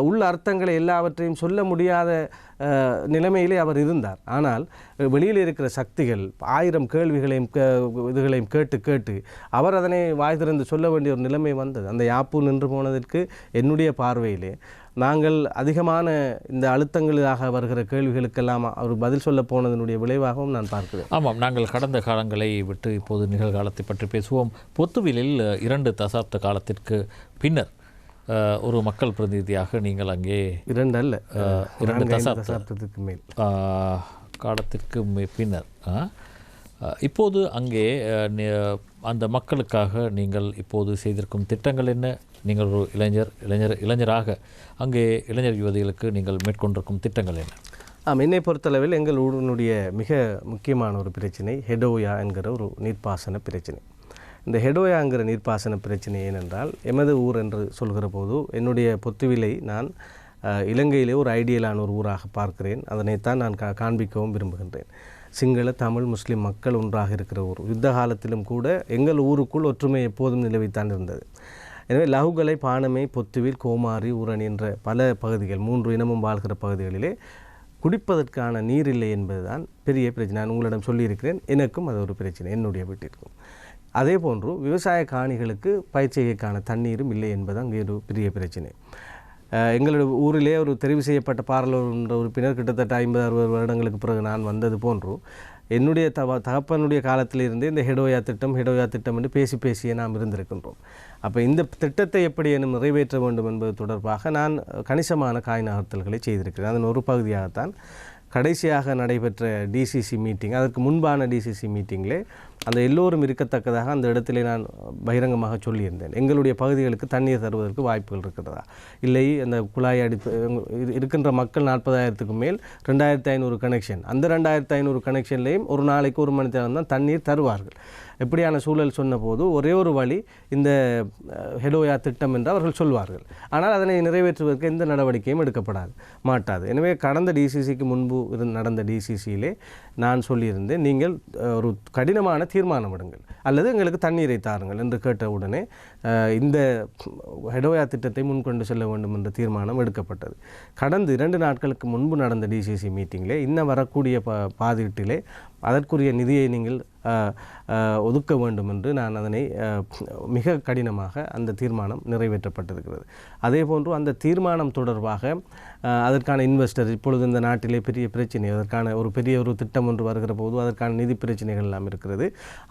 உள்ள அர்த்தங்களை எல்லாவற்றையும் சொல்ல முடியாத நிலைமையிலே அவர் இருந்தார். ஆனால் வெளியில் இருக்கிற சக்திகள் 1000 கேள்விகளையும் இதுகளையும் கேட்டு அவர் அதனை வாய் திறந்து சொல்ல வேண்டிய ஒரு நிலைமை வந்தது. அந்த யாப்பு நின்று போனதற்கு என்னுடைய பார்வையிலே நாங்கள் அதிகமான இந்த அழுத்தங்களாக வருகிற கேள்விகளுக்கெல்லாம் அவர் பதில் சொல்ல போனதனுடைய விளைவாகவும் நான் பார்க்கிறேன். ஆமாம், நாங்கள் கடந்த காலங்களை விட்டு இப்போது நிகழ்காலத்தை பற்றி பேசுவோம். பொத்துவிலில் 2 தசாப்த காலத்திற்கு பின்னர் ஒரு மக்கள் பிரதிநிதியாக நீங்கள் அங்கே 2 தசாப்தத்துக்கு மேல் காலத்திற்கு பின்னர் இப்போது அங்கே அந்த மக்களுக்காக நீங்கள் இப்போது செய்திருக்கும் திட்டங்கள் என்ன? நீங்கள் ஒரு இளைஞராக அங்கே இளைஞர் யுவதிகளுக்கு நீங்கள் மேற்கொண்டிருக்கும் திட்டங்கள் என்ன? என்னை பொறுத்தளவில் எங்கள் ஊரினுடைய மிக முக்கியமான ஒரு பிரச்சனை ஹெடோயா என்கிற ஒரு நீர்ப்பாசன பிரச்சனை. இந்த ஹெடோயாங்கிற நீர்ப்பாசன பிரச்சனை ஏனென்றால் எமது ஊர் என்று சொல்கிற போது என்னுடைய பொத்துவிலை நான் இலங்கையிலே ஒரு ஐடியலான ஒரு ஊராக பார்க்கிறேன். அதனைத்தான் நான் காண்பிக்கவும் விரும்புகின்றேன். சிங்கள தமிழ் முஸ்லீம் மக்கள் ஒன்றாக இருக்கிற ஊர். யுத்த காலத்திலும் கூட எங்கள் ஊருக்குள் ஒற்றுமை எப்போதும் நிலவித்தான் இருந்தது. எனவே லகுகலை, பானமை, பொத்துவில், கோமாரி, ஊரணி என்ற பல பகுதிகள் 3 இனமும் வாழ்கிற பகுதிகளிலே குடிப்பதற்கான நீர் இல்லை என்பதுதான் பெரிய பிரச்சனை. நான் உங்களிடம் சொல்லியிருக்கிறேன், எனக்கும் அது ஒரு பிரச்சனை, என்னுடைய வீட்டிற்கும். அதே போன்று விவசாய காணிகளுக்கு பயிற்சிகைக்கான தண்ணீரும் இல்லை என்பது அங்கே ஒரு பெரிய பிரச்சனை. எங்களுடைய ஊரிலே ஒரு தெரிவு செய்யப்பட்ட பாராளுமன்ற உறுப்பினர் கிட்டத்தட்ட 50-60 வருடங்களுக்கு பிறகு நான் வந்தது போன்று என்னுடைய தகப்பனுடைய காலத்திலிருந்தே இந்த ஹெடோயா திட்டம் என்று பேசியே நாம் இருந்திருக்கின்றோம். அப்போ இந்த திட்டத்தை எப்படி நிறைவேற்ற வேண்டும் என்பது தொடர்பாக நான் கணிசமான காய் நகர்த்தல்களை செய்திருக்கிறேன். அதன் ஒரு பகுதியாகத்தான் கடைசியாக நடைபெற்ற டிசிசி மீட்டிங், அதற்கு முன்பான டிசிசி மீட்டிங்கிலே அந்த எல்லோரும் இருக்கத்தக்கதாக அந்த இடத்திலே நான் பகிரங்கமாக சொல்லியிருந்தேன், எங்களுடைய பகுதிகளுக்கு தண்ணீர் தருவதற்கு வாய்ப்புகள் இருக்கிறதா, இல்லை அந்த குழாய் இருக்கின்ற மக்கள் 40,000க்கு மேல் 2,500 கனெக்ஷன், அந்த 2,500 கனெக்ஷன்லேயும் ஒரு நாளைக்கு 1 மணி நேரம் தான் தண்ணீர் தருவார்கள். எப்படியான சூழல் சொன்னபோது ஒரே ஒரு வழி இந்த ஹெடோயா திட்டம் என்று அவர்கள் சொல்வார்கள். ஆனால் அதனை நிறைவேற்றுவதற்கு எந்த நடவடிக்கையும் மாட்டாது. எனவே கடந்த டிசிசிக்கு முன்பு நடந்த டிசிசியிலே நான் சொல்லியிருந்தேன், நீங்கள் ஒரு கடினமான தீர்மானம் எடுங்கள் அல்லது எங்களுக்கு தண்ணீரை தாருங்கள் என்று கேட்டவுடனே இந்த ஹெடோயா திட்டத்தை முன்கொண்டு செல்ல வேண்டும் என்ற தீர்மானம் எடுக்கப்பட்டது. கடந்த 2 நாட்களுக்கு முன்பு நடந்த டிசிசி மீட்டிங்கிலே இன்னும் வரக்கூடிய பாதீட்டிலே அதற்குரிய நிதியை நீங்கள் ஒதுக்க வேண்டும் என்று நான் அதனை மிக கடினமாக அந்த தீர்மானம் நிறைவேற்றப்பட்டிருக்கிறது. அதே போன்று அந்த தீர்மானம் தொடர்பாக அதற்கான இன்வெஸ்டர் இப்பொழுது இந்த நாட்டிலே பெரிய பிரச்சனை, அதற்கான ஒரு பெரிய ஒரு திட்டம் ஒன்று வருகிற போது அதற்கான நிதி பிரச்சனைகள் எல்லாம் இருக்கிறது.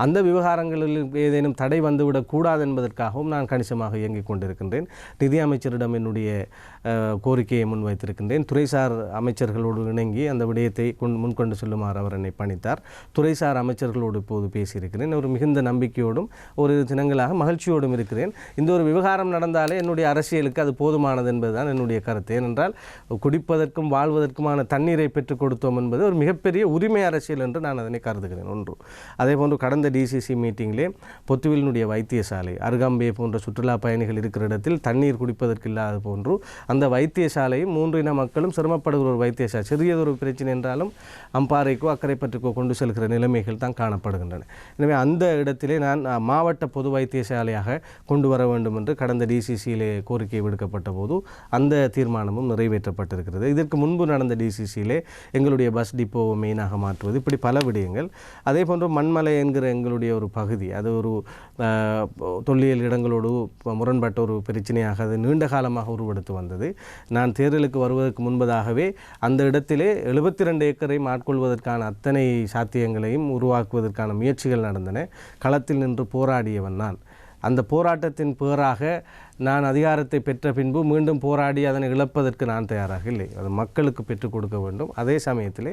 அந்த விவகாரங்களில் ஏதேனும் தடை வந்துவிடக்கூடாது என்பதற்காகவும் நான் கணிசமாக இயங்கிக் கொண்டிருக்கின்றேன். நிதி அமைச்சரிடம் என்னுடைய கோரிக்கையை முன்வைத்திருக்கின்றேன். துறைசார் அமைச்சர்களோடு இணங்கி அந்த விடயத்தை முன்கொண்டு செல்லுமாறு அவர் என்னை பணித்தார். துறைசார் அமைச்சர்களோடு இப்போது பேசியிருக்கிறேன். ஒரு மிகுந்த நம்பிக்கையோடும் ஒரு தினங்களாக மகிழ்ச்சியோடும் இருக்கிறேன். இந்த ஒரு விவகாரம் நடந்தாலே என்னுடைய அரசியலுக்கு அது போதுமானது என்பதுதான் என்னுடைய கருத்து. ஏனென்றால் குடிப்பதற்கும் வாழ்வதற்குமான தண்ணீரை பெற்றுக் கொடுத்தோம் என்பது ஒரு மிகப்பெரிய உரிமை அரசியல் என்று நான் அதனை கருதுகிறேன். ஒன்று. அதே போன்று கடந்த டிசிசி மீட்டிங்கிலே பொத்துவிலினுடைய வைத்தியசாலை, அருகாம்பே போன்ற சுற்றுலா பயணிகள் இருக்கிற இடத்தில் தண்ணீர் குடிப்பதற்கு இல்லாத போன்று அந்த வைத்தியசாலையும் 3 இன மக்களும் சிரமப்படுகிற ஒரு வைத்தியசாலை, சிறியதொரு பிரச்சனை என்றாலும் அம்பாறைக்கோ அக்கரைப்பற்றுக்கோ கொண்டு செல்கிற நிலைமைகள் தான் காணப்படும். இடப்படுகின்றன. எனவே அந்த இடத்திலே நான் மாவட்ட பொது வைத்தியசாலையாக கொண்டு வர வேண்டும் என்று கடந்த டிசிசியிலே கோரிக்கை விடுக்கப்பட்ட போது அந்த தீர்மானமும் நிறைவேற்றப்பட்டிருக்கிறது. இதற்கு முன்பு நடந்த டிசிசியிலே எங்களுடைய பஸ் டிப்போவை மெயினாக மாற்றுவது, இப்படி பல விடயங்கள். அதே போன்று மண்மலை என்கிற எங்களுடைய ஒரு பகுதி, அது ஒரு தொல்லியல் இடங்களோடு முரண்பட்ட ஒரு பிரச்சனையாக அது நீண்ட காலமாக உருவெடுத்து வந்தது. நான் தேர்தலுக்கு வருவதற்கு முன்பதாகவே அந்த இடத்திலே 72 ஏக்கரை மாட்கொள்வதற்கான அத்தனை சாத்தியங்களையும் உருவாக்குவதற்கான முயற்சிகள் நடந்தன. களத்தில் நின்று போராடியவன் நான். அந்த போராட்டத்தின் பேராக நான் அதிகாரத்தை பெற்ற பின்பு மீண்டும் போராடி அதனை இழப்பதற்கு நான் தயாராக இல்லை. அது மக்களுக்கு பெற்றுக் கொடுக்க வேண்டும். அதே சமயத்திலே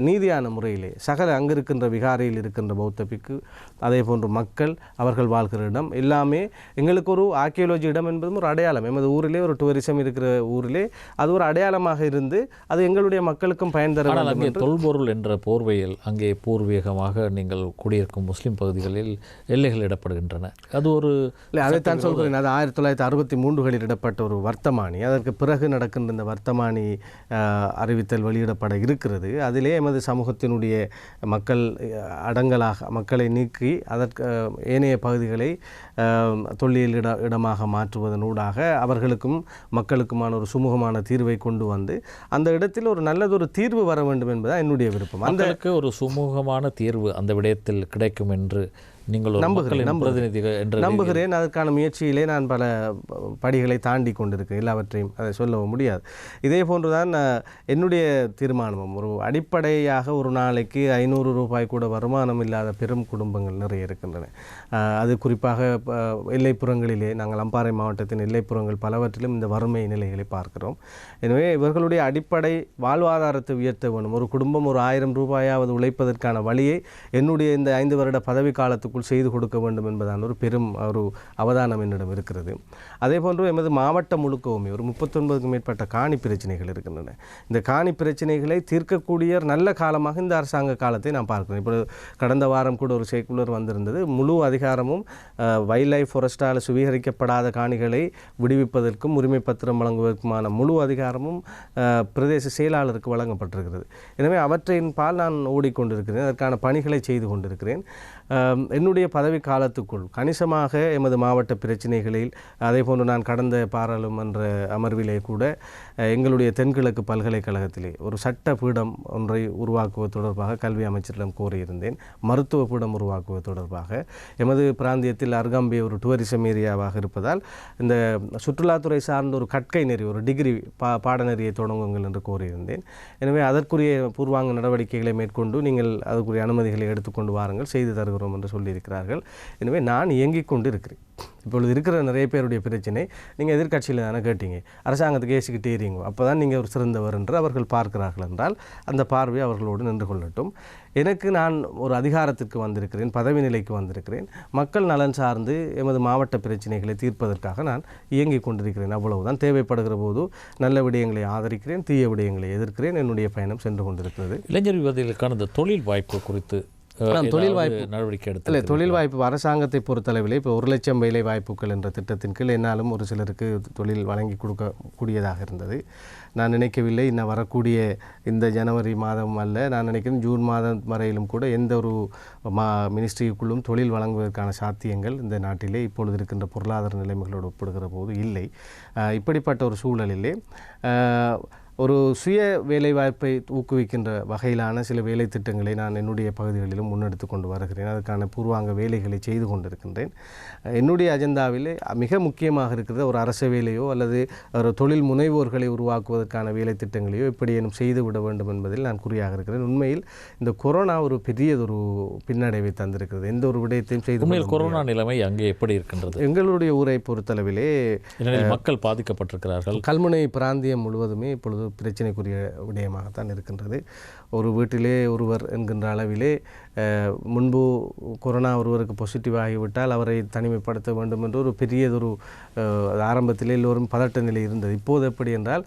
நீதியான முறையிலே சகல அங்கிருக்கின்ற விகாரையில் இருக்கின்ற பௌத்த பிக்கு, அதே போன்று மக்கள் அவர்கள் வாழ்கிற இடம் எல்லாமே எங்களுக்கு ஒரு ஆர்கியோலஜி இடம் என்பதும் ஒரு அடையாளம். எமது ஊரிலே ஒரு டூரிசம் இருக்கிற ஊரிலே அது ஒரு அடையாளமாக இருந்து அது எங்களுடைய மக்களுக்கும் பயன் தர வேண்டும். அங்கே தொல்பொருள் என்ற போர்வையில் அங்கே பூர்வீகமாக நீங்கள் குடியிருக்கும் முஸ்லிம் பகுதிகளில் எல்லைகள் இடப்படுகின்றன. அது ஒரு இல்லை, அதைத்தான் சொல்கிறேன். அது 1963களில் இடப்பட்ட ஒரு வர்த்தமானி. அதற்கு பிறகு நடக்கின்ற இந்த வர்த்தமானி அறிவித்தல் வெளியிடப்பட இருக்கிறது. அதிலே எமது சமூகத்தினுடைய மக்கள் அடங்கலாக மக்களை நீக்கி அதற்கு ஏனைய பகுதிகளை தொல்லியல் இடமாக மாற்றுவதனூடாக அவர்களுக்கும் மக்களுக்குமான ஒரு சுமூகமான தீர்வை கொண்டு வந்து அந்த இடத்தில் ஒரு நல்லதொரு தீர்வு வர வேண்டும் என்பதுதான் என்னுடைய விருப்பம். அந்த ஒரு சுமூகமான தீர்வு அந்த விடயத்தில் கிடைக்கும் என்று நீங்கள் நம்புகிறேன். அதற்கான முயற்சியிலே நான் பல படிகளை தாண்டி கொண்டிருக்கிறேன். எல்லாவற்றையும் அதை சொல்லவும் முடியாது. இதே போன்றுதான் என்னுடைய தீர்மானமும். ஒரு அடிப்படையாக ஒரு நாளைக்கு 500 ரூபாய் கூட வருமானம் இல்லாத பெரும் குடும்பங்கள் நிறைய இருக்கின்றன. அது குறிப்பாக எல்லைப்புறங்களிலே, நாங்கள் அம்பாறை மாவட்டத்தின் எல்லைப்புறங்கள் பலவற்றிலும் இந்த வறுமை நிலைகளை பார்க்கிறோம். எனவே இவர்களுடைய அடிப்படை வாழ்வாதாரத்தை உயர்த்த வேண்டும். ஒரு குடும்பம் ஒரு 1000 ரூபாயாவது உழைப்பதற்கான வழியை என்னுடைய இந்த 5 வருட பதவி காலத்துக்குள் செய்து கொடுக்க வேண்டும் என்பதான ஒரு பெரும் ஒரு அவதானம் என்னிடம் இருக்கிறது. அதே போன்று எமது மாவட்டம் முழுக்கவுமே ஒரு 39க்கும் மேற்பட்ட காணி பிரச்சனைகள் இருக்கின்றன. இந்த காணி பிரச்சனைகளை தீர்க்கக்கூடிய நல்ல காலமாக இந்த அரசாங்க காலத்தை நான் பார்க்கிறேன். இப்போ கடந்த வாரம் கூட ஒரு சர்க்குலர் வந்திருந்தது. முழு அதிகாரமும் வைல்ட் லைஃப் ஃபாரஸ்டால் சுவீகரிக்கப்படாத காணிகளை விடுவிப்பதற்கும் உரிமை பத்திரம் வழங்குவதற்குமான முழு அதிகாரமும் பிரதேச செயலாளருக்கு வழங்கப்பட்டிருக்கிறது. எனவே அவற்றின் பால் நான் ஓடிக்கொண்டிருக்கிறேன். அதற்கான பணிகளை செய்து கொண்டிருக்கிறேன். என்னுடைய பதவி காலத்துக்குள் கணிசமாக எமது மாவட்ட பிரச்சனைகளில், அதே போன்று நான் கடந்த பாராளுமன்ற அமர்விலே கூட எங்களுடைய தென்கிழக்கு பல்கலைக்கழகத்திலே ஒரு சட்ட பீடம் ஒன்றை உருவாக்குவது தொடர்பாக கல்வி அமைச்சரிடம் கோரியிருந்தேன். மருத்துவ பீடம் உருவாக்குவது தொடர்பாக எமது பிராந்தியத்தில் அருகாம்பிய ஒரு டூரிசம் ஏரியாவாக இருப்பதால் இந்த சுற்றுலாத்துறை சார்ந்த ஒரு கற்கை நெறி, ஒரு டிகிரி பாடநெறியை தொடங்குங்கள் என்று கோரியிருந்தேன். எனவே அதற்குரிய பூர்வாங்க நடவடிக்கைகளை மேற்கொண்டு நீங்கள் அதற்குரிய அனுமதிகளை எடுத்துக்கொண்டு வாருங்கள், செய்து தருகிறோம் என்று சொல்லியிருக்கிறார்கள். எனவே நான் இயங்கிக் கொண்டு இருக்கிறேன். இப்பொழுது இருக்கிற நிறைய பேருடைய பிரச்சனை, நீங்கள் எதிர்கட்சியில் தானே கேட்டீங்க, அரசாங்கத்துக்கு ஏசிக்கிட்டே இருங்க, அப்போ தான் நீங்கள் ஒரு சிறந்தவர் என்று அவர்கள் பார்க்கிறார்கள் என்றால் அந்த பார்வை அவர்களோடு நின்று கொள்ளட்டும். எனக்கு நான் ஒரு அதிகாரத்திற்கு வந்திருக்கிறேன், பதவி நிலைக்கு வந்திருக்கிறேன். மக்கள் நலன் சார்ந்து எமது மாவட்ட பிரச்சனைகளை தீர்ப்பதற்காக நான் இயங்கிக் கொண்டிருக்கிறேன். அவ்வளவுதான். தேவைப்படுகிற போது நல்ல விடயங்களை ஆதரிக்கிறேன், தீய விடயங்களை எதிர்க்கிறேன். என்னுடைய பயணம் சென்று கொண்டிருக்கிறது. இளைஞர் விவதிகளுக்கான இந்த தொழில் வாய்ப்பு குறித்து தொழில் வாய்ப்பு நடவடிக்கை எடுத்து இல்லை, தொழில் வாய்ப்பு அரசாங்கத்தை பொறுத்தளவிலே இப்போ 1 லட்சம் வேலை வாய்ப்புகள் என்ற திட்டத்தின் கீழ் என்னாலும் ஒரு சிலருக்கு தொழில் வழங்கி கொடுக்கக்கூடியதாக இருந்தது. நான் நினைக்கவில்லை இன்னும் வரக்கூடிய இந்த ஜனவரி மாதம் அல்ல, நான் நினைக்கிறேன் ஜூன் மாதம் வரையிலும் கூட எந்த ஒரு மினிஸ்ட்ரிக்குள்ளும் தொழில் வழங்குவதற்கான சாத்தியங்கள் இந்த நாட்டிலே இப்பொழுது இருக்கின்ற பொருளாதார நிலைமைகளோடு ஒப்பிடுகிற போது இல்லை. இப்படிப்பட்ட ஒரு சூழலிலே ஒரு சுய வேலைவாய்ப்பை ஊக்குவிக்கின்ற வகையிலான சில வேலை திட்டங்களை நான் என்னுடைய பகுதிகளிலும் முன்னெடுத்து கொண்டு வருகிறேன். அதுக்கான பூர்வாங்க வேலைகளை செய்து கொண்டிருக்கின்றேன். என்னுடைய அஜெண்டாவிலே மிக முக்கியமாக இருக்கிறது ஒரு அரச வேலையோ அல்லது ஒரு தொழில் முனைவோர்களை உருவாக்குவதற்கான வேலை திட்டங்களையோ எப்படியேனும் செய்து விட வேண்டும் என்பதில் நான் குறியாக இருக்கிறேன். உண்மையில் இந்த கொரோனா ஒரு பெரியதொரு பின்னடைவை தந்திருக்கிறது. எந்த ஒரு விடயத்தையும் செய்து கொரோனா நிலைமை அங்கே எப்படி இருக்கின்றது? எங்களுடைய ஊரை பொறுத்தளவிலே மக்கள் பாதிக்கப்பட்டிருக்கிறார்கள். கல்முனை பிராந்தியம் முழுவதுமே இப்பொழுது பிரச்சனைக்குரிய விடயமாகத்தான் இருக்கின்றது. ஒரு வீட்டிலே ஒருவர் என்கின்ற அளவிலே முன்பு கொரோனா ஒருவருக்கு பாசிட்டிவ் ஆகிவிட்டால் அவரை தனிமைப்படுத்த வேண்டும் என்று ஒரு பெரியதொரு ஆரம்பத்திலே எல்லோரும் பதட்ட நிலை இருந்தது. இப்போது எப்படி என்றால்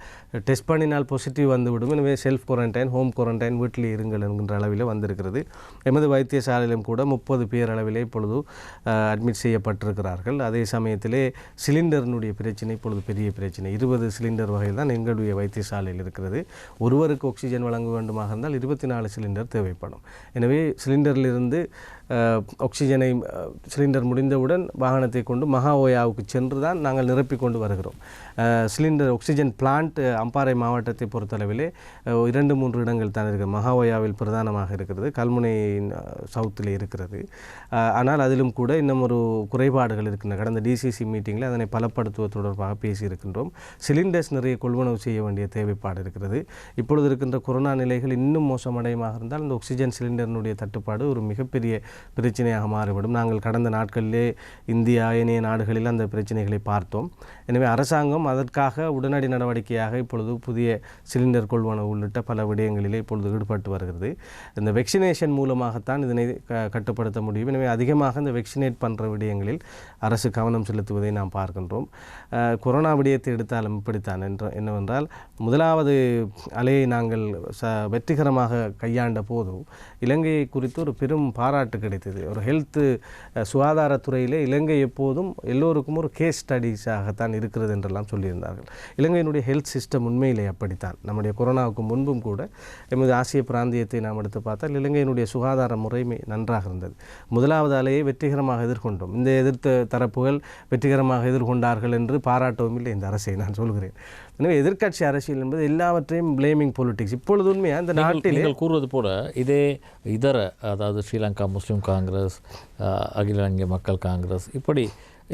டெஸ்ட் பண்ணினால் பாசிட்டிவ் வந்துவிடும், எனவே செல்ஃப் குவாரண்டைன், ஹோம் குவாரண்டைன், வீட்டிலே இருங்கள் என்கின்ற அளவில் வந்திருக்கிறது. எமது வைத்தியசாலையிலும் கூட 30 பேர் அளவிலே இப்பொழுது அட்மிட் செய்யப்பட்டிருக்கிறார்கள். அதே சமயத்திலே சிலிண்டரினுடைய பிரச்சனை இப்பொழுது பெரிய பிரச்சனை. 20 சிலிண்டர் வகையில் தான் எங்களுடைய வைத்தியசாலையில் அடிப்படையில் இருக்கிறது. ஒருவருக்கு ஆக்சிஜன் வழங்க வேண்டுமாக இருந்தால் 24 சிலிண்டர் தேவைப்படும். எனவே சிலிண்டரிலிருந்து ஆக்சிஜனை சிலிண்டர் முடிந்தவுடன் வாகனத்தை கொண்டு மகாஓயாவுக்கு சென்று தான் நாங்கள் நிரப்பிக் கொண்டு வருகிறோம். சிலிண்டர் ஆக்சிஜன் பிளான்ட் அம்பாறை மாவட்டத்தை பொறுத்தளவிலே 2-3 இடங்கள் தான் இருக்குது. மகாஓயாவில் பிரதானமாக இருக்கிறது, கல்முனை சவுத்தில் இருக்கிறது. ஆனால் அதிலும் கூட இன்னும் ஒரு குறைபாடுகள் இருக்கின்றன. கடந்த டிசிசி மீட்டிங்கில் அதனை பலப்படுத்துவது தொடர்பாக பேசியிருக்கின்றோம். சிலிண்டர்ஸ் நிறைய கொள்வனவு செய்ய வேண்டிய தேவைப்பாடு இருக்கிறது. இப்பொழுது இருக்கின்ற கொரோனா நிலைகள் இன்னும் மோசமடையமாக இருந்தால் இந்த ஆக்சிஜன் சிலிண்டரினுடைய தட்டுப்பாடு ஒரு மிகப்பெரிய பிரச்சனையாக மாறிவிடும். நாங்கள் கடந்த நாட்களிலே இந்தியா ஏனைய நாடுகளில் அந்த பிரச்சனைகளை பார்த்தோம். எனவே அரசாங்கம் அதற்காக உடனடி நடவடிக்கையாக இப்பொழுது புதிய சிலிண்டர் கொள்வனவு உள்ளிட்ட பல விடயங்களிலே இப்பொழுது ஈடுபட்டு வருகிறது. இந்த வெக்சினேஷன் மூலமாகத்தான் இதனை கட்டுப்படுத்த முடியும். எனவே அதிகமாக இந்த வெக்சினேட் பண்ணுற விடயங்களில் அரசு கவனம் செலுத்துவதை நாம் பார்க்கின்றோம். கொரோனா விடயத்தை எடுத்தாலும் இப்படித்தான் என்னவென்றால் முதலாவது அலையை நாங்கள் வெற்றிகரமாக கையாண்ட போது இலங்கையை குறித்து ஒரு பெரும் பாராட்டு கிடைத்தது. ஒரு சுகாதாரத்துறையிலே இலங்கை எப்போதும் எல்லோருக்கும் ஒரு கேஸ் ஸ்டடீஸாகத்தான் இருக்கிறது என்றெல்லாம் சொல்லியிருந்தார்கள். இலங்கையினுடைய ஹெல்த் சிஸ்டம் உண்மையிலே அப்படித்தான். நம்முடைய கொரோனாவுக்கு முன்பும் கூட எமது ஆசிய பிராந்தியத்தை நாம் எடுத்து பார்த்தால் இலங்கையினுடைய சுகாதார முறைமை நன்றாக இருந்தது. முதலாவது அலையை வெற்றிகரமாக எதிர்கொண்டோம். இந்த எதிர்த்த தரப்புகள் வெற்றிகரமாக எதிர்கொண்டார்கள் என்று பாராட்டவும் இல்லை இந்த அரசை நான் சொல்கிறேன். எனவே எதிர்க்கட்சி அரசியல் என்பது எல்லாவற்றையும் பிளேமிங் பொலிட்டிக்ஸ். இப்பொழுது உண்மையாக இந்த நாட்டில் நீங்கள் கூறுவது போல இதர அதாவது ஸ்ரீலங்கா முஸ்லீம் காங்கிரஸ், அகில இலங்கை மக்கள் காங்கிரஸ், இப்படி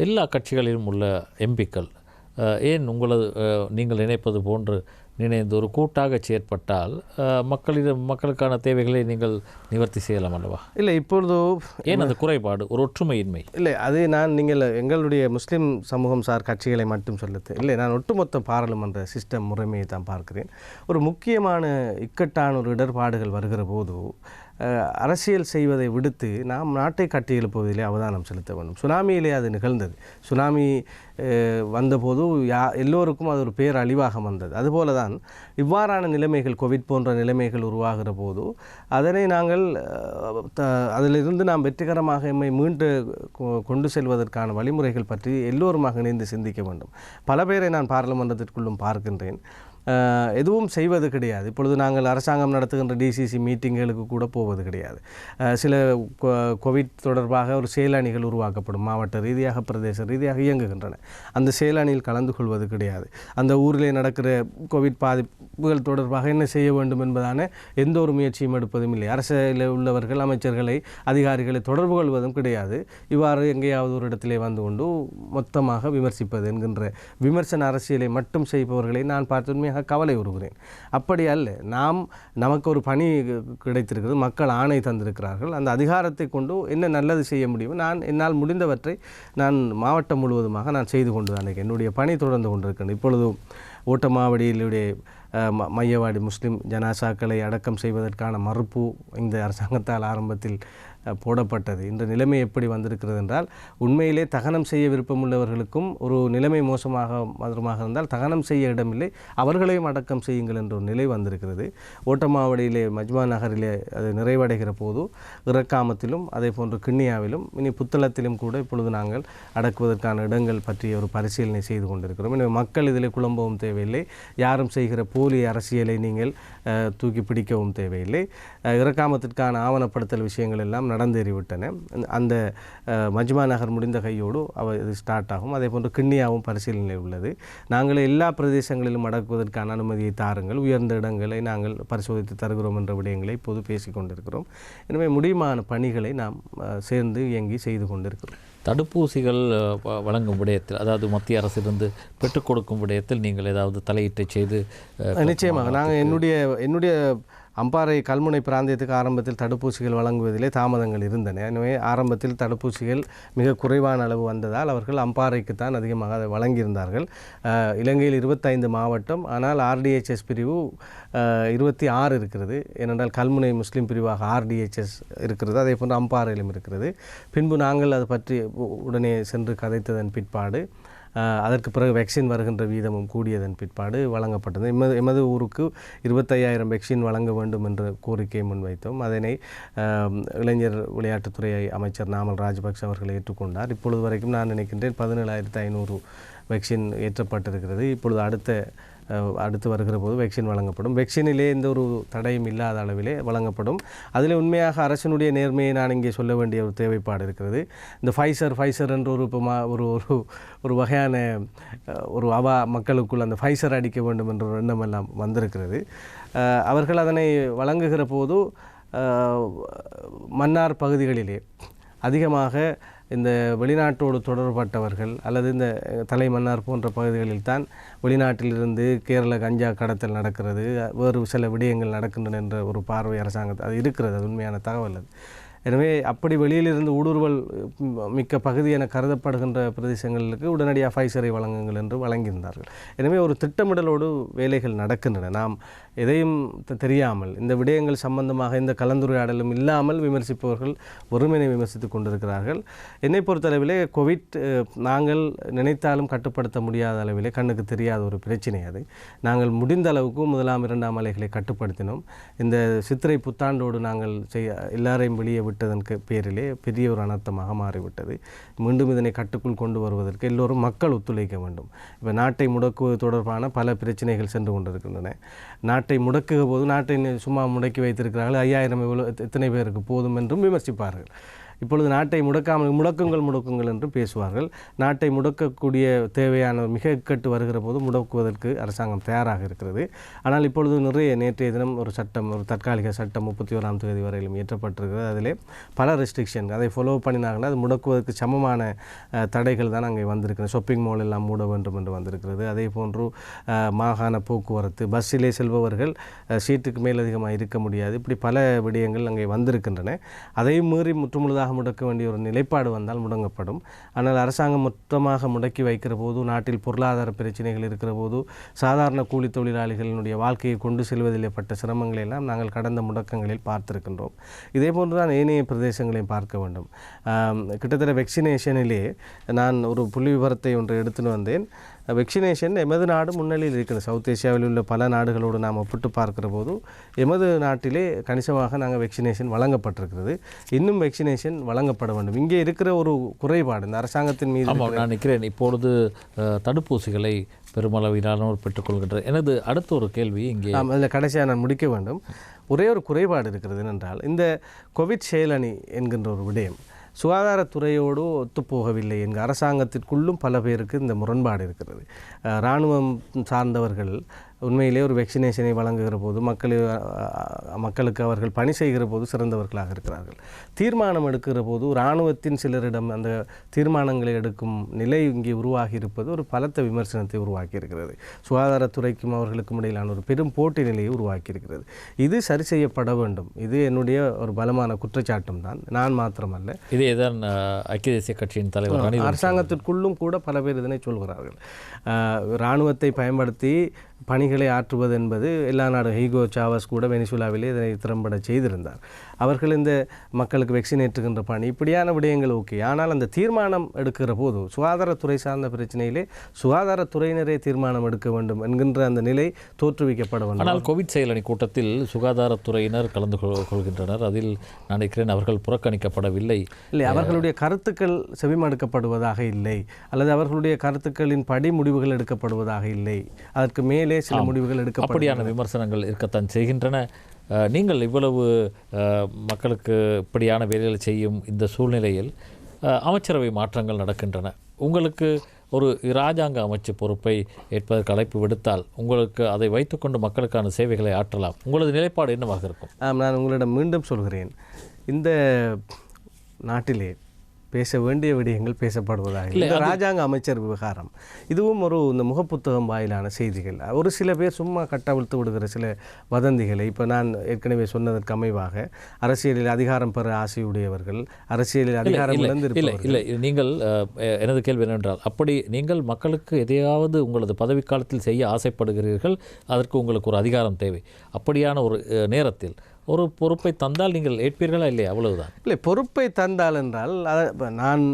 எல்லா கட்சிகளிலும் உள்ள எம்பிக்கள் ஏன் நீங்கள் நினைப்பது போன்று நினைந்து ஒரு கூட்டாக செயற்பட்டால் மக்களுக்கான தேவைகளை நீங்கள் நிவர்த்தி செய்யலாம் அல்லவா? இல்லை, இப்பொழுது ஏன் அந்த குறைபாடு, ஒரு ஒற்றுமையின்மை? இல்லை, அது நீங்கள் எங்களுடைய முஸ்லீம் சமூகம் சார் கட்சிகளை மட்டும் சொல்லுது இல்லை, நான் ஒட்டுமொத்த பாராளுமன்ற சிஸ்டம் முறைமையை தான் பார்க்கிறேன். ஒரு முக்கியமான இக்கட்டான ஒரு இடர்பாடுகள் வருகிற போது அரசியல் செய்வதை விடுத்து நாம் நாட்டை கட்டி எழுப்புவதிலே அவதானம் செலுத்த வேண்டும். சுனாமியிலே அது நிகழ்ந்தது. சுனாமி வந்தபோது எல்லோருக்கும் அது ஒரு பேரழிவாக வந்தது. அதுபோல தான் இவ்வாறான நிலைமைகள், கோவிட் போன்ற நிலைமைகள் உருவாகிற போது அதனை நாங்கள் அதிலிருந்து நாம் வெற்றிகரமாக எம்மை மீண்டு கொண்டு செல்வதற்கான வழிமுறைகள் பற்றி எல்லோருமாக இணைந்து சிந்திக்க வேண்டும். பல பேரை நான் பாராளுமன்றத்திற்குள்ளும் பார்க்கின்றேன். எதுவும் செய்வது கிடையாது. இப்பொழுது நாங்கள் அரசாங்கம் நடத்துகின்ற டிசிசி மீட்டிங்களுக்கு கூட போவது கிடையாது. சில கோவிட் தொடர்பாக ஒரு செயலணிகள் உருவாக்கப்படும், மாவட்ட ரீதியாக பிரதேச ரீதியாக இயங்குகின்றன. அந்த செயலணியில் கலந்து கொள்வது கிடையாது. அந்த ஊரிலே நடக்கிற கோவிட் பாதிப்புகள் தொடர்பாக என்ன செய்ய வேண்டும் என்பதான எந்த ஒரு முயற்சியும் எடுப்பதும் இல்லை. அரசில் உள்ளவர்கள், அமைச்சர்களை, அதிகாரிகளை தொடர்பு கொள்வதும் கிடையாது. இவ்வாறு எங்கேயாவது ஒரு இடத்திலே வந்து கொண்டு மொத்தமாக விமர்சிப்பது என்கின்ற விமர்சன அரசியலை மட்டும் செய்பவர்களை நான் பார்த்து கவலை உறுகிறேன். அப்படி அல்ல. நமக்கு ஒரு பணி கிடைத்திருக்கிறது, மக்கள் ஆணை தந்திருக்கிறார்கள். அந்த அதிகாரத்தை கொண்டு என்ன நல்லது செய்ய முடியும், என்னால் முடிந்தவற்றை நான் மாவட்டம் முழுவதுமாக நான் செய்து கொண்டு தான் என்னுடைய பணி தொடர்ந்து கொண்டிருக்கிறேன். இப்பொழுது ஓட்டமாவடியிலுடைய மையவாடி முஸ்லீம் ஜனாசாக்களை அடக்கம் செய்வதற்கான மறுப்பு இந்த அரசாங்கத்தால் ஆரம்பத்தில் போடப்பட்டது. இந்த நிலைமை எப்படி வந்திருக்கிறது என்றால், உண்மையிலே தகனம் செய்ய விருப்பமுள்ளவர்களுக்கும் ஒரு நிலைமை மோசமாக இருந்தால் தகனம் செய்ய இடமில்லை, அவர்களையும் அடக்கம் செய்யுங்கள் என்ற ஒரு நிலை வந்திருக்கிறது. ஓட்டமாவடியிலே மஜ்மா நகரிலே அது நிறைவடைகிற போது இறக்காமத்திலும் அதே போன்று கிண்ணியாவிலும் இனி புத்தளத்திலும் கூட இப்பொழுது நாங்கள் அடக்குவதற்கான இடங்கள் பற்றிய ஒரு பரிசீலனை செய்து கொண்டிருக்கிறோம். எனவே மக்கள் இதில் குழம்பவும் தேவையில்லை. யாரும் செய்கிற போலி அரசியலை நீங்கள் தூக்கி பிடிக்கவும் தேவையில்லை. இறக்காமத்திற்கான ஆவணப்படுத்தல் விஷயங்கள் எல்லாம் நடந்தேறிவிட்டன. அந்த மஜ்மா நகர் முடிந்த கையோடு இது ஸ்டார்ட் ஆகும். அதே போன்று கிண்ணியாவும் பரிசீலனையில் உள்ளது. நாங்கள் எல்லா பிரதேசங்களிலும் அடக்குவதற்கான அனுமதியை தாருங்கள், உயர்ந்த இடங்களை நாங்கள் பரிசோதித்து தருகிறோம் என்ற விடயங்களை இப்போது பேசிக் கொண்டிருக்கிறோம். எனவே முடியுமான பணிகளை நாம் சேர்ந்து இயங்கி செய்து கொண்டிருக்கிறோம். தடுப்பூசிகள் வழங்கும் விடயத்தில், அதாவது மத்திய அரசிலிருந்து பெற்றுக் கொடுக்கும் விடயத்தில் நீங்கள் ஏதாவது தலையீட்டை செய்து? நிச்சயமாக நாங்கள் என்னுடைய அம்பாறை கல்முனை பிராந்தியத்துக்கு ஆரம்பத்தில் தடுப்பூசிகள் வழங்குவதிலே தாமதங்கள் இருந்தன. எனவே ஆரம்பத்தில் தடுப்பூசிகள் மிக குறைவான அளவு வந்ததால் அவர்கள் அம்பாறைக்குத்தான் அதிகமாக அதை வழங்கியிருந்தார்கள். இலங்கையில் 25 மாவட்டம், ஆனால் RDHS பிரிவு 26 இருக்கிறது. ஏனென்றால் கல்முனை முஸ்லீம் பிரிவாக RDHS இருக்கிறது, அதே போன்று அம்பாறையிலும் இருக்கிறது. பின்பு நாங்கள் அது பற்றி உடனே சென்று கதைத்ததன் பிற்பாடு அதற்கு பிறகு வேக்சின் வருகின்ற வீதமும் கூடியதன் பிற்பாடு வழங்கப்பட்டது. எமது ஊருக்கு 25,000 வேக்சின் வழங்க வேண்டும் என்ற கோரிக்கையை முன்வைத்தோம். அதனை இளைஞர் விளையாட்டுத்துறை அமைச்சர் நாமல் ராஜபக்ஷ அவர்கள் ஏற்றுக்கொண்டார். இப்பொழுது வரைக்கும் நான் நினைக்கின்றேன் 17,500 வேக்சின் ஏற்றப்பட்டிருக்கிறது. இப்பொழுது அடுத்த அடுத்து வருகிற போது வேக்சின் வழங்கப்படும். வேக்சினிலே எந்த ஒரு தடையும் இல்லாத அளவிலே வழங்கப்படும். அதில் உண்மையாக அரசினுடைய நேர்மையை நான் இங்கே சொல்ல வேண்டிய ஒரு தேவைப்பாடு இருக்கிறது. இந்த ஃபைசர் என்ற ஒரு ஒரு வகையான ஒரு மக்களுக்குள் அந்த ஃபைசர் அடிக்க வேண்டும் என்ற ஒரு எண்ணமெல்லாம் வந்திருக்கிறது. அவர்கள் அதனை வழங்குகிற போது மன்னார் பகுதிகளிலே அதிகமாக இந்த வெளிநாட்டோடு தொடர்பட்டவர்கள் அல்லது இந்த தலைமன்னார் போன்ற பகுதிகளில் தான் வெளிநாட்டிலிருந்து கேரள கஞ்சா கடத்தல் நடக்கிறது, வேறு சில விடயங்கள் நடக்கின்றன என்ற ஒரு பார்வை அரசாங்கத்தில் அது இருக்கிறது. அது உண்மையான தகவல் அது. எனவே அப்படி வெளியிலிருந்து ஊடுருவல் மிக்க பகுதி என கருதப்படுகின்ற பிரதேசங்களுக்கு உடனடியாக ஃபைசரை வழங்குங்கள் என்று வழங்கியிருந்தார்கள். எனவே ஒரு திட்டமிடலோடு வேலைகள் நடக்கின்றன. நாம் எதையும் தெரியாமல் இந்த விடயங்கள் சம்பந்தமாக இந்த கலந்துரையாடலும் இல்லாமல் விமர்சிப்பவர்கள் ஒருமையை விமர்சித்து கொண்டிருக்கிறார்கள். என்னை பொறுத்தளவிலே கோவிட் நாங்கள் நினைத்தாலும் கட்டுப்படுத்த முடியாத அளவிலே கண்ணுக்கு தெரியாத ஒரு பிரச்சனை அது. நாங்கள் முடிந்த அளவுக்கு 1ஆம் 2ஆம் அலைகளை கட்டுப்படுத்தினோம். இந்த சித்திரை புத்தாண்டோடு நாங்கள் எல்லாரையும் வெளியே விட்டதற்கு பேரிலே பெரிய ஒரு அனர்த்தமாக மாறிவிட்டது. மீண்டும் இதனை கட்டுக்குள் கொண்டு வருவதற்கு எல்லோரும் மக்கள் ஒத்துழைக்க வேண்டும். இப்போ நாட்டை முடக்குவது தொடர்பான பல பிரச்சனைகள் சென்று கொண்டிருக்கின்றன. நாட்டை முடக்குகிற போது நாட்டை சும்மா முடக்கி வைத்திருக்கிறார்கள், 5000 எத்தனை பேருக்கு போதும் என்றும் விமர்சிப்பார்கள். இப்பொழுது நாட்டை முடக்குங்கள் என்று பேசுவார்கள். நாட்டை முடக்கக்கூடிய தேவையான மிக இக்கட்டு வருகிற போது முடக்குவதற்கு அரசாங்கம் தயாராக இருக்கிறது. ஆனால் இப்பொழுது நேற்றைய தினம் ஒரு தற்காலிக சட்டம் 31ஆம் தேதி வரையிலும் இயற்றப்பட்டிருக்கிறது. அதிலே பல ரெஸ்ட்ரிக்ஷன் அதை ஃபாலோ பண்ணினாங்கன்னா அது முடக்குவதற்கு சமமான தடைகள் தான் அங்கே வந்திருக்கிறது. ஷாப்பிங் மால் எல்லாம் மூட வேண்டும் என்று வந்திருக்கிறது. அதே போன்று மாகாண போக்குவரத்து, பஸ்ஸிலே செல்பவர்கள் சீட்டுக்கு மேலதிகமாக இருக்க முடியாது. இப்படி பல விடயங்கள் அங்கே வந்திருக்கின்றன. அதையும் மீறி முற்றுமுழுதாக முடக்க வேண்டிய ஒரு நிலைப்பாடு வந்தால் முடங்கப்படும். ஆனால் அரசாங்கம் மொத்தமாக முடக்கி வைக்கிற போது, நாட்டில் பொருளாதார பிரச்சனைகள் இருக்கிற போது, சாதாரண கூலி தொழிலாளிகளினுடைய வாழ்க்கையை கொண்டு செல்வதில் ஏற்பட்ட சிரமங்களை எல்லாம் நாங்கள் கடந்த முடக்கங்களில் பார்த்திருக்கின்றோம். இதே போன்றுதான் ஏனைய பிரதேசங்களையும் பார்க்க வேண்டும். கிட்டத்தட்ட வெக்சினேஷனிலே நான் ஒரு புள்ளி விவரத்தை ஒன்று எடுத்துன்னு வந்தேன். வெக்சினேஷன் எமது நாடு முன்னிலையில் இருக்கிறது. சவுத் ஏசியாவில் உள்ள பல நாடுகளோடு நாம் ஒப்பிட்டு பார்க்கிற போது எமது நாட்டிலே கணிசமாக நாங்கள் வெக்சினேஷன் வழங்கப்பட்டிருக்கிறது. இன்னும் வெக்சினேஷன் வழங்கப்பட வேண்டும். இங்கே இருக்கிற ஒரு குறைபாடு இந்த அரசாங்கத்தின் மீது நான் நினைக்கிறேன். இப்பொழுது தடுப்பூசிகளை பெருமளவிலானோர் பெற்றுக்கொள்கின்ற எனது அடுத்த ஒரு கேள்வி இங்கே அதில் கடைசியாக நான் முடிக்க வேண்டும். ஒரே ஒரு குறைபாடு இருக்கிறது என்னென்றால், இந்த கோவிட் செயலணி என்கின்ற ஒரு விடயம் சுகாதாரத்துறையோடு ஒத்துப்போகவில்லை என்கிற அரசாங்கத்திற்குள்ளும் பல பேருக்கு இந்த முரண்பாடு இருக்கிறது. இராணுவம் சார்ந்தவர்கள் உண்மையிலே ஒரு வெக்சினேஷனை வழங்குகிற போது மக்களுக்கு அவர்கள் பணி செய்கிற போது சிறந்தவர்களாக இருக்கிறார்கள். தீர்மானம் எடுக்கிற போது இராணுவத்தின் சிலரிடம் அந்த தீர்மானங்களை எடுக்கும் நிலை இங்கே உருவாகி இருப்பது ஒரு பலத்த விமர்சனத்தை உருவாக்கி இருக்கிறது. சுகாதாரத்துறைக்கும் அவர்களுக்கும் இடையிலான ஒரு பெரும் போட்டி நிலையை உருவாக்கி இருக்கிறது. இது சரி செய்யப்பட வேண்டும். இது என்னுடைய ஒரு பலமான குற்றச்சாட்டும் தான். நான் மாத்திரமல்ல, இதே தான் ஐக்கிய தேசிய கட்சியின் தலைவர் அரசாங்கத்திற்குள்ளும் கூட பல பேர் இதனை சொல்கிறார்கள். இராணுவத்தை பயன்படுத்தி பணிகளை ஆற்றுவது என்பது எல்லா நாடும், ஹீகோ சாவஸ் கூட வெனிசுலாவிலே இதனை திறம்பட செய்திருந்தார். அவர்கள் இந்த மக்களுக்கு வெக்சின் ஏற்றுகின்ற பணி இப்படியான விடயங்கள் ஓகே. ஆனால் அந்த தீர்மானம் எடுக்கிற போது சுகாதாரத்துறை சார்ந்த பிரச்சனையிலே சுகாதாரத்துறையினரே தீர்மானம் எடுக்க வேண்டும் என்கின்ற அந்த நிலை தோற்றுவிக்கப்பட வேண்டும். ஆனால் கோவிட் செயலணி கூட்டத்தில் சுகாதாரத்துறையினர் கலந்து கொள்கின்றனர். அதில் நினைக்கிறேன் அவர்கள் புறக்கணிக்கப்படவில்லை. இல்லை, அவர்களுடைய கருத்துக்கள் செவிமடுக்கப்படுவதாக இல்லை, அல்லது அவர்களுடைய கருத்துக்களின் படி முடிவுகள் எடுக்கப்படுவதாக இல்லை. அதற்கு மேலே சில முடிவுகள் எடுக்க அப்படியான விமர்சனங்கள் இருக்கத்தான் செய்கின்றன. நீங்கள் இவ்வளவு மக்களுக்கு இப்படியான வேலைகளை செய்யும் இந்த சூழ்நிலையில் அமைச்சரவை மாற்றங்கள் நடக்கின்றன. உங்களுக்கு ஒரு இராஜாங்க அமைச்சு பொறுப்பை ஏற்பதற்கு அழைப்பு விடுத்தால் உங்களுக்கு அதை வைத்துக்கொண்டு மக்களுக்கான சேவைகளை ஆற்றலாம். உங்களது நிலைப்பாடு என்னவாக இருக்கும்? நான் உங்களிடம் மீண்டும் சொல்கிறேன், இந்த நாட்டிலே பேச வேண்டிய விடயங்கள் பேசப்படுவதாக இல்லை. இராஜாங்க அமைச்சர் விவகாரம் இதுவும் இந்த முகப்புத்தகம் வாயிலான செய்திகள். ஒரு சில பேர் சும்மா கட்டவிழ்த்து விடுகிற சில வதந்திகளை, இப்போ நான் ஏற்கனவே சொன்னதற்கு அமைவாக அரசியலில் அதிகாரம் பெற ஆசையுடையவர்கள், அரசியலில் அதிகாரம் இழந்திருப்பவர்கள். இல்லை, நீங்கள் எனது கேள்வி என்னவென்றால், அப்படி நீங்கள் மக்களுக்கு எதையாவது உங்களது பதவிக்காலத்தில் செய்ய ஆசைப்படுகிறீர்கள், அதற்கு உங்களுக்கு ஒரு அதிகாரம் தேவை. அப்படியான ஒரு நேரத்தில் ஒரு பொறுப்பை தந்தால் நீங்கள் ஏற்பீர்களா இல்லையா? அவ்வளவுதான். இல்லை, பொறுப்பை தந்தால் என்றால் நான்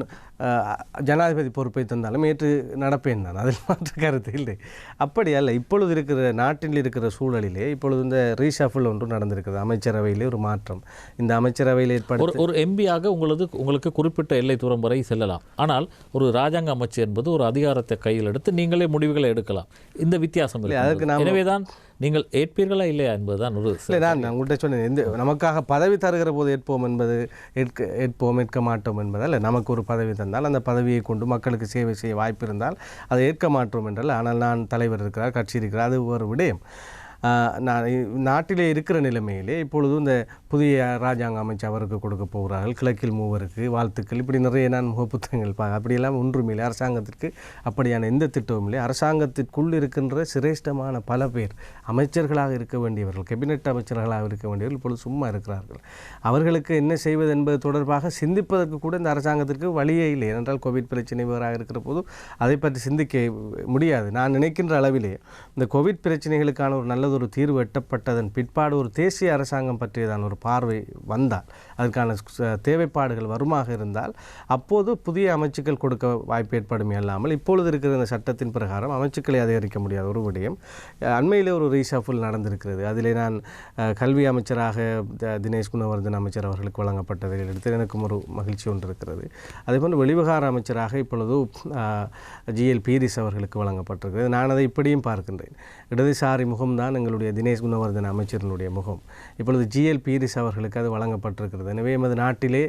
ஜனாதிபதி பொறுப்பை தந்தாலும் ஏற்று நடப்பேன் நான், அதில் மாற்று கருத்து இல்லை. அப்படி அல்ல, இப்பொழுது இருக்கிற நாட்டில் இருக்கிற சூழலிலே இப்பொழுது இந்த ரீஷஃபிள் ஒன்று நடந்திருக்கிறது. அமைச்சரவையிலே ஒரு மாற்றம். இந்த அமைச்சரவையில் ஏற்படுத்த ஒரு எம்பியாக உங்களுக்கு குறிப்பிட்ட எல்லை தூரம் வரை செல்லலாம். ஆனால் ஒரு ராஜாங்க அமைச்சு என்பது ஒரு அதிகாரத்தை கையில் எடுத்து நீங்களே முடிவுகளை எடுக்கலாம். இந்த வித்தியாசம் இல்லை. அதற்கு எனவேதான் நீங்கள் ஏற்பீர்களா இல்லையா என்பதுதான் ஒரு இல்லை. நான் உங்கள்கிட்ட சொன்னேன், நமக்காக பதவி தருகிற போது ஏற்போம் என்பது ஏற்க மாட்டோம் என்பதால், நமக்கு ஒரு பதவி தந்தால் அந்த பதவியை கொண்டு மக்களுக்கு சேவை செய்ய வாய்ப்பு இருந்தால் அதை ஏற்க மாட்டோம் என்றால், ஆனால் நான் தலைவர் இருக்கிறார், கட்சி இருக்கிறார், அது ஒரு விடயம். நாட்டிலே இருக்கிற நிலைமையிலே இப்பொழுது இந்த புதிய ராஜாங்க அமைச்சு அவருக்கு கொடுக்க போகிறார்கள், கிழக்கில் மூவருக்கு வாழ்த்துக்கள், இப்படி நிறைய நான் முகப்புத்தகங்கள் அப்படியெல்லாம் ஒன்றுமில்லை. அரசாங்கத்திற்கு அப்படியான எந்த திட்டமும் இல்லை. அரசாங்கத்திற்குள் இருக்கின்ற சிரேஷ்டமான பல பேர் அமைச்சர்களாக இருக்க வேண்டியவர்கள், கேபினெட் அமைச்சர்களாக இருக்க வேண்டியவர்கள் இப்பொழுது சும்மா இருக்கிறார்கள். அவர்களுக்கு என்ன செய்வது என்பது தொடர்பாக சிந்திப்பதற்கு கூட இந்த அரசாங்கத்திற்கு வழியே இல்லை. ஏனென்றால் கோவிட் பிரச்சனை வேறாக இருக்கிற போது அதை பற்றி சிந்திக்க முடியாது. நான் நினைக்கின்ற அளவிலே இந்த கோவிட் பிரச்சனைகளுக்கான ஒரு நல்ல ஒரு தீர்வு எட்டப்பட்டதன் பிற்பாடு ஒரு தேசிய அரசாங்கம் பற்றியதான ஒரு பார்வை வந்தால், அதற்கான தேவைப்பாடுகள் வருமாக இருந்தால், அப்போது புதிய அமைச்சுக்கள் கொடுக்க வாய்ப்பு ஏற்படுமே அல்லாமல் இப்பொழுது இருக்கிற இந்த சட்டத்தின் பிரகாரம் அமைச்சுக்களை அதிகரிக்க முடியாத ஒரு விடயம். அண்மையிலே ஒரு ரீஷஃபிள் நடந்திருக்கிறது. அதிலே நான் கல்வி அமைச்சராக தினேஷ் குணவர்தன் அமைச்சர் அவர்களுக்கு வழங்கப்பட்டதை எடுத்து எனக்கும் ஒரு மகிழ்ச்சி ஒன்று இருக்கிறது. அதேபோன்று வெளிவிவகார அமைச்சராக இப்பொழுது GL பீரிஸ் அவர்களுக்கு வழங்கப்பட்டிருக்கிறது. நான் அதை இப்படியும் பார்க்கின்றேன். இடதுசாரி முகம்தான் எங்களுடைய தினேஷ் குணவர்தன் அமைச்சரினுடைய முகம். இப்பொழுது GL பீரிஸ் அவர்களுக்கு அது வழங்கப்பட்டிருக்கிறது. எனவே எமது நாட்டிலே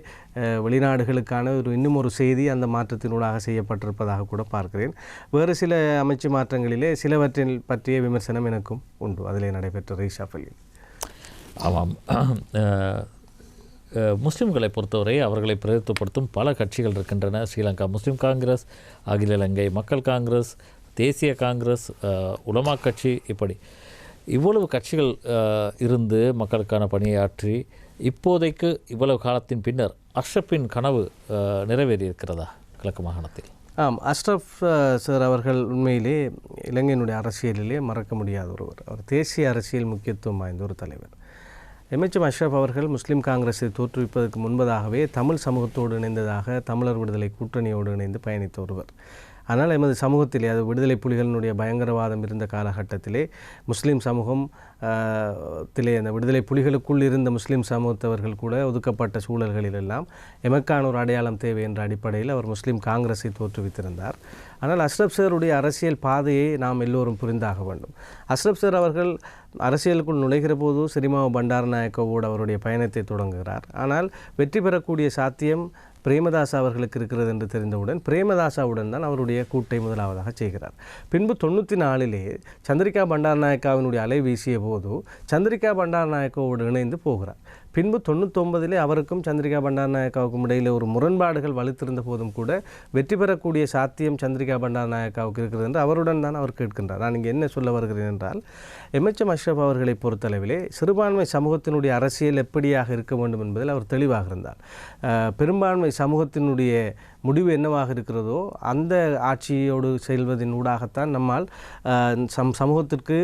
வெளிநாடுகளுக்கான இன்னும் ஒரு செய்தி அந்த மாற்றத்தினூடாக செய்யப்பட்டிருப்பதாக கூட பார்க்கிறேன். வேறு சில அமைச்சு மாற்றங்களிலே சிலவற்றில் பற்றிய விமர்சனம் எனக்கும் உண்டு, அதிலே நடைபெற்ற ரீஷஃபிளில். ஆமாம், முஸ்லிம்களை பொறுத்தவரை அவர்களை பிரதித்துவப்படுத்தும் பல கட்சிகள் இருக்கின்றன. ஸ்ரீலங்கா முஸ்லிம் காங்கிரஸ், அகில இலங்கை மக்கள் காங்கிரஸ், தேசிய காங்கிரஸ், உலமா கட்சி, இப்படி இவ்வளவு கட்சிகள் இருந்து மக்களுக்கான பணியாற்றி இப்போதைக்கு இவ்வளவு காலத்தின் பின்னர் அஷ்ரஃபின் கனவு நிறைவேறியிருக்கிறதா கிழக்கு மாகாணத்தில்? ஆம், அஷ்ரஃப் சார் அவர்கள் உண்மையிலே இலங்கையினுடைய அரசியலிலே மறக்க முடியாத ஒருவர். அவர் தேசிய அரசியல் முக்கியத்துவம் வாய்ந்த ஒரு தலைவர். எம்எச்எம் அஷ்ரஃப் அவர்கள் முஸ்லீம் காங்கிரஸை தோற்றுவிப்பதற்கு முன்பதாகவே தமிழ் சமூகத்தோடு இணைந்ததாக தமிழர் விடுதலை கூட்டணியோடு இணைந்து பயணித்த ஒருவர். ஆனால் எமது சமூகத்திலே, அது விடுதலை புலிகளினுடைய பயங்கரவாதம் இருந்த காலகட்டத்திலே முஸ்லீம் சமூகம் அந்த விடுதலை புலிகளுக்குள் இருந்த முஸ்லீம் சமூகத்தவர்கள் கூட ஒதுக்கப்பட்ட சூழல்களிலெல்லாம் எமக்கான ஒரு அடையாளம் தேவை என்ற அடிப்படையில் அவர் முஸ்லீம் காங்கிரஸை தோற்றுவித்திருந்தார். ஆனால் அஷ்ரஃப் சாருடைய அரசியல் பாதையை நாம் எல்லோரும் புரிந்தாக வேண்டும். அஷ்ரஃப் சார் அவர்கள் அரசியலுக்குள் நுழைகிற போது சிறிமாவோ பண்டாரநாயக்கவோடு அவருடைய பயணத்தை தொடங்குகிறார். ஆனால் வெற்றி பெறக்கூடிய சாத்தியம் பிரேமதாச அவர்களுக்கு இருக்கிறது என்று தெரிந்தவுடன் பிரேமதாசாவுடன் தான் அவருடைய கூட்டை முதலாவதாக செய்கிறார். பின்பு 94 சந்திரிகா பண்டாரநாயக்காவினுடைய அலை வீசிய போது சந்திரிகா பண்டாரநாயக்காவோடு இணைந்து போகிறார். பின்பு 99 அவருக்கும் சந்திரிகா பண்டாரநாயக்காவுக்கும் இடையில் ஒரு முரண்பாடுகள் வலுத்திருந்த போதும் கூட வெற்றி பெறக்கூடிய சாத்தியம் சந்திரிகா பண்டாரநாயக்காவுக்கு இருக்கிறது என்று அவருடன் தான் அவர் கேட்கின்றார். நான் இங்கே என்ன சொல்ல வருகிறேன் என்றால், எம்எச்எம் அஷ்ரஃப் அவர்களை பொறுத்தளவிலே சிறுபான்மை சமூகத்தினுடைய அரசியல் எப்படியாக இருக்க வேண்டும் என்பதில் அவர் தெளிவாக இருந்தார். பெரும்பான்மை சமூகத்தினுடைய முடிவு என்னவாக இருக்கிறதோ அந்த ஆட்சியோடு செல்வதன் ஊடாகத்தான் நம்மால் சமூகத்திற்கு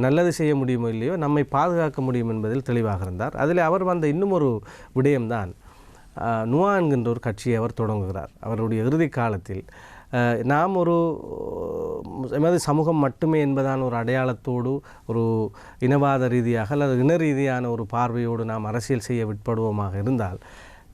நல்லது செய்ய முடியுமோ இல்லையோ நம்மை பாதுகாக்க முடியும் என்பதில் தெளிவாக இருந்தார். அதில் அவர் வந்த இன்னும் ஒரு விடயம்தான் நுவா என்கின்ற ஒரு கட்சியை அவர் தொடங்குகிறார். அவருடைய இறுதி காலத்தில் நாம் ஒரு எமது சமூகம் மட்டுமே என்பதான ஒரு அடையாளத்தோடு ஒரு இனவாத ரீதியாக அல்லது இன ரீதியான ஒரு பார்வையோடு நாம் அரசியல் செய்ய விட்படுவோமாக இருந்தால்,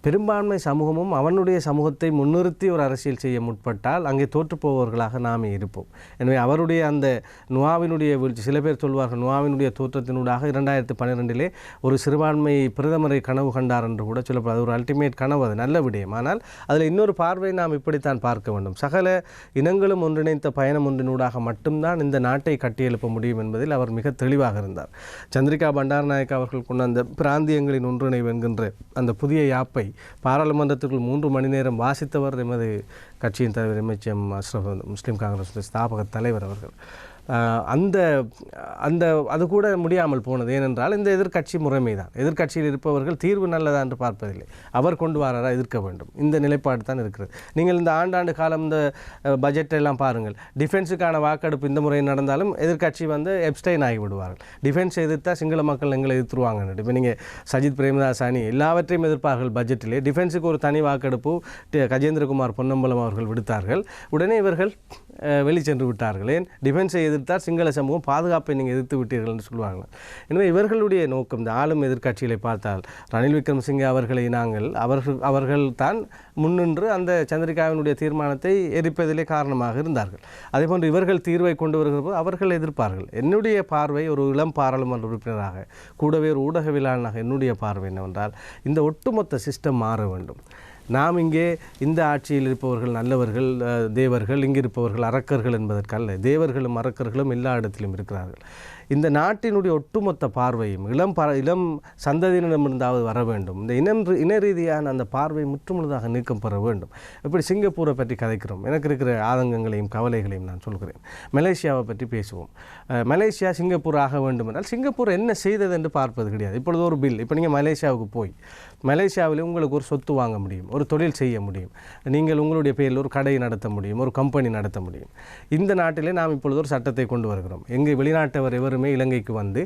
பெரும்பான்மை சமூகமும் அவனுடைய சமூகத்தை முன்னிறுத்தி ஒரு அரசியல் செய்ய முற்பட்டால் அங்கே தோற்றுப்போவர்களாக நாமே இருப்போம். எனவே அவருடைய அந்த நுவாவினுடைய வீழ்ச்சி, சில பேர் சொல்வார்கள் நுவாவினுடைய தோற்றத்தினூடாக 2012 ஒரு சிறுபான்மை பிரதமரை கனவு கண்டார் என்று கூட சொல்லப்படும். அது ஒரு அல்டிமேட் கனவு, அது நல்ல விடயம். ஆனால் அதில் இன்னொரு பார்வை நாம் இப்படித்தான் பார்க்க வேண்டும். சகல இனங்களும் ஒன்றிணைந்த பயணம் ஒன்றினூடாக மட்டும்தான் இந்த நாட்டை கட்டியெழுப்ப முடியும் என்பதில் அவர் மிக தெளிவாக இருந்தார். சந்திரிகா பண்டாரநாயக்கா அவர்கள் கொண்ட அந்த பிராந்தியங்களின் ஒன்றிணைவு என்கின்ற அந்த புதிய யாப்பை பாராளுமன்றத்திற்குள் 3 மணி நேரம் வாசித்தவர் எமது கட்சியின் தலைவர் எம்எச்எம் அஷ்ரஃப், முஸ்லீம் காங்கிரஸ் ஸ்தாபக தலைவர் அவர்கள். அந்த அந்த அது கூட முடியாமல் போனது. ஏனென்றால் இந்த எதிர்க்கட்சி முறைமை தான். எதிர்க்கட்சியில் இருப்பவர்கள் தீர்வு நல்லதா என்று பார்ப்பதில்லை, அவர் கொண்டு வராரா எதிர்க்க வேண்டும், இந்த நிலைப்பாடு தான் இருக்கிறது. நீங்கள் இந்த ஆண்டாண்டு காலம் இந்த பட்ஜெட் எல்லாம் பாருங்கள், டிஃபென்ஸுக்கான வாக்கெடுப்பு இந்த முறை நடந்தாலும் எதிர்க்கட்சி வந்து எப்ஸ்டைன் ஆகிவிடுவார்கள். டிஃபென்ஸ் எதிர்த்தா சிங்கள மக்கள் எங்களை எதிர்த்துருவாங்க. இப்போ நீங்கள் சஜித் பிரேமதாஸ் அணி எல்லாவற்றையும் எதிர்ப்பார்கள். பட்ஜெட்டிலே டிஃபென்ஸுக்கு ஒரு தனி வாக்கெடுப்பு கஜேந்திரகுமார் பொன்னம்பலம் அவர்கள் விடுத்தார்கள். உடனே இவர்கள் வெளிச்சென்று விட்டார்கள். ஏன் டிஃபென்ஸை எதிர்த்தால் சிங்கள சமூகம் பாதுகாப்பை நீங்கள் எதிர்த்து விட்டீர்கள் என்று சொல்லுவாங்க. எனவே இவர்களுடைய நோக்கம் இந்த ஆளும் எதிர்க்கட்சிகளை பார்த்தால் ரணில் விக்ரமசிங்கே அவர்களை அவர்கள் தான் முன்னின்று அந்த சந்திரிகாவினுடைய தீர்மானத்தை எரிப்பதிலே காரணமாக இருந்தார்கள். அதேபோன்று இவர்கள் தீர்வை கொண்டு வருகிற போது அவர்கள் எதிர்ப்பார்கள். என்னுடைய பார்வை ஒரு இளம் பாராளுமன்ற உறுப்பினராக, கூடவே ஒரு ஊடகவியலாளனாக என்னுடைய பார்வை என்னவென்றால் இந்த ஒட்டுமொத்த சிஸ்டம் மாற வேண்டும். நாம் இங்கே இந்த ஆட்சியில் இருப்பவர்கள் நல்லவர்கள், தேவர்கள், இங்கே இருப்பவர்கள் அரக்கர்கள் என்பதற்கல்ல. தேவர்களும் அரக்கர்களும் எல்லா இடத்திலும் இருக்கிறார்கள். இந்த நாட்டினுடைய ஒட்டுமொத்த பார்வையும் இளம் சந்ததியினரிடமிருந்தாவது வர வேண்டும். இந்த இன ரீதியான அந்த பார்வை முற்றுமுழுதாக நீக்கம் பெற வேண்டும். இப்படி சிங்கப்பூரை பற்றி கதைக்கிறோம். எனக்கு இருக்கிற ஆதங்கங்களையும் கவலைகளையும் நான் சொல்கிறேன். மலேசியாவை பற்றி பேசுவோம். மலேசியா சிங்கப்பூர் ஆக வேண்டும் என்றால் சிங்கப்பூர் என்ன செய்தது என்று பார்ப்பது கிடையாது. இப்பொழுது ஒரு பில், இப்போ நீங்கள் மலேசியாவுக்கு போய் மலேசியாவில் உங்களுக்கு ஒரு சொத்து வாங்க முடியும், ஒரு தொழில் செய்ய முடியும், நீங்கள் உங்களுடைய பேரில் ஒரு கடை நடத்த முடியும், ஒரு கம்பெனி நடத்த முடியும். இந்த நாட்டிலே நாம் இப்பொழுது ஒரு சட்டத்தை கொண்டு வருகிறோம். எங்கே வெளிநாட்டவர் எவருமே இலங்கைக்கு வந்து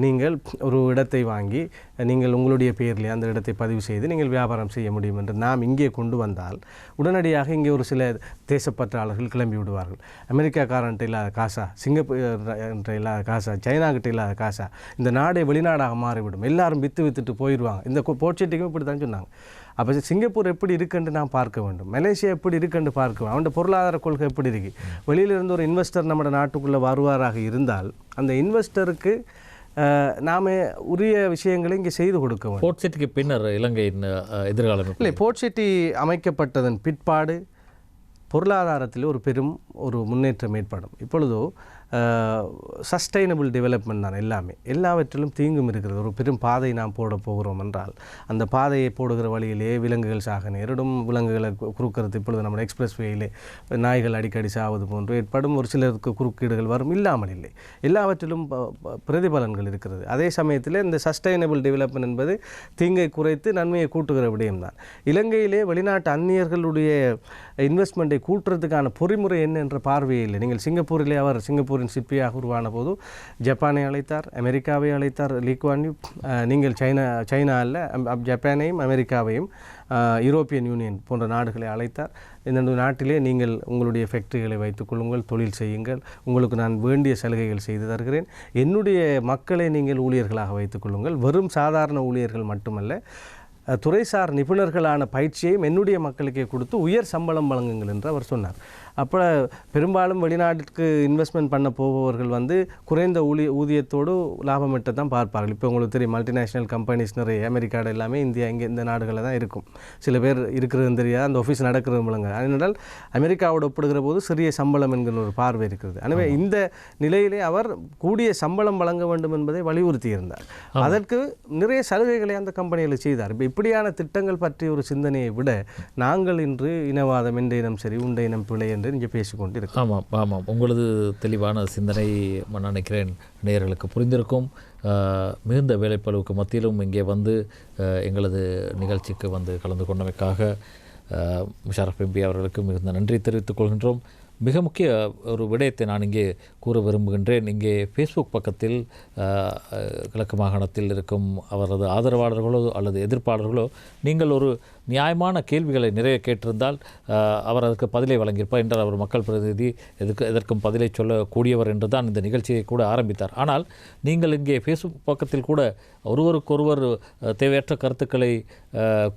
நீங்கள் ஒரு இடத்தை வாங்கி நீங்கள் உங்களுடைய பேரிலே அந்த இடத்தை பதிவு செய்து நீங்கள் வியாபாரம் செய்ய முடியும் என்று நாம் இங்கே கொண்டு வந்தால் உடனடியாக இங்கே ஒரு சில தேசப்பற்றாளர்கள் கிளம்பி விடுவார்கள். அமெரிக்காக்காரன்ட்ட இல்லாத காசா, சிங்கப்பூர்கிட்ட இல்லாத காசா, சைனாக்கிட்ட இல்லாத காசா, இந்த நாடே வெளிநாடாக மாறிவிடும், எல்லாரும் வித்துட்டு போயிடுவாங்க. இந்த போர்ச்சுகீஸுக்கும் இப்படி தான் சொன்னாங்க. அப்போ சிங்கப்பூர் எப்படி இருக்குன்னு நாம் பார்க்க வேண்டும், மலேசியா எப்படி இருக்குன்னு பார்க்க வேண்டும், அவன் பொருளாதார கொள்கை எப்படி இருக்கு. வெளியிலிருந்து ஒரு இன்வெஸ்டர் நம்ம நாட்டுக்குள்ளே வருவாராக இருந்தால் அந்த இன்வெஸ்டருக்கு நாம் உரிய விஷயங்களை இங்கே செய்து கொடுக்க வேண்டும். போர்ட் சிட்டிக்கு பின்னர் இலங்கையின் எதிர்காலம் இல்லை, போர்ட் சிட்டி அமைக்கப்பட்டதன் பிற்பாடு பொருளாதாரத்தில் ஒரு முன்னேற்றம் ஏற்படும். இப்பொழுதோ சஸ்டைனபிள் டெவலப்மெண்ட் தான் எல்லாமே. எல்லாவற்றிலும் தீங்கும் இருக்கிறது. ஒரு பெரும் பாதை நாம் போட போகிறோம் என்றால் அந்த பாதையை போடுகிற வழியிலே விலங்குகள் சாக நேரிடும். விலங்குகளை குறுக்கிறது இப்பொழுது நம்ம எக்ஸ்பிரஸ் வேயிலே நாய்கள் அடிக்கடி சாவது போன்று ஏற்படும். ஒரு சிலருக்கு குறுக்கீடுகள் வரும், இல்லாமல் இல்லை. எல்லாவற்றிலும் பிரதிபலன்கள் இருக்கிறது. அதே சமயத்தில் இந்த சஸ்டைனபிள் டெவலப்மெண்ட் என்பது தீங்கை குறைத்து நன்மையை கூட்டுகிற விடயம்தான். இலங்கையிலே வெளிநாட்டு அந்நியர்களுடைய இன்வெஸ்ட்மெண்ட்டை கூட்டுறதுக்கான பொறிமுறை என்ன என்ற பார்வையே இல்லை. நீங்கள் சிங்கப்பூரிலே அவர் சிங்கப்பூரின் சிற்பியாக உருவான போது ஜப்பானை அழைத்தார், அமெரிக்காவை அழைத்தார் லீ குவான் யூ. நீங்கள் சைனா அல்ல, ஜப்பானையும் அமெரிக்காவையும் யூரோப்பியன் யூனியன் போன்ற நாடுகளை அழைத்தார். இந்த நாட்டிலே நீங்கள் உங்களுடைய ஃபேக்டரிகளை வைத்துக்கொள்ளுங்கள், தொழில் செய்யுங்கள், உங்களுக்கு நான் வேண்டிய சலுகைகள் செய்து தருகிறேன், என்னுடைய மக்களை நீங்கள் ஊழியர்களாக வைத்துக்கொள்ளுங்கள், வெறும் சாதாரண ஊழியர்கள் மட்டுமல்ல, துறைசார் நிபுணர்களான பயிற்சியையும் என்னுடைய மக்களுக்கே கொடுத்து உயர் சம்பளம் வழங்குங்கள் என்று அவர் சொன்னார். அப்போ பெரும்பாலும் வெளிநாட்டுக்கு இன்வெஸ்ட்மெண்ட் பண்ண போபவர்கள் வந்து குறைந்த ஊதியத்தோடு லாபமிட்ட தான் பார்ப்பார்கள். இப்போ உங்களுக்கு தெரியும், மல்டிநேஷ்னல் கம்பெனிஸ் நிறைய அமெரிக்காவில் எல்லாமே இந்தியா இங்கே இந்த நாடுகளில் தான் இருக்கும். சில பேர் இருக்கிறதுன்னு தெரியாது, அந்த ஆஃபீஸ் நடக்கிறது மூலங்க. அதனால் அமெரிக்காவோடு ஒப்பிடுகிற போது சிறிய சம்பளம் என்கிற ஒரு பார்வை இருக்கிறது. எனவே இந்த நிலையிலே அவர் கூடிய சம்பளம் வழங்க வேண்டும் என்பதை வலியுறுத்தி இருந்தார். அதற்கு நிறைய சலுகைகளை அந்த கம்பெனியில் செய்தார். இப்போ இப்படியான திட்டங்கள் பற்றிய ஒரு சிந்தனையை விட நாங்கள் இன்று இனவாதம், எந்த இனம் சரி உண்ட இனம் பிழை என்று இங்கே பேசிக்கொண்டு இருக்கோம். ஆமாம் ஆமாம், உங்களது தெளிவான சிந்தனை நான் நினைக்கிறேன் நேயர்களுக்கு புரிந்திருக்கும். மிகுந்த வேலைப்பளுவுக்கு மத்தியிலும் இங்கே வந்து எங்களது நிகழ்ச்சிக்கு வந்து கலந்து கொண்டமைக்காக முஷாரஃப் எம்பி அவர்களுக்கு மிகுந்த நன்றி தெரிவித்துக் கொள்கின்றோம். மிக முக்கிய ஒரு விடயத்தை நான் இங்கே கூற விரும்புகின்றேன். இங்கே ஃபேஸ்புக் பக்கத்தில் கிழக்கு மாகாணத்தில் இருக்கும் அவரது ஆதரவாளர்களோ அல்லது எதிர்ப்பாளர்களோ நீங்கள் ஒரு நியாயமான கேள்விகளை நிறைய கேட்டிருந்தால் அவர் அதுக்கு பதிலை வழங்கியிருப்பார் என்றால் அவர் மக்கள் பிரதிநிதி, எதற்கும் பதிலை சொல்லக்கூடியவர் என்று தான் இந்த நிகழ்ச்சியை கூட ஆரம்பித்தார். ஆனால் நீங்கள் இங்கே ஃபேஸ்புக் பக்கத்தில் கூட ஒருவருக்கொருவர் தேவையற்ற கருத்துக்களை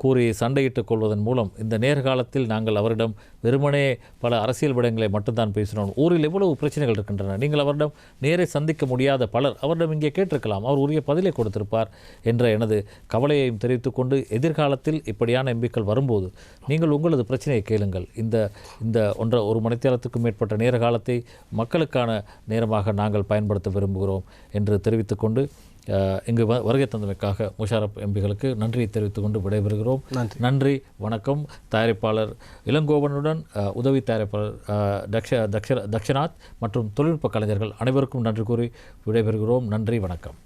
கூறி சண்டையிட்டுக் கொள்வதன் மூலம் இந்த நேர்காலத்தில் நாங்கள் அவரிடம் வெறுமனே பல அரசியல் விடயங்களை மட்டும்தான் பேசினோம். ஊரில் எவ்வளவு பிரச்சனைகள் இருக்கின்றன, நீங்கள் அவரிடம் நேரே சந்திக்க முடியாத பலர் அவரிடம் இங்கே கேட்டிருக்கலாம், அவர் உரிய பதிலை கொடுத்திருப்பார் என்ற எனது கவலையையும் தெரிவித்துக் கொண்டு எதிர்காலத்தில் இப்படியான எம்பிக்கள் வரும்போது நீங்கள் உங்களது பிரச்சனையை கேளுங்கள். இந்த ஒரு மணித்தியாலத்துக்கும் மேற்பட்ட நேர காலத்தை மக்களுக்கான நேரமாக நாங்கள் பயன்படுத்த விரும்புகிறோம் என்று தெரிவித்துக்கொண்டு இங்கு வருகை தந்தமைக்காக முஷாரப் எம்பிகளுக்கு நன்றியை தெரிவித்துக்கொண்டு விடைபெறுகிறோம். நன்றி, வணக்கம். தயாரிப்பாளர் இளங்கோவனுடன் உதவி தயாரிப்பாளர் தக்ஷநாத் மற்றும் தொழில்நுட்ப கலைஞர்கள் அனைவருக்கும் நன்றி கூறி விடைபெறுகிறோம். நன்றி, வணக்கம்.